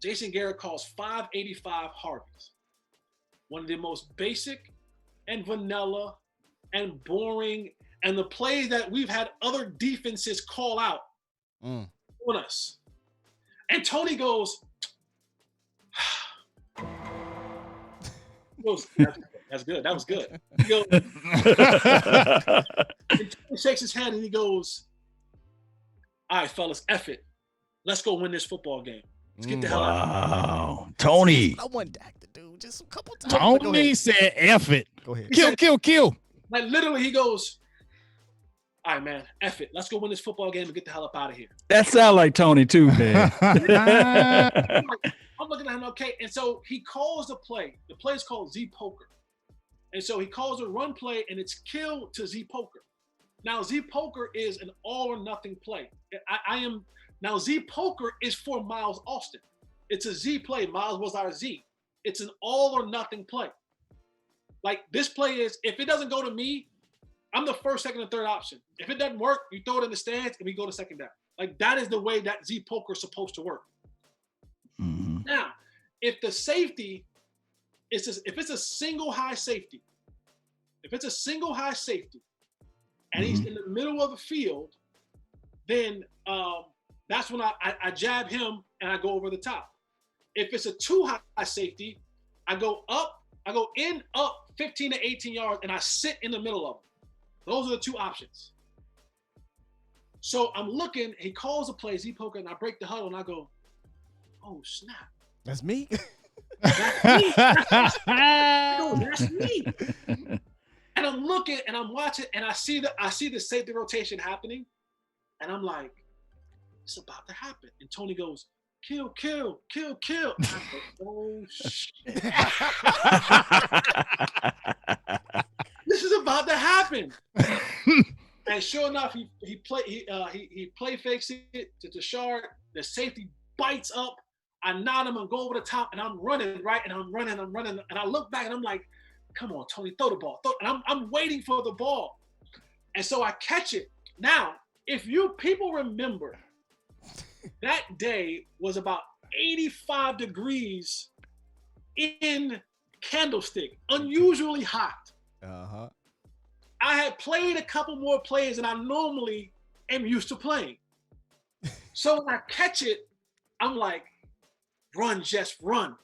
Jason Garrett calls 585 Harveys. One of the most basic and vanilla and boring and the plays that we've had other defenses call out on us. And Tony goes, that's good. That was good. He goes, and Tony shakes his head and he goes, all right, fellas, F it. Let's go win this football game. Let's get the hell out of here. Wow. Tony. I want Dak to do just a couple times. Tony said, F it. Go ahead. Kill. Like literally, he goes, all right, man, F it. Let's go win this football game and get the hell up out of here. That sounds like Tony too, man. I'm looking at him, okay. And so he calls the play. The play is called Z Poker. And so he calls a run play and it's kill to Z Poker. Now, Z Poker is an all or nothing play. Now, Z Poker is for Miles Austin. It's a Z play. Miles was our Z. It's an all or nothing play. Like this play is, if it doesn't go to me, I'm the first, second, and third option. If it doesn't work, you throw it in the stands and we go to second down. Like that is the way that Z Poker is supposed to work. Now, if the safety is just, if it's a single high safety, and he's in the middle of the field, then that's when I jab him and I go over the top. If it's a too high safety, I go up 15 to 18 yards, and I sit in the middle of them. Those are the two options. So I'm looking, he calls the plays, he poker, and I break the huddle, and I go, oh, snap. That's me. That's me. That's me. And I'm looking, and I'm watching, and I see the safety rotation happening, and I'm like, it's about to happen. And Tony goes, kill. And I go, oh, shit. This is about to happen. And sure enough, he play fakes it to Tashard. The safety bites up. I nod him and go over the top, and I'm running, right? And I'm running. And I look back, and I'm like, come on, Tony, throw the ball. And I'm waiting for the ball. And so I catch it. Now, if you people remember, that day was about 85 degrees in Candlestick, unusually hot. Uh-huh. I had played a couple more plays than I normally am used to playing. So when I catch it, I'm like, run, just run.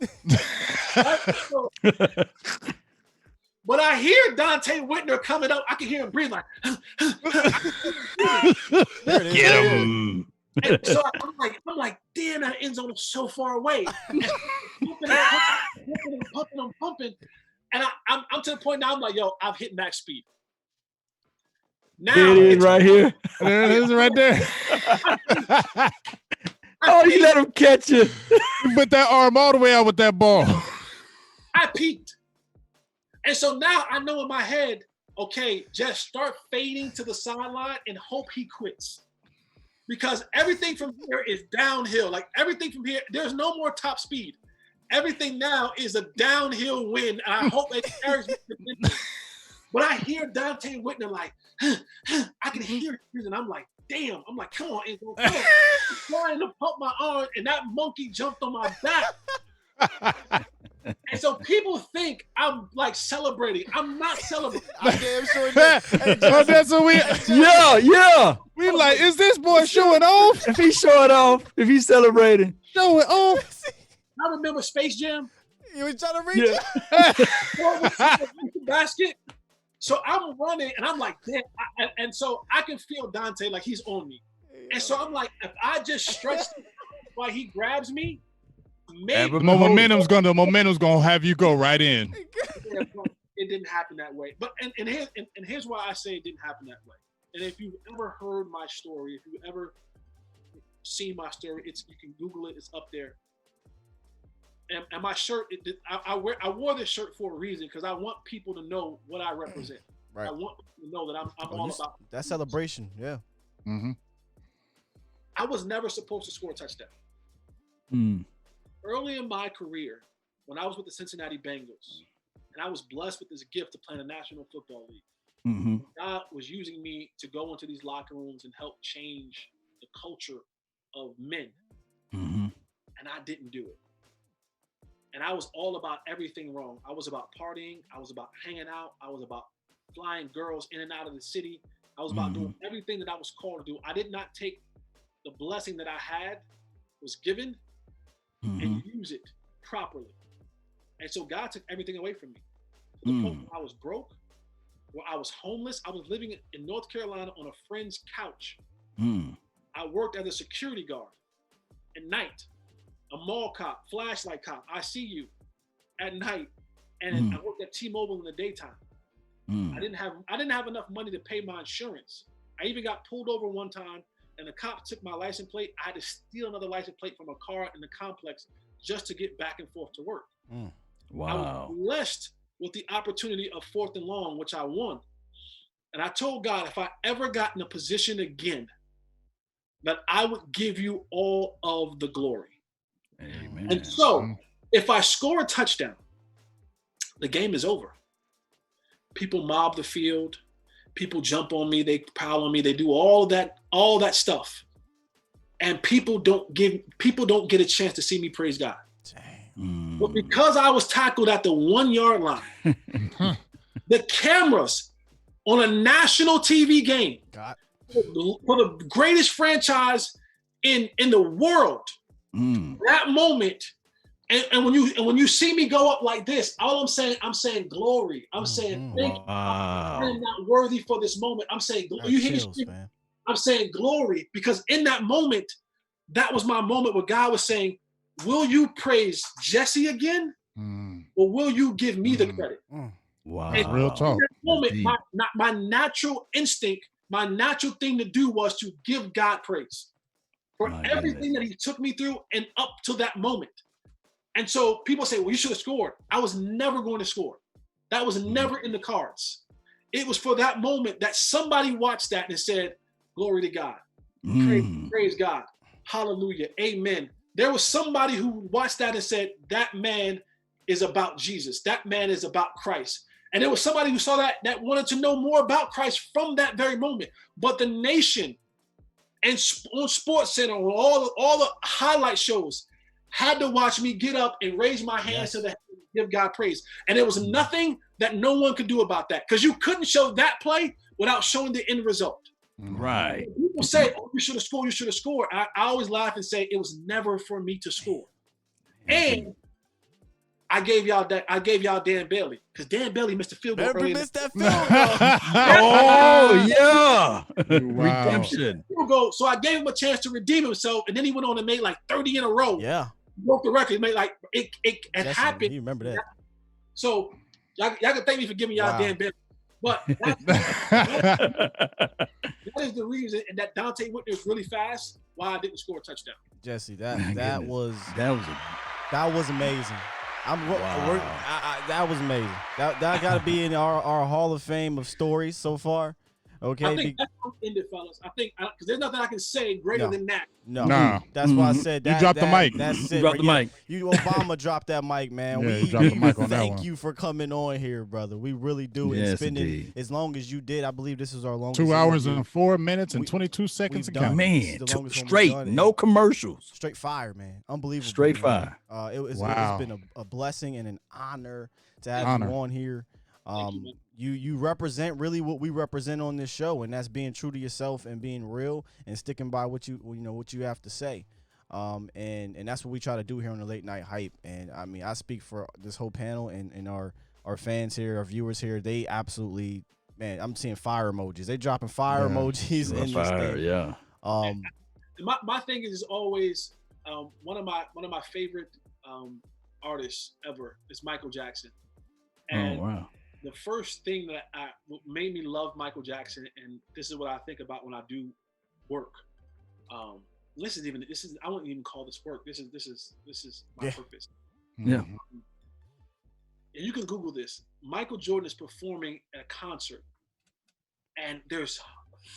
But I hear Dante Whitner coming up. I can hear him breathe like, Get him. And so I'm like, damn, that end zone is so far away. And I'm pumping. And I'm to the point now, I'm like, yo, I've hit max speed. Now It is right here. There it is right there. Oh, you let him catch you. You put that arm all the way out with that ball. I peaked. And so now I know in my head, okay, just start fading to the sideline and hope he quits. Because everything from here is downhill. Like everything from here, there's no more top speed. Everything now is a downhill win. And I hope it carries me to the finish. But I hear Dante Whitner like, I can hear it. And I'm like, damn. I'm like, come on, Enzo. Come on. I'm trying to pump my arm, and that monkey jumped on my back. And so people think I'm like celebrating. I'm not celebrating. I damn sure Oh, that's what we. Yeah. We like, is this boy showing off? If he's showing off, if he's celebrating. Showing off. I remember Space Jam. You was trying to reach The basket. So I'm running, and I'm like, damn. And so I can feel Dante like he's on me. And so I'm like, if I just stretch while he grabs me, maybe The momentum's gonna have you go right in. It didn't happen that way. But and here's why I say it didn't happen that way. And if you've ever heard my story, if you've ever seen my story, you can Google it. It's up there. And my shirt, I wore this shirt for a reason, because I want people to know what I represent. Right. I want people to know that I'm all about that celebration. Yeah. Mm-hmm. I was never supposed to score a touchdown. Early in my career, when I was with the Cincinnati Bengals, and I was blessed with this gift to play in the National Football League, God was using me to go into these locker rooms and help change the culture of men. And I didn't do it. And I was all about everything wrong. I was about partying. I was about hanging out. I was about flying girls in and out of the city. I was about doing everything that I was called to do. I did not take the blessing that I was given, and use it properly. And so God took everything away from me. To the point where I was broke, where I was homeless. I was living in North Carolina on a friend's couch. I worked as a security guard at night, a mall cop, flashlight cop. I see you at night. And I worked at T-Mobile in the daytime. I didn't have enough money to pay my insurance. I even got pulled over one time, and the cop took my license plate. I had to steal another license plate from a car in the complex just to get back and forth to work. Wow. I was blessed with the opportunity of 4th and long, which I won. And I told God, if I ever got in a position again, that I would give you all of the glory. Amen. And so if I score a touchdown, the game is over. People mob the field. People jump on me. They pile on me. They do all that stuff. And people don't get a chance to see me praise God. But because I was tackled at the 1 yard line, the cameras on a national TV game for the greatest franchise in the world, that moment And when you see me go up like this, all I'm saying glory. I'm saying thank you. I am not worthy for this moment. I'm saying you hear Chills, me? man. I'm saying glory because in that moment, that was my moment where God was saying, "Will you praise Jesse again, or will you give me the credit?" Wow. And Real talk. in that moment, my natural instinct, my natural thing to do was to give God praise for everything that He took me through and up to that moment. And so people say, well, you should have scored. I was never going to score. That was never in the cards. It was for that moment that somebody watched that and said, glory to God. Praise God. Hallelujah. Amen. There was somebody who watched that and said, that man is about Jesus. That man is about Christ. And there was somebody who saw that wanted to know more about Christ from that very moment. But the nation and on Sports Center, on all the highlight shows, had to watch me get up and raise my hands to the heaven and give God praise. And there was nothing that no one could do about that because you couldn't show that play without showing the end result. Right. People say, oh, you should have scored, you should have scored. I always laugh and say it was never for me to score. And I gave y'all Dan Bailey because Dan Bailey missed the field goal. Never missed that field Oh, yeah. Redemption. Field goal. So I gave him a chance to redeem himself, and then he went on and made like 30 in a row. Yeah. Broke the record. He made like it happened. You remember that. So y'all can thank me for giving y'all Dan Bailey. But that is the reason, and that Dante Whitner is really fast, why I didn't score a touchdown. Jesse, that was amazing. That was amazing. That got to be in our Hall of Fame of stories so far. Okay, I think that's how it ended, fellas. I think because there's nothing I can say greater than that. No, nah. That's why I said that. You dropped the mic. That's it. You dropped the mic. You Obama dropped that mic, man. Yeah, We you dropped the mic on that thank one. you for coming on here, brother. We really do. Yes, and spending indeed. as long as you did. I believe this is our longest. 2 hours interview. and 4 minutes and 22 seconds. we've done. Man, This is the longest one we've straight, done. no commercials. Straight fire, man. Unbelievable. Straight man. fire. It's Wow. been a blessing and an honor to have you on here. You represent really what we represent on this show, and that's being true to yourself and being real and sticking by what you have to say. And that's what we try to do here on the Late Night Hype. And I mean, I speak for this whole panel and our fans here, our viewers here. They absolutely, man, I'm seeing fire emojis. They dropping fire emojis in this thing. Yeah. My thing is always one of my favorite artists ever is Michael Jackson. And wow. the first thing that what made me love Michael Jackson, and this is what I think about when I do work. I wouldn't even call this work. This is my purpose. Yeah. And you can Google this. Michael Jordan is performing at a concert, and there's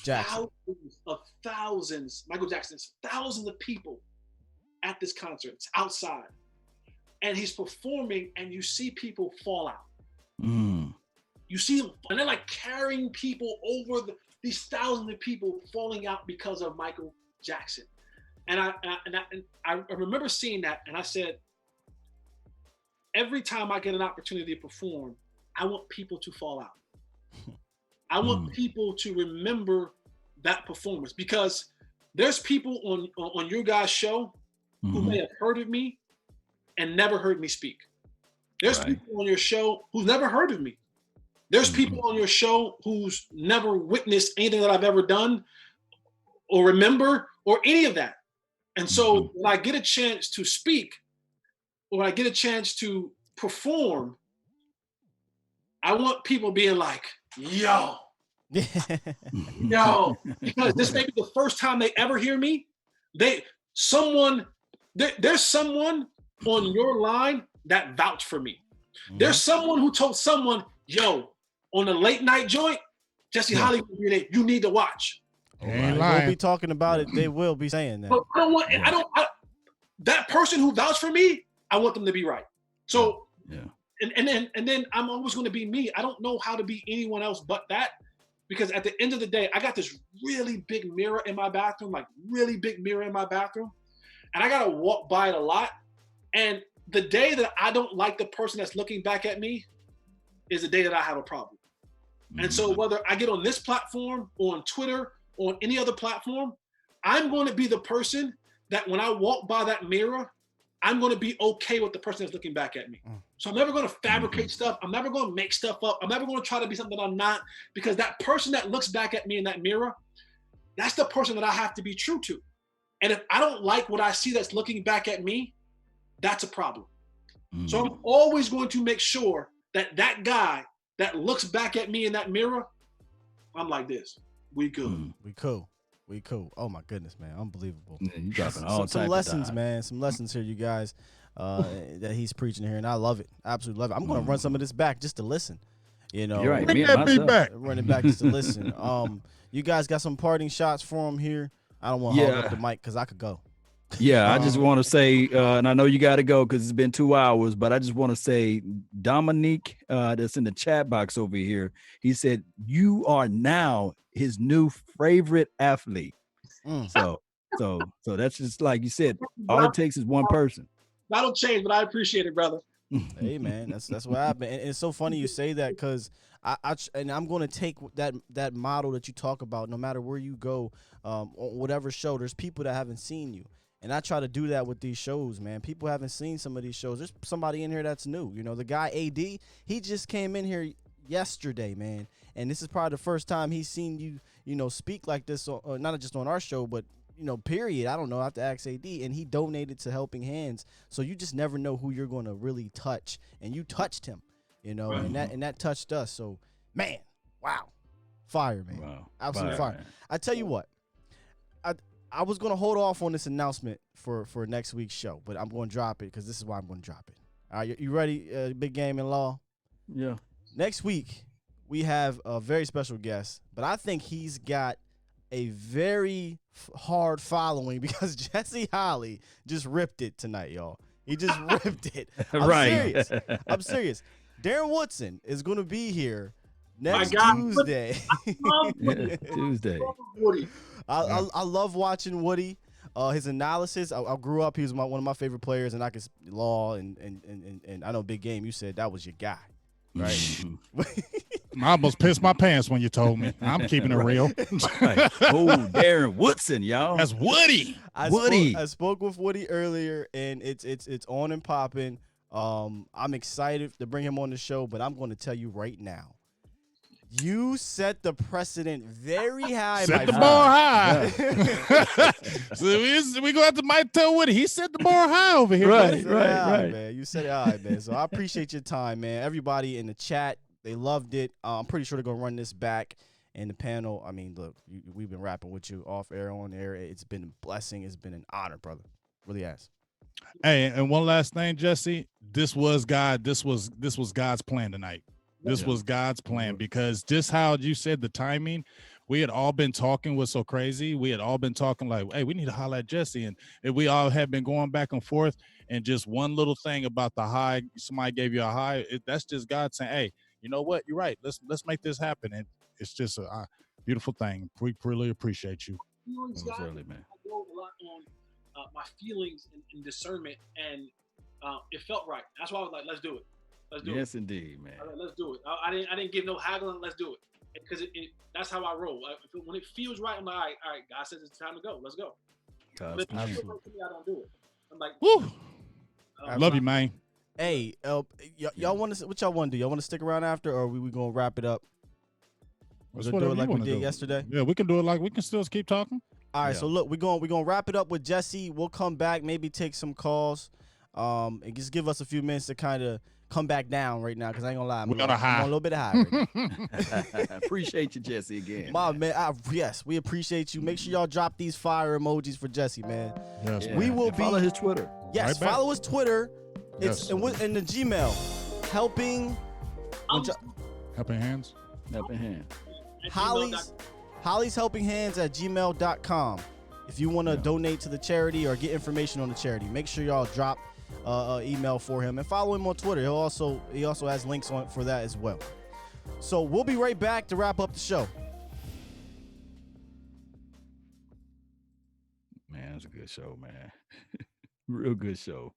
thousands. Michael Jackson's thousands of people at this concert. It's outside, and he's performing, and you see people fall out. You see them, and they're like carrying people over these thousands of people falling out because of Michael Jackson. And I remember seeing that, and I said, every time I get an opportunity to perform, I want people to fall out. I want people to remember that performance, because there's people on your guys' show who may have heard of me and never heard me speak. There's people on your show who's never heard of me. There's people on your show who's never witnessed anything that I've ever done or remember or any of that. And so when I get a chance to speak or I get a chance to perform, I want people being like, yo, because this may be the first time they ever hear me. There's someone on your line that vouched for me. There's someone who told someone, yo, on the late night joint, Jesse Holley, you need to watch. They'll be talking about it. They will be saying that. But that person who vouched for me, I want them to be right. So, and then I'm always going to be me. I don't know how to be anyone else but that, because at the end of the day, I got this really big mirror in my bathroom, and I got to walk by it a lot. And the day that I don't like the person that's looking back at me is the day that I have a problem. And so whether I get on this platform or on Twitter or on any other platform, I'm going to be the person that when I walk by that mirror, I'm going to be okay with the person that's looking back at me. So I'm never going to fabricate stuff. I'm never going to make stuff up. I'm never going to try to be something that I'm not, because that person that looks back at me in that mirror, that's the person that I have to be true to. And if I don't like what I see that's looking back at me, that's a problem. So I'm always going to make sure that that guy that looks back at me in that mirror, I'm like this. We good. We cool. We cool. Oh my goodness, man, unbelievable. Yeah, you dropping all Some type lessons, of man. Some lessons here, you guys, that he's preaching here, and I love it. Absolutely love it. I'm gonna run some of this back just to listen. You know, You're right. Bring Me and that beat myself. back. run it back just to listen. You guys got some parting shots for him here. I don't want to hog Yeah. up the mic because I could go. Yeah, I just want to say, and I know you got to go because it's been 2 hours, but I just want to say, Dominique, that's in the chat box over here, he said, you are now his new favorite athlete. So that's just like you said, all it takes is one person. That'll change, but I appreciate it, brother. Hey man, that's what happened. And it's so funny you say that because I'm going to take that model that you talk about. No matter where you go, on whatever show, there's people that haven't seen you, and I try to do that with these shows, man. People haven't seen some of these shows. There's somebody in here that's new. You know, the guy AD, he just came in here yesterday, man, and this is probably the first time he's seen you, speak like this, not just on our show, but period. I don't know. I have to ask AD, and he donated to Helping Hands. So you just never know who you're going to really touch, and you touched him, Right. and that touched us. So, man, wow, fire, man, Wow. absolute Fire, fire. man. I tell you what, I was going to hold off on this announcement for next week's show, but I'm going to drop it because this is why I'm going to drop it. All right, you ready, Big Game in Law? Yeah. Next week, we have a very special guest, but I think he's got a very hard following because Jesse Holley just ripped it tonight, y'all. He just ripped it. Right. I'm serious. Darren Woodson is going to be here next God. Tuesday. Yeah, Tuesday. Woody. I love watching Woody. His analysis. I grew up. He was one of my favorite players, and I could Law and I know Big Game. You said that was your guy, right? I almost pissed my pants when you told me. I'm keeping it real. Right. Oh, Darren Woodson, y'all. That's Woody. I spoke with Woody earlier, and it's on and popping. I'm excited to bring him on the show, but I'm going to tell you right now. You set the precedent very high. Set the bar high. So we go have to Mike tell Woody. He set the bar high over here. Right, buddy. right. Man. You said it all right, man. So I appreciate your time, man. Everybody in the chat, they loved it. I'm pretty sure they're going to run this back. And the panel, I mean, look, we've been rapping with you off air, on air. It's been a blessing. It's been an honor, brother. Really has. Hey, and one last thing, Jesse. This was God's plan tonight. This was God's plan, because just how you said the timing, we had all been talking was so crazy. We had all been talking like, hey, we need to holler at Jesse. And we all had been going back and forth. And just one little thing about the high, somebody gave you a high. That's just God saying, hey, you know what? You're right. Let's make this happen. And it's just a beautiful thing. We really appreciate you. Feelings, guys, Certainly, man. I go a lot on my feelings and discernment, and it felt right. That's why I was like, let's do it. Let's do it. Yes, indeed, man. Like, let's do it. I didn't give no haggling. Let's do it, because that's how I roll. When it feels right, I'm like, all right. God says it's time to go. Let's go. But if it feels right to me, I don't do it. I'm like, Woo! I love you, man. Hey, y'all want to? What y'all want to do? Y'all want to stick around after, or are we gonna wrap it up? That's Do whatever it like you we wanna did do. yesterday. Yeah, we can do it like we can still keep talking. All right, Yeah. so look, we're gonna wrap it up with Jesse. We'll come back, maybe take some calls, and just give us a few minutes to kind of come back down right now, because I ain't gonna lie, I'm We're on a high. a little bit high right now. Appreciate you, Jesse, again. My man, yes, we appreciate you. Make sure y'all drop these fire emojis for Jesse, man. Yes, Yeah. man. We will And follow be- his Twitter. Yes, Right back. follow his Twitter. It's Yes. in the Gmail, helping Helping hands. Helping hand. Holley's helping hands at gmail.com. If you want to donate to the charity or get information on the charity, make sure y'all drop email for him and follow him on Twitter. He also has links on for that as well. So we'll be right back to wrap up the show. Man, it's a good show, man. Real good show.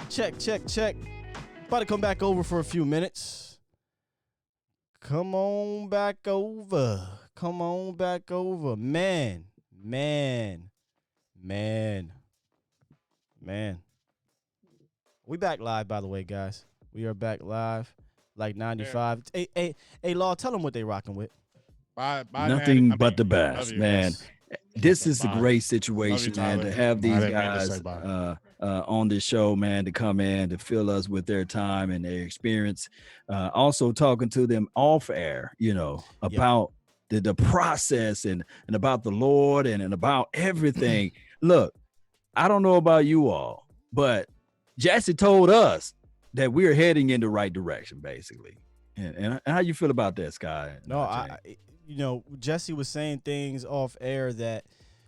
Check. About to come back over for a few minutes. Come on back over. Man. We back live, by the way, guys. We are back live, like 95. Hey, Law, tell them what they rocking with. Bye, Nothing Natty. but the best, man. Yes. This is a Bye. great Love situation, you, man, Tyler. to have I these didn't mean to guys say bye. on this show, man, to come in to fill us with their time and their experience. Also talking to them off air, about the process and about the Lord and about everything. Look, I don't know about you all, but Jesse told us that we're heading in the right direction, basically. And how you feel about that, Sky? No, Jesse was saying things off air that,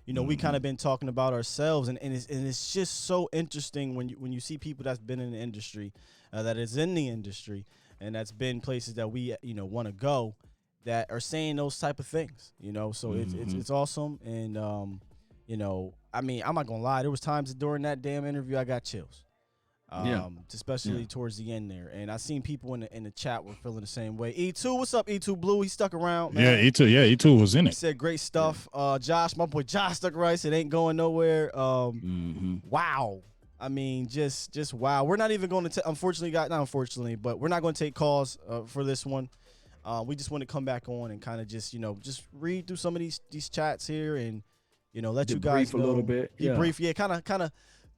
we kind of been talking about ourselves, and it's just so interesting when you see people that's been in the industry, that is in the industry, and that's been places that we want to go, that are saying those type of things. So it's awesome, and I mean, I'm not gonna lie, there was times during that damn interview I got chills. Especially towards the end there, and I seen people in the chat were feeling the same way. E2, what's up, E2 Blue? He stuck around, man. Yeah, E2 was in He it. said great stuff. Josh, my boy Josh stuck around. He said ain't going nowhere. Wow. I mean, just wow. We're not even going to but we're not going to take calls for this one. We just want to come back on and kind of just read through some of these chats here and let you guys know a little bit. Debrief, kind of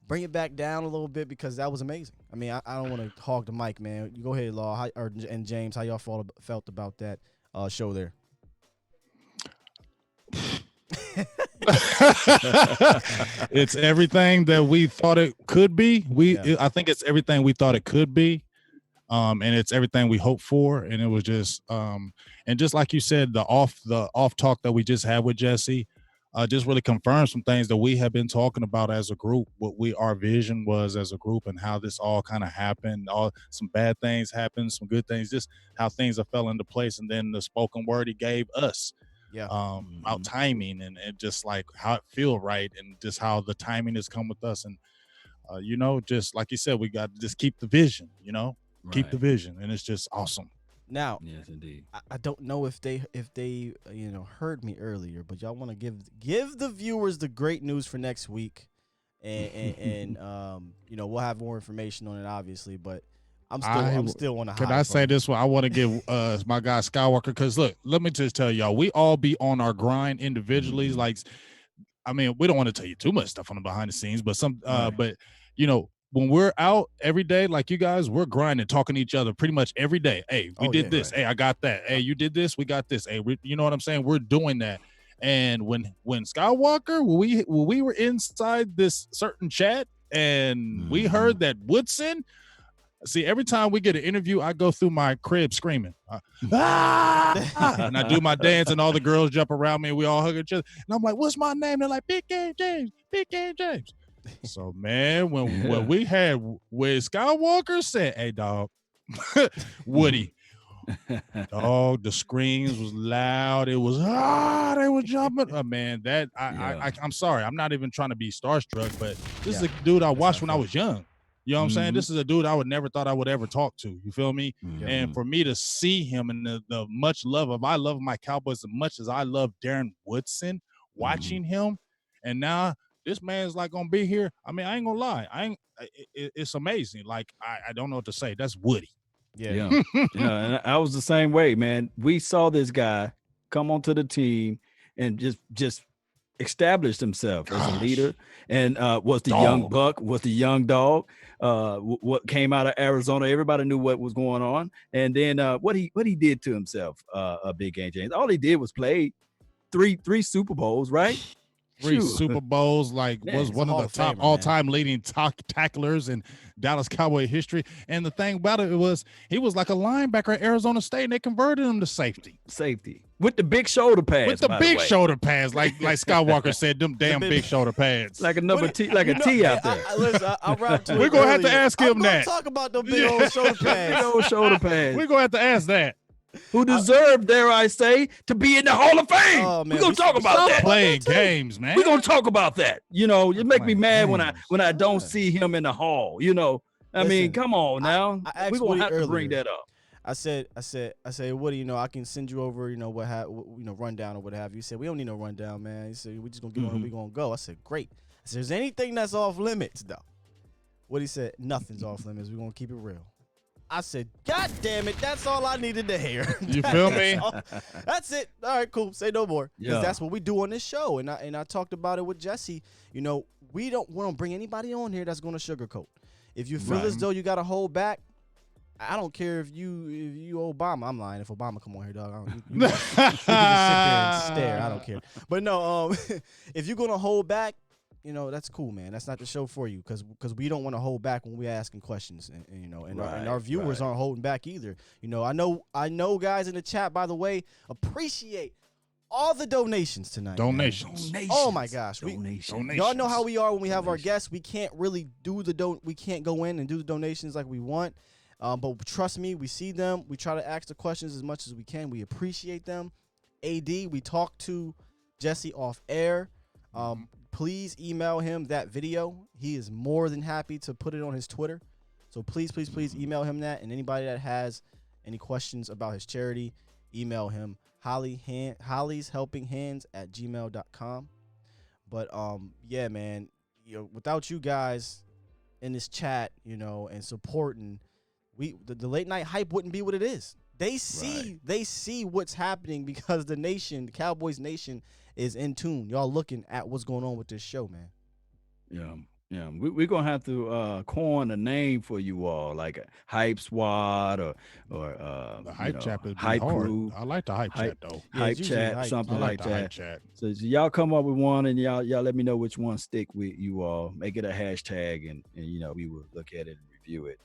bring it back down a little bit, because that was amazing. I mean, I don't want to hog the mic, man. You go ahead, Law, and James, how y'all felt about that show there? It's everything that we thought it could be. I think it's everything we thought it could be, and it's everything we hoped for. And it was just, and just like you said, the off talk that we just had with Jesse. Just really confirmed some things that we have been talking about as a group, what our vision was as a group, and how this all kind of happened. Some bad things happened, some good things, just how things have fell into place. And then the spoken word he gave us, about timing and just like how it feel right, and just how the timing has come with us. And just like you said, we got to just keep the vision, keep the vision, and it's just awesome. Now, yes, indeed. I don't know if they heard me earlier, but y'all want to give the viewers the great news for next week, and we'll have more information on it, obviously. But I'm still on a high. Can I say this one? I want to give my guy Skywalker, because look, let me just tell y'all, we all be on our grind individually. Like, I mean, we don't want to tell you too much stuff on the behind the scenes, but when we're out every day, like you guys, we're grinding, talking to each other pretty much every day. Hey, we did this. Right. Hey, I got that. Hey, you did this. We got this. Hey, you know what I'm saying? We're doing that. And when Skywalker, when we were inside this certain chat and we heard that Woodson, see, every time we get an interview, I go through my crib screaming, and I do my dance, and all the girls jump around me, and we all hug each other. And I'm like, what's my name? They're like, Big Game James, Big Game James. So, man, when we had, when Skywalker said, hey, dog, Woody, Dog, the screams was loud. It was they were jumping. Oh man, that I'm sorry. I'm not even trying to be starstruck, but this is a dude I watched when I was young. You know what I'm saying? This is a dude I would never thought I would ever talk to. You feel me? And for me to see him and the much love of, I love my Cowboys as much as I love Darren Woodson, watching him, and now this man's like gonna be here. I mean, I ain't gonna lie. It's amazing. Like I don't know what to say. That's Woody. Yeah. And I was the same way, man. We saw this guy come onto the team and just established himself as a leader, and was the young buck, was the young dog. What came out of Arizona, everybody knew what was going on. And then what he did to himself, a Big Game James. All he did was play three Super Bowls, right? Three Super Bowls, like was one of the top all-time leading tacklers in Dallas Cowboy history. And the thing about it was he was like a linebacker at Arizona State, and they converted him to safety. With the big shoulder pads. With the big shoulder pads, like Skywalker said, them damn big shoulder pads. Like a number T, like a T out there. I'll wrap to We're gonna have to ask him that. Talk about the big old shoulder pads. Big old shoulder pads. We're gonna have to ask that. Who deserve, dare I say, to be in the Hall of Fame. Oh, man, we're gonna talk about that. Playing games, man. We're gonna talk about that. You know, it make me mad when I don't see him in the hall. You know, I mean, come on now. We're gonna have to bring that up. I said, Woody, you know, I can send you over, you know, rundown or what have you. He said, we don't need no rundown, man. He said, we just gonna get on and we gonna go. I said, great. I said, there's anything that's off limits though. Woody said, nothing's off limits. We're gonna keep it real. I said, God damn it, that's all I needed to hear. You feel me? That's it. All right, cool. Say no more. Because that's what we do on this show. And I talked about it with Jesse. You know, we don't bring anybody on here that's going to sugarcoat. If you feel as though you got to hold back, I don't care if you Obama. I'm lying. If Obama come on here, dog, you can just sit there and stare. I don't care. But no, if you're going to hold back, you know, that's cool, man. That's not the show for you because we don't want to hold back when we're asking questions, and you know, and our viewers aren't holding back either. You know, I know, guys in the chat, by the way, appreciate all the donations tonight. Donations. Oh my gosh, donations. Y'all know how we are when we have our guests. We can't really we can't go in and do the donations like we want. But trust me, we see them. We try to ask the questions as much as we can. We appreciate them. AD, we talked to Jesse off air. Please email him that video. He is more than happy to put it on his Twitter. So please email him that. And anybody that has any questions about his charity, email him Holley's Helping Hands at gmail.com. But yeah, man, you know, without you guys in this chat, you know, and supporting, the late night hype wouldn't be what it is. They see what's happening because the Cowboys Nation is in tune. Y'all looking at what's going on with this show, man. Yeah. We're gonna have to coin a name for you all, like a hype squad or the hype chat. Hype crew. I like the hype chat though. Hype chat, something like that. Hype chat. So y'all come up with one, and y'all let me know which one stick with you all. Make it a hashtag, and you know, we will look at it and review it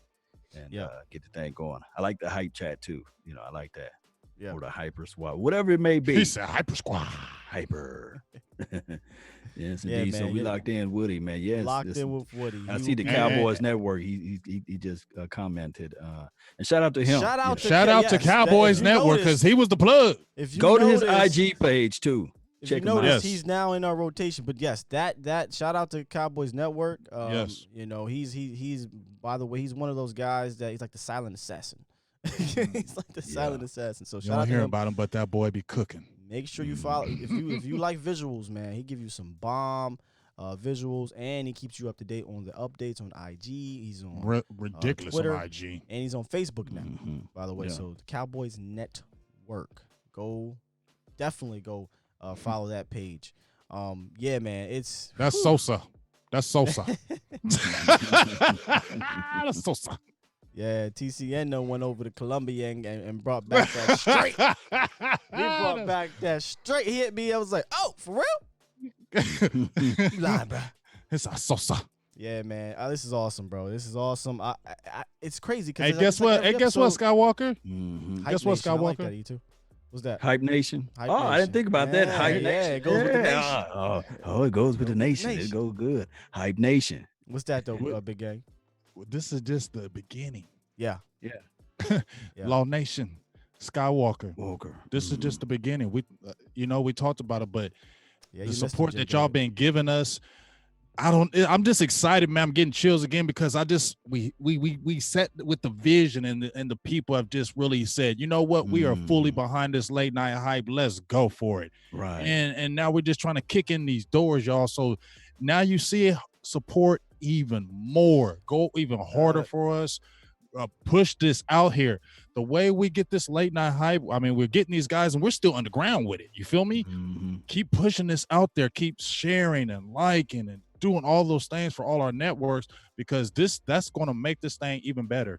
and get the thing going. I like the hype chat too. You know, I like that. Yeah. Or the hyper squad, whatever it may be. He said hyper squad. Hyper. Yes, indeed. So we locked in Woody, man. Yes, locked in with Woody. I see the Cowboys Network. He just commented. And shout out to him. Shout out to Cowboys Network because he was the plug. If you go to his IG page too. Check him out. He's now in our rotation. But yes, that shout out to Cowboys Network. Yes. You know, he's by the way, he's one of those guys that he's like the silent assassin. He's like the silent assassin. So shout out to him. About him, but that boy be cooking. Make sure you follow if you like visuals, man. He give you some bomb visuals, and he keeps you up to date on the updates on IG. He's on ridiculous Twitter, on IG, and he's on Facebook now. By the way, so the Cowboys Network. Definitely go follow that page. Yeah, man, that's Sosa. That's Sosa. That's Sosa. Yeah, TCN went over to Colombia and brought back that straight. He brought back that straight. He hit me. I was like, oh, for real? You lying, bro. It's a Sosa. Yeah, man. This is awesome, bro. This is awesome. It's crazy. Hey, guess what? Hey, guess what, Skywalker? Guess what, Skywalker? I like that, too. What's that? Hype Nation. I didn't think about that. Hype Nation. Yeah, it goes with the nation. Oh, it goes with the nation. It goes good. Hype Nation. What's that, though, Big Gang? This is just the beginning. Yeah. Law Nation. Skywalker. Walker. This is just the beginning. We talked about it, but Yeah, the support that y'all been giving us, I'm just excited, man. I'm getting chills again because we set with the vision and the people have just really said, you know what, we are fully behind this late night hype. Let's go for it. Right. And now we're just trying to kick in these doors, y'all. So now you see it, support even more, go even harder for us. Push this out here. The way we get this late night hype, I mean, we're getting these guys and we're still underground with it. You feel me? Keep pushing this out there. Keep sharing and liking and doing all those things for all our networks, because that's going to make this thing even better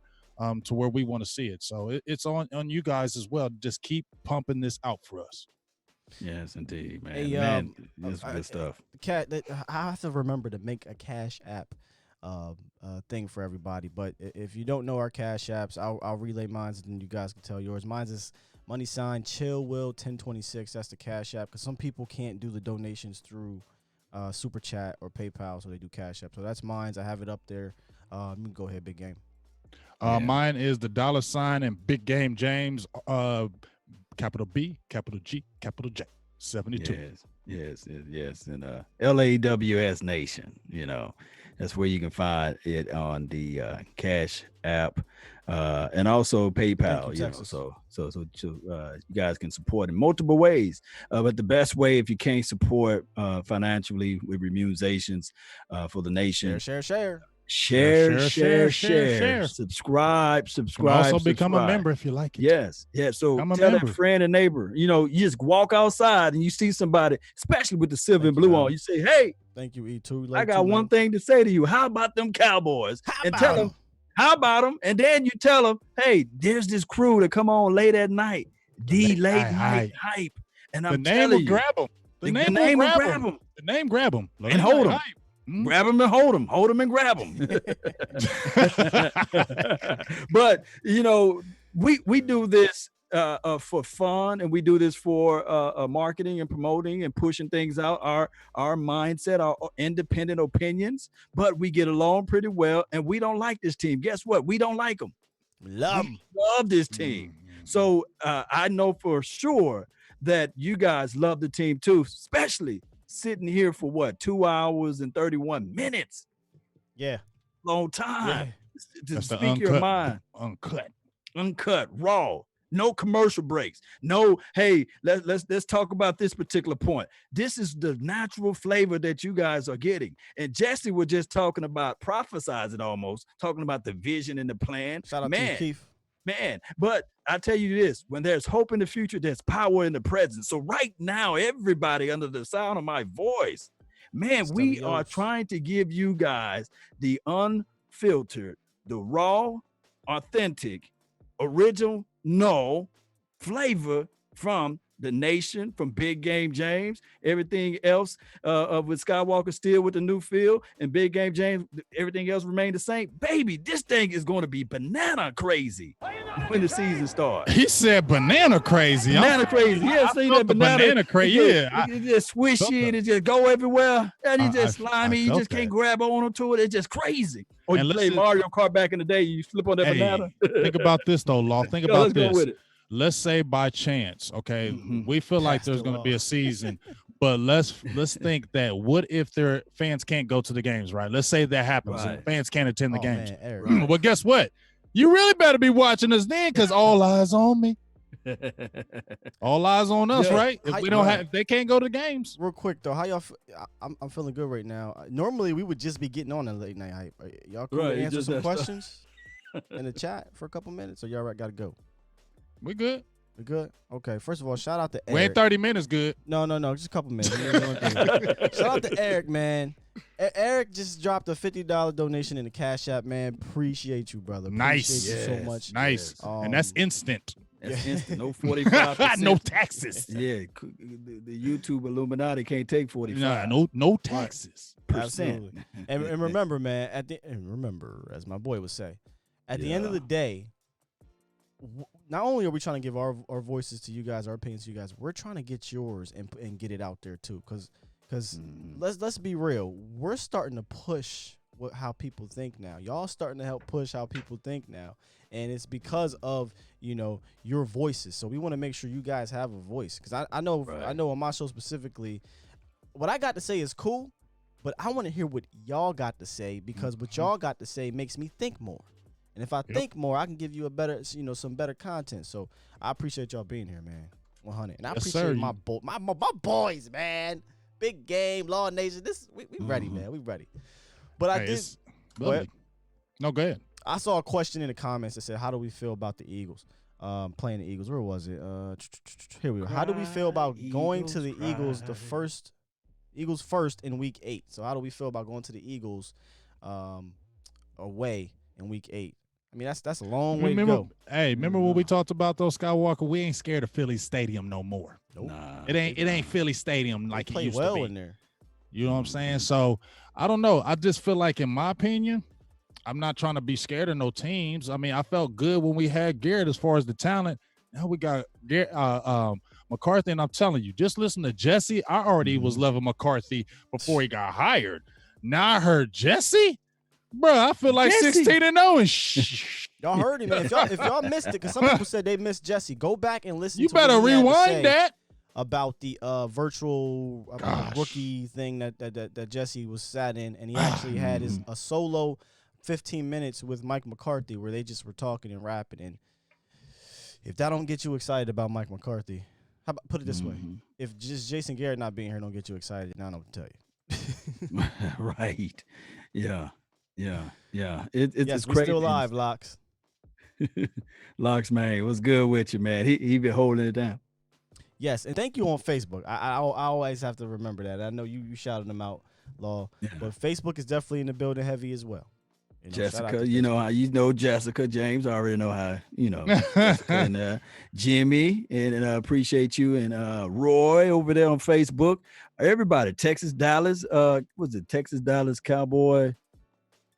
to where we want to see it. So it's on you guys as well. Just keep pumping this out for us. Yes, indeed, man. Hey, Man, this is good stuff. I have to remember to make a Cash App thing for everybody. But if you don't know our Cash Apps, I'll relay mine and then you guys can tell yours. Mine's is $ Chill Will 1026. That's the Cash App, because some people can't do the donations through Super Chat or PayPal, so they do Cash App. So that's mine. I have it up there. You can go ahead, Big Game. Mine is the $ and Big Game James, capital B, capital G, capital J, 72. Yes. And LAWS Nation, that's where you can find it on the Cash App and also PayPal. So you guys can support in multiple ways. But the best way, if you can't support financially with remunerations for the nation, share. Subscribe. Also become a member if you like it. Yes. So tell that friend and neighbor. You just walk outside and you see somebody, especially with the silver and blue on. You say, "Hey, thank you, E2. I got one thing to say to you. How about them Cowboys?" And tell them, "How about them?" And then you tell them, "Hey, there's this crew that come on late at night, late night hype." And I'm telling you, grab them. The name will grab them. The name grab them and hold them. Grab them and hold them and grab them. But we do this for fun, and we do this for marketing and promoting and pushing things out, our mindset, our independent opinions. But we get along pretty well, and we don't like this team. Guess what? We don't like them. Love this team. So I know for sure that you guys love the team too, especially sitting here for 2 hours and 31 minutes. Yeah. Long time. To That's speak your mind. Uncut, raw. No commercial breaks. No, hey, let's talk about this particular point. This is the natural flavor that you guys are getting. And Jesse was just talking about prophesizing, almost talking about the vision and the plan. Shout out to you, Keith. Man, but I tell you this, when there's hope in the future, there's power in the present. So right now, everybody under the sound of my voice, man, we are trying to give you guys the unfiltered, the raw, authentic, original, flavor from the nation, from Big Game James, everything else with Skywalker still with the new feel, and Big Game James, everything else remained the same. Baby, this thing is going to be banana crazy when the season starts. He said banana crazy. Banana crazy. Yeah, see that banana crazy. It's just swishy and it just go everywhere. And it's just slimy. You just can't grab onto it. It's just crazy. Or you play Mario Kart back in the day, you flip on that banana. Think about this though, Law. Think about this. Go with it. Let's say by chance, okay, we feel like there's going to be a season, but let's think that what if their fans can't go to the games, right? Let's say that happens and fans can't attend the games. Man, well, guess what? You really better be watching us then, because all eyes on me. All eyes on us, right? If we don't if they can't go to the games. Real quick though, how y'all? I'm feeling good right now. Normally we would just be getting on a late night hype. Y'all could answer some questions in the chat for a couple minutes, or y'all got to go? We good. We good? Okay. First of all, shout out to Eric. We ain't 30 minutes good. No. Just a couple minutes. Shout out to Eric, man. Eric just dropped a $50 donation in the Cash App, man. Appreciate you, brother. Nice. Appreciate you so much. Nice. And that's instant. That's instant. No 45%. No taxes. Yeah. The YouTube Illuminati can't take 45. No taxes. Absolutely. And remember, man, as my boy would say, at the end of the day, not only are we trying to give our voices to you guys, our opinions to you guys, we're trying to get yours and get it out there too. Because let's be real, we're starting to push how people think now. Y'all starting to help push how people think now, and it's because of your voices. So we want to make sure you guys have a voice, because I know on my show specifically, what I got to say is cool, but I want to hear what y'all got to say, because what y'all got to say makes me think more. And if I think more, I can give you a better, some better content. So I appreciate y'all being here, man. 100. And I appreciate my boys, man. Big Game, Law Nation. We ready, man. We ready. But I did. Go ahead. No, go ahead. I saw a question in the comments that said, "How do we feel about the Eagles playing the Eagles?" Where was it? Here we go. How do we feel about going to the Eagles Eagles first in Week 8? So how do we feel about going to the Eagles away in Week 8? I mean, that's a long way to go. Hey, remember what we talked about though, Skywalker? We ain't scared of Philly Stadium no more. Nope. Nah, it ain't Philly Stadium like it used to be. In there. You know what I'm saying? So I don't know. I just feel like, in my opinion, I'm not trying to be scared of no teams. I mean, I felt good when we had Garrett as far as the talent. Now we got McCarthy, and I'm telling you, just listen to Jesse. I already was loving McCarthy before he got hired. Now I heard Jesse. Bro, I feel like 16-0 and Y'all heard him, man. If y'all missed it, because some people said they missed Jesse, go back and listen. You to better what he had to rewind say that about the virtual rookie thing that Jesse was sat in, and he actually had a solo 15 minutes with Mike McCarthy where they just were talking and rapping. And if that don't get you excited about Mike McCarthy, how about put it this way: if just Jason Garrett not being here don't get you excited, now I don't know what to tell you. Right? Yeah. It's yes, we crazy. still alive, Locks. Locks, man, what's good with you, man? He been holding it down. Yes, and thank you on Facebook. I always have to remember that. I know you shouted them out, Law, but Facebook is definitely in the building heavy as well. Jessica, Jessica James. I already know how, Jessica and Jimmy, and appreciate you, and Roy over there on Facebook. Everybody, Texas Dallas, Texas Dallas Cowboy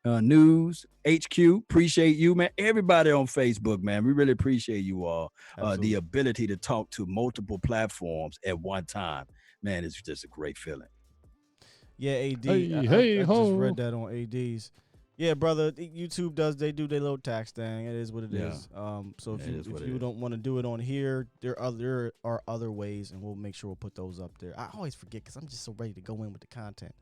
News HQ. Appreciate you, man. Everybody on Facebook, man. We really appreciate you all. The ability to talk to multiple platforms at one time, man, it's just a great feeling. Yeah, AD. I just read that on AD's. Yeah, brother. YouTube they do their little tax thing. It is what it is. So if you don't want to do it on here, there are other ways, and we'll make sure we'll put those up there. I always forget because I'm just so ready to go in with the content.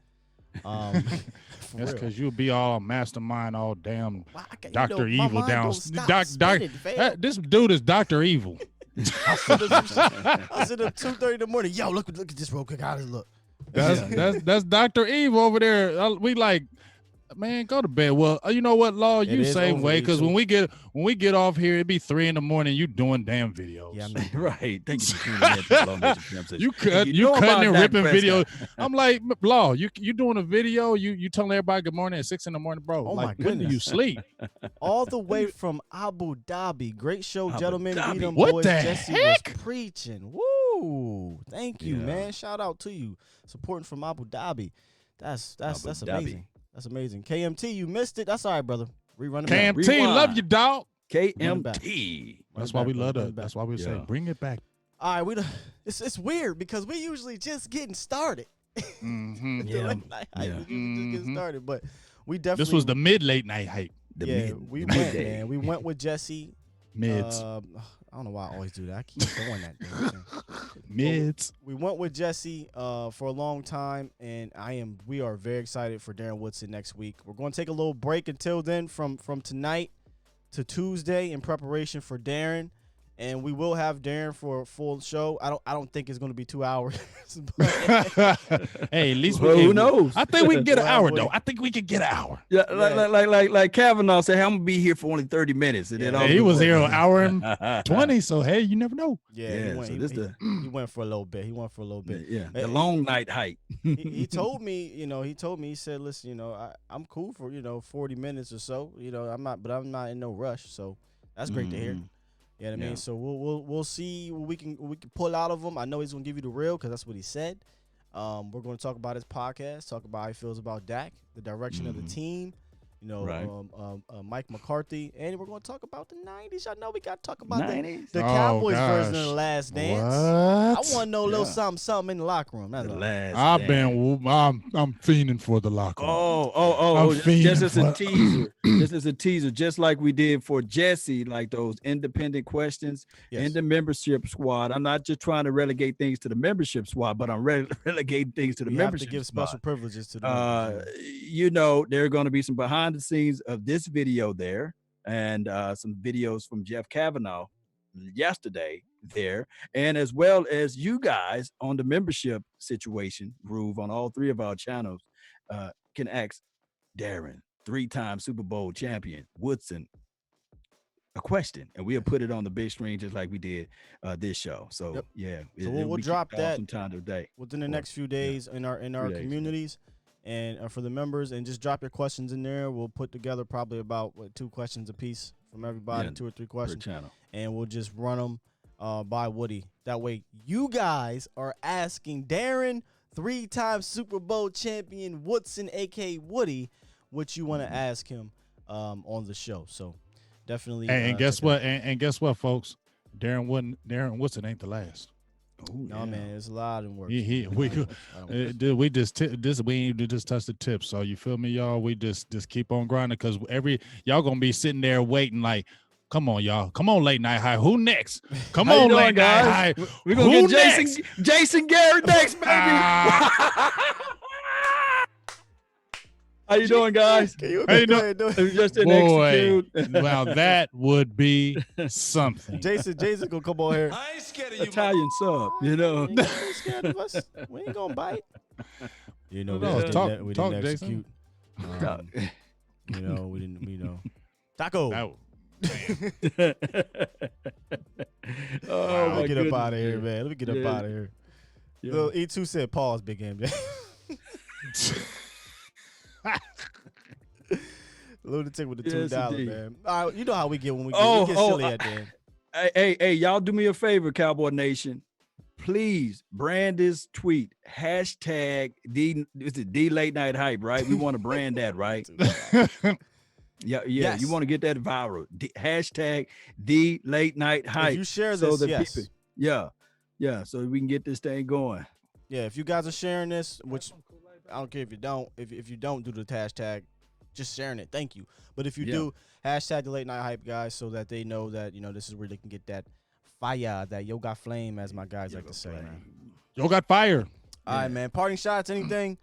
That's because you'll be all mastermind, all damn Dr. My Evil mind down. don't stop spinning, fam. This dude is Dr. Evil. I sit up 2:30 in the morning. Yo, look at this real quick. How does it look? That's Dr. Evil over there. We like, man, go to bed. Well, you know what, Law? You same way, because when we get off here, it be 3 a.m. You doing damn videos. Yeah, I mean, right. Thank you for tuning in to Law Nation. You cutting and ripping videos. I'm like, Law, you doing a video? You telling everybody good morning at 6 a.m, bro? Oh, like, my when do goodness. you sleep? All the way from Abu Dhabi. Great show, gentlemen. Dhabi. We them What boys. the Jesse heck? was preaching. Woo! Thank you, Yeah. man. Shout out to you, supporting from Abu Dhabi. That's Abu amazing. Dhabi. That's amazing. KMT, you missed it. That's all right, brother. Rerun it. KMT, Rewind. love you, dog. KMT. That's why we love that. That's why we say bring it back. All right, it's weird because we usually just getting started. Mm-hmm. The Yeah. late night hype, we usually just getting started, but we definitely. This was the mid-late night hype. We went, man. We went with Jesse. Mids. I don't know why I always do that. I keep doing that. Damn thing. Mids. We went with Jesse for a long time, and we are very excited for Darren Woodson next week. We're going to take a little break until then from tonight to Tuesday in preparation for Darren. And we will have Darren for a full show. I don't think it's going to be 2 hours. Hey, at least Who knows? I think we can get an Well, hour boy. though. I think we can get an hour. Yeah, like Kavanaugh said, I'm gonna be here for only 30 minutes. And then Yeah, I'll he do was it. here an hour and 20. So hey, you never know. Yeah, Yeah, he went for a little bit. He went for a little bit. Yeah, the long night hype. He told me, he said, listen, I'm cool for 40 minutes or so. I'm not in no rush. So that's great to hear. You know what I mean? So we'll see what we can pull out of him. I know he's gonna give you the real because that's what he said. We're going to talk about his podcast, talk about how he feels about Dak, the direction of the team. Right. Mike McCarthy, and we're going to talk about the 90s. I know we got to talk about the 90s. Cowboys version of gosh. The Last Dance. What? I want to know a little Yeah. something in the locker room. That's The all. last. I've Dance. been. I'm fiending for the locker room. I'm Just fiending as a for- teaser. Just as a teaser, just like we did for Jesse, like those independent questions Yes. in the membership squad. I'm not just trying to relegate things to the membership squad, but I'm relegating things to the We have to membership give squad. special privileges to the members. There are going to be some behind the scenes of this video there, and some videos from Jeff Kavanaugh yesterday there, and as well as you guys on the membership situation groove on all three of our channels can ask Darren, 3-time Super Bowl champion Woodson, a question, and we'll put it on the big screen just like we did this show. So Yep. yeah, So we'll drop that sometime today within the or- next few days in our 3 days, communities and for the members, and just drop your questions in there. We'll put together probably about 2 questions a piece from everybody, Yeah, 2 or 3 per questions, channel. and we'll just run them by Woody. That way, you guys are asking Darren, 3-time Super Bowl champion Woodson, aka Woody, what you want to ask him on the show. So definitely. And guess check it out. what? And guess what, folks? Darren Woodson ain't the last. Ooh, No, yeah. man, there's a lot in work. We we we just touched the tip. So you feel me, y'all? We just keep on grinding because y'all gonna be sitting there waiting like, come on, y'all, come on, late night high. Who next? Come How you on, doing, late night high. guys? We're gonna Who get next? Jason Garrett next, baby. How you doing, guys? Can you How you go doing? ahead, do it? Just didn't Boy, execute. well, that would be something. Jason gonna come on here. I ain't scared of you. Italian sub, you know. You ain't scared of us. We ain't gonna bite. You know, No, we talk- didn't talk, execute. You know, we didn't. You know, taco. That- Oh, Let my me get up goodness, out of here, dude. man. Let me get up Yeah. out of here. Yeah. Little E2 said, "Pause, big game." Lunatic with the Yes, $2, indeed. man. All right, you know how we get when we get, Oh, we get oh, silly I- at the end. Hey, y'all do me a favor, Cowboy Nation. Please brand this tweet. Hashtag D late night hype, right? We want to brand that, right? Yeah. Yes. You want to get that viral. Hashtag the late night hype. If you share so this, that yes. people- yeah, so we can get this thing going. Yeah, if you guys are sharing this, which I don't care if you don't, if you don't do the hashtag, just sharing it. Thank you. But if you Yeah. do, hashtag the late night hype, guys, so that they know that, you know, this is where they can get that fire, that yoga flame, as my guys like to say, man. Yo got fire. All right, man. Parting shots, anything?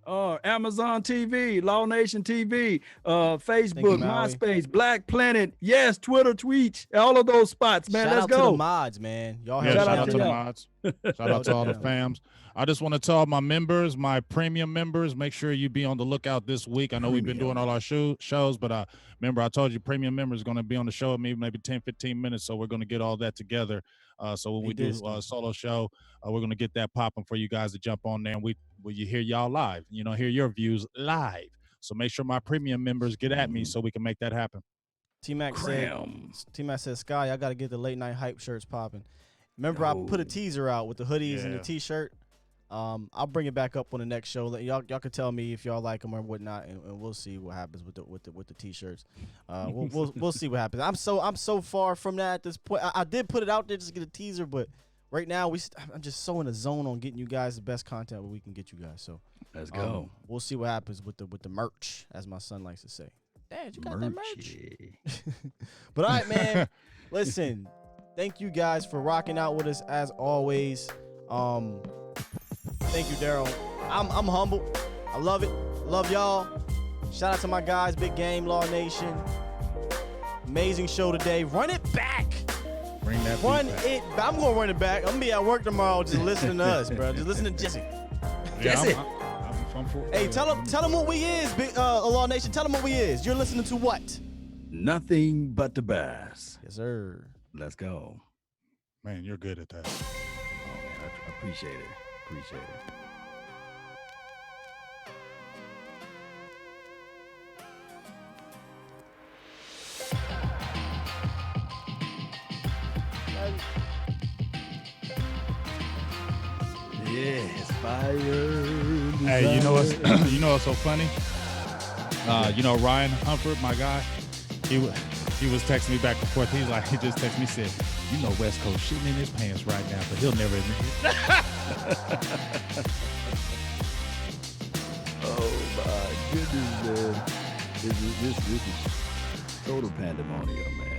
Amazon TV, Law Nation TV, Facebook, Maui. MySpace, Black Planet, yes, Twitter, Tweets, all of those spots, man. Shout Let's out to go. the mods, man. Y'all Yeah, help shout out out to to the y'all. mods. Shout out to all the Yeah. fams. I just want to tell my members, my premium members, make sure you be on the lookout this week. I know we've been doing all our shows, but remember I told you premium members are going to be on the show with me maybe 10, 15 minutes. So we're going to get all that together. So when we do a solo show, we're going to get that popping for you guys to jump on there. And you hear y'all live, hear your views live. So make sure my premium members get at me so we can make that happen. T-Mac said, Sky, I got to get the late night hype shirts popping. Remember, I put a teaser out with the hoodies and the Yeah. T-shirt. I'll bring it back up on the next show. Y'all can tell me if y'all like them or whatnot, and we'll see what happens with the T-shirts. We'll see what happens. I'm so far from that at this point. I did put it out there just to get a teaser, but right now I'm just so in the zone on getting you guys the best content we can get you guys. So Let's go. we'll see what happens with the merch, as my son likes to say. Dad, you got that merch? But all right, man. Listen, thank you guys for rocking out with us as always. Thank you, Daryl. I'm humble. I love it. Love y'all. Shout out to my guys, Big Game, Law Nation. Amazing show today. Run it back. Bring that Run beat back. it back. I'm gonna run it back. I'm gonna be at work tomorrow just listening to us, bro. Just listening to Jesse. Yeah, I'm for Hey, tell them what we is, Big Law Nation. Tell them what we is. You're listening to what? Nothing but the bass. Yes, sir. Let's go. Man, you're good at that. Oh, man, I appreciate it. Appreciate it. Yes, fire. Hey, you know what's you know what's so funny? You know, Ryan Humford, my guy, he was texting me back and forth. He just texted me, said, you know, West Coast shitting in his pants right now, but he'll never admit it. Oh my goodness, man. This is total pandemonium, man.